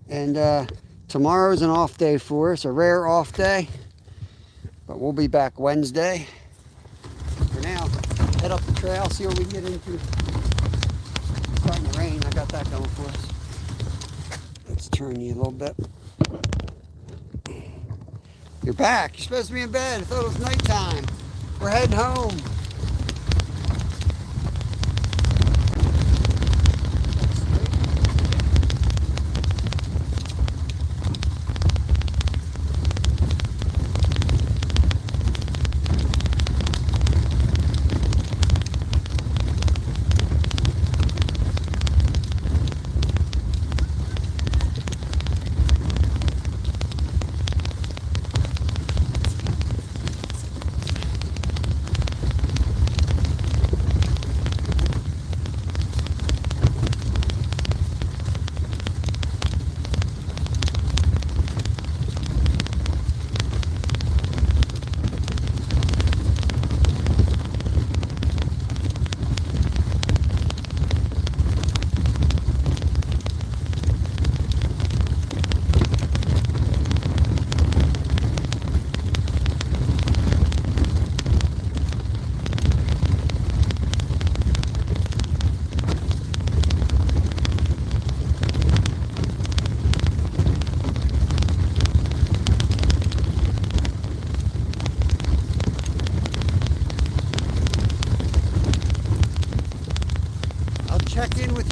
And tomorrow's an off day for us. A rare off day. But we'll be back Wednesday. For now, head up the trail. See what we can get into. Starting to rain. I got that going for us. Let's turn you a little bit. You're back. You're supposed to be in bed. I thought it was nighttime. We're heading home.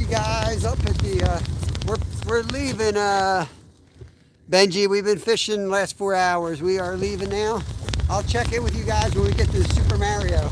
you guys up at the, we're leaving, Benji. We've been fishing the last 4 hours. We are leaving now. I'll check in with you guys when we get to the Super Mario.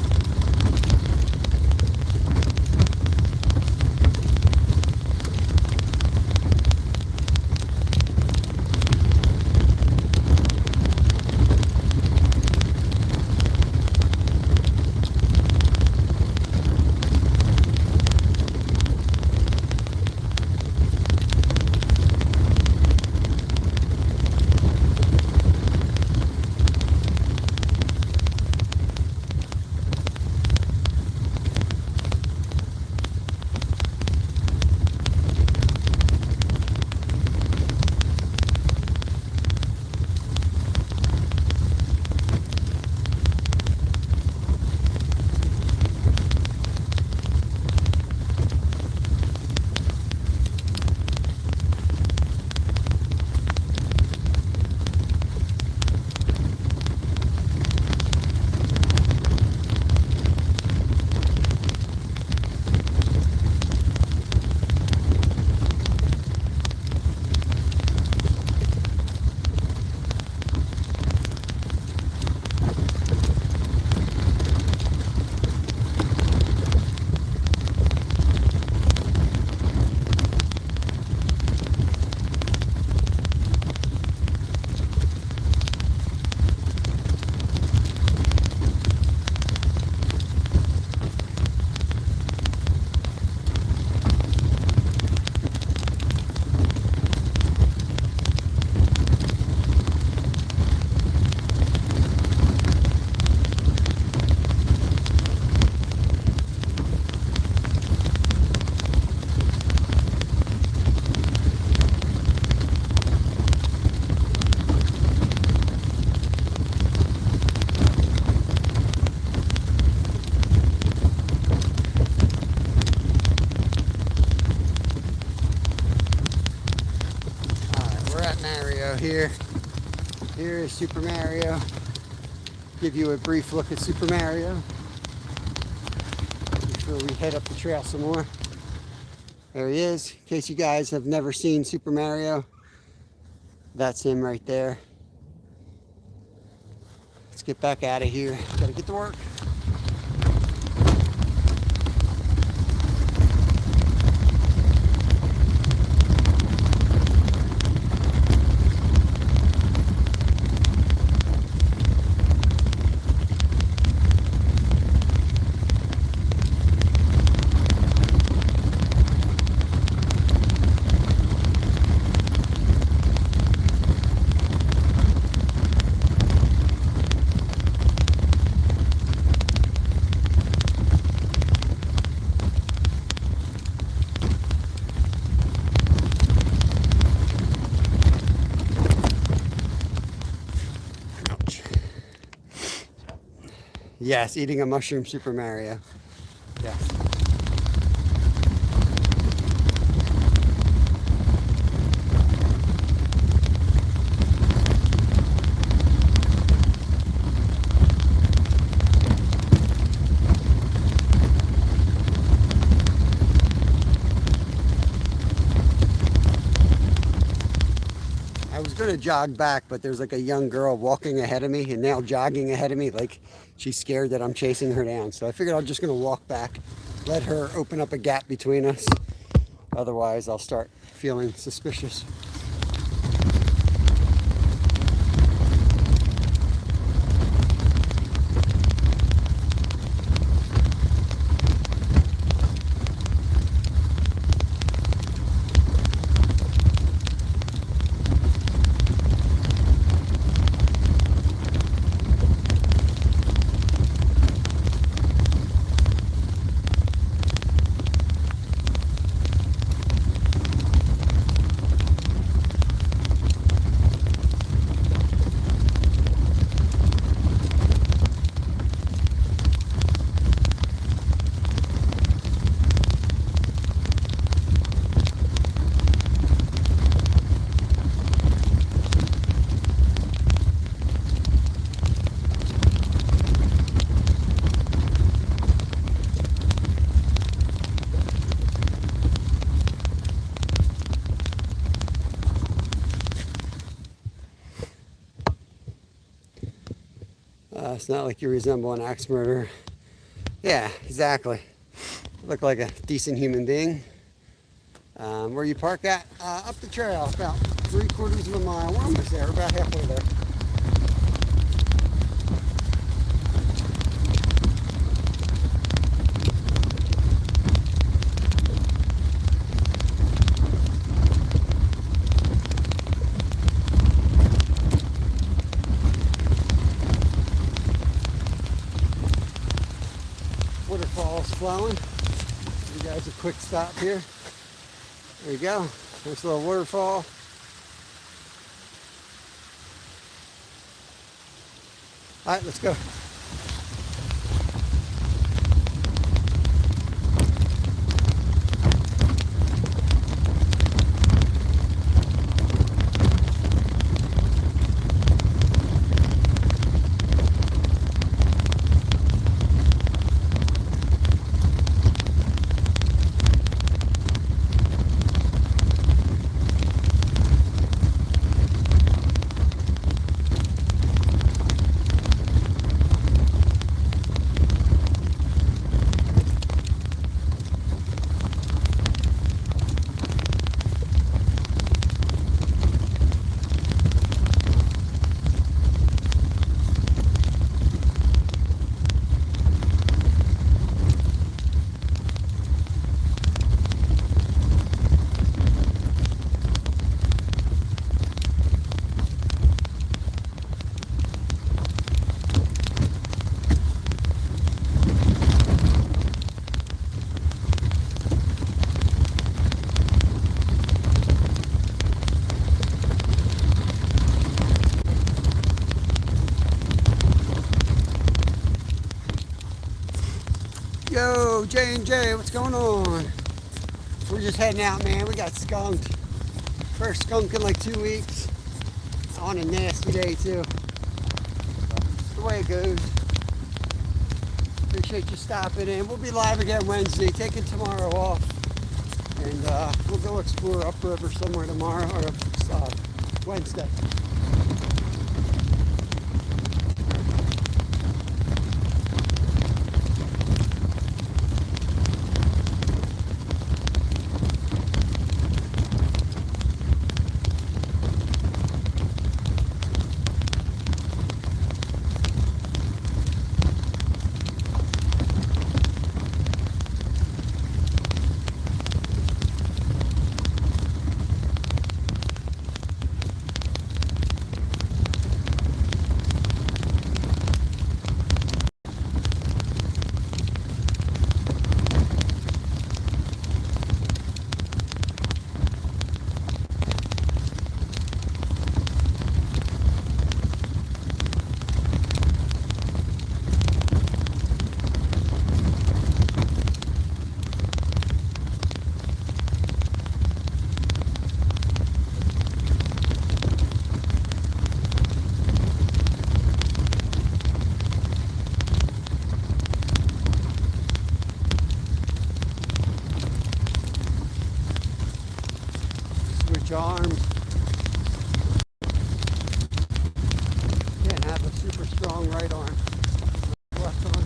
Here is Super Mario. Give you a brief look at Super Mario before we head up the trail some more. There he is. In case you guys have never seen Super Mario, that's him right there. Let's get back out of here. Gotta get to work. Yes, eating a mushroom Super Mario. Yes. I was gonna jog back, but there's like a young girl walking ahead of me and now jogging ahead of me, like she's scared that I'm chasing her down. So I figured I'm just gonna walk back, let her open up a gap between us. Otherwise, I'll start feeling suspicious. It's not like you resemble an axe murderer. Yeah, exactly. Look like a decent human being. Where you park at? Up the trail, about 3/4 of a mile. We're almost there. We're about halfway there. Waterfall's flowing. Give you guys a quick stop here. There you go. Nice little waterfall. All right, let's go. Yo, J&J, what's going on? We're just heading out, man. We got skunked. First skunk in like 2 weeks. On a nasty day, too. That's the way it goes. Appreciate you stopping in. We'll be live again Wednesday, taking tomorrow off. And we'll go explore upriver somewhere tomorrow, or Wednesday. Arms. Can't have a super strong right arm. Left arm.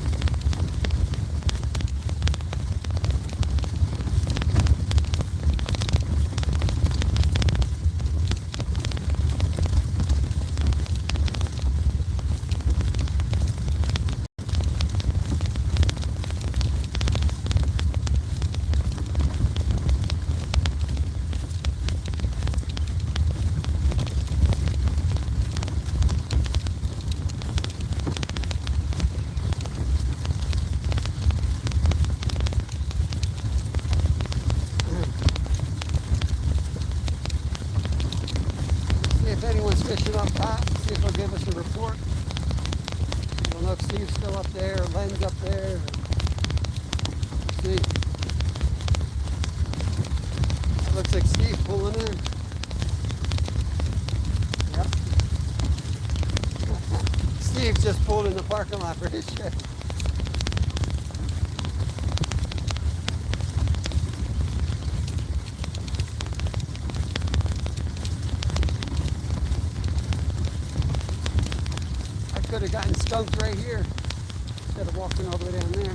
If anyone's fishing up top, see if they'll give us a report. I don't know if Steve's still up there, or Len's up there. See. It looks like Steve pulling in. Yep. Steve just pulled in the parking lot for his ship. could have gotten skunked right here instead of walking all the way down there.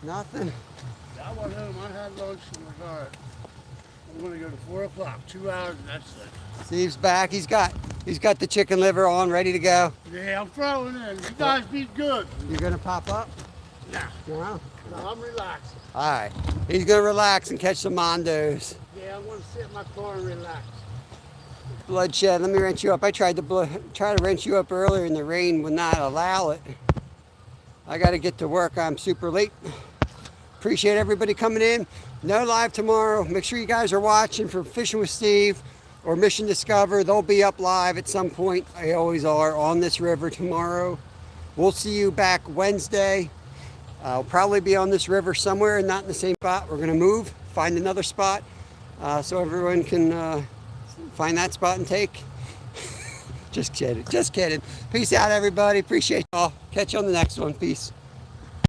Nothing. I went home, I had lunch and was all right. I'm gonna go to 4 o'clock, 2 hours and that's it. Steve's back. He's got the chicken liver on, ready to go. Yeah, I'm throwing in. You guys be good. You're gonna pop up? Nah. No? No, I'm relaxing. All right. He's gonna relax and catch some mondos. Yeah, I'm gonna sit in my car and relax. Bloodshed. Let me wrench you up. I tried to wrench you up earlier and the rain would not allow it. I got to get to work. I'm super late. Appreciate everybody coming in. No live tomorrow. Make sure you guys are watching for Fishing with Steve or Mission Discover. They'll be up live at some point. They always are on this river tomorrow. We'll see you back Wednesday. I'll probably be on this river somewhere and not in the same spot. We're going to move, find another spot so everyone can find that spot and take. Just kidding. Just kidding. Peace out, everybody. Appreciate y'all. Catch you on the next one. Peace.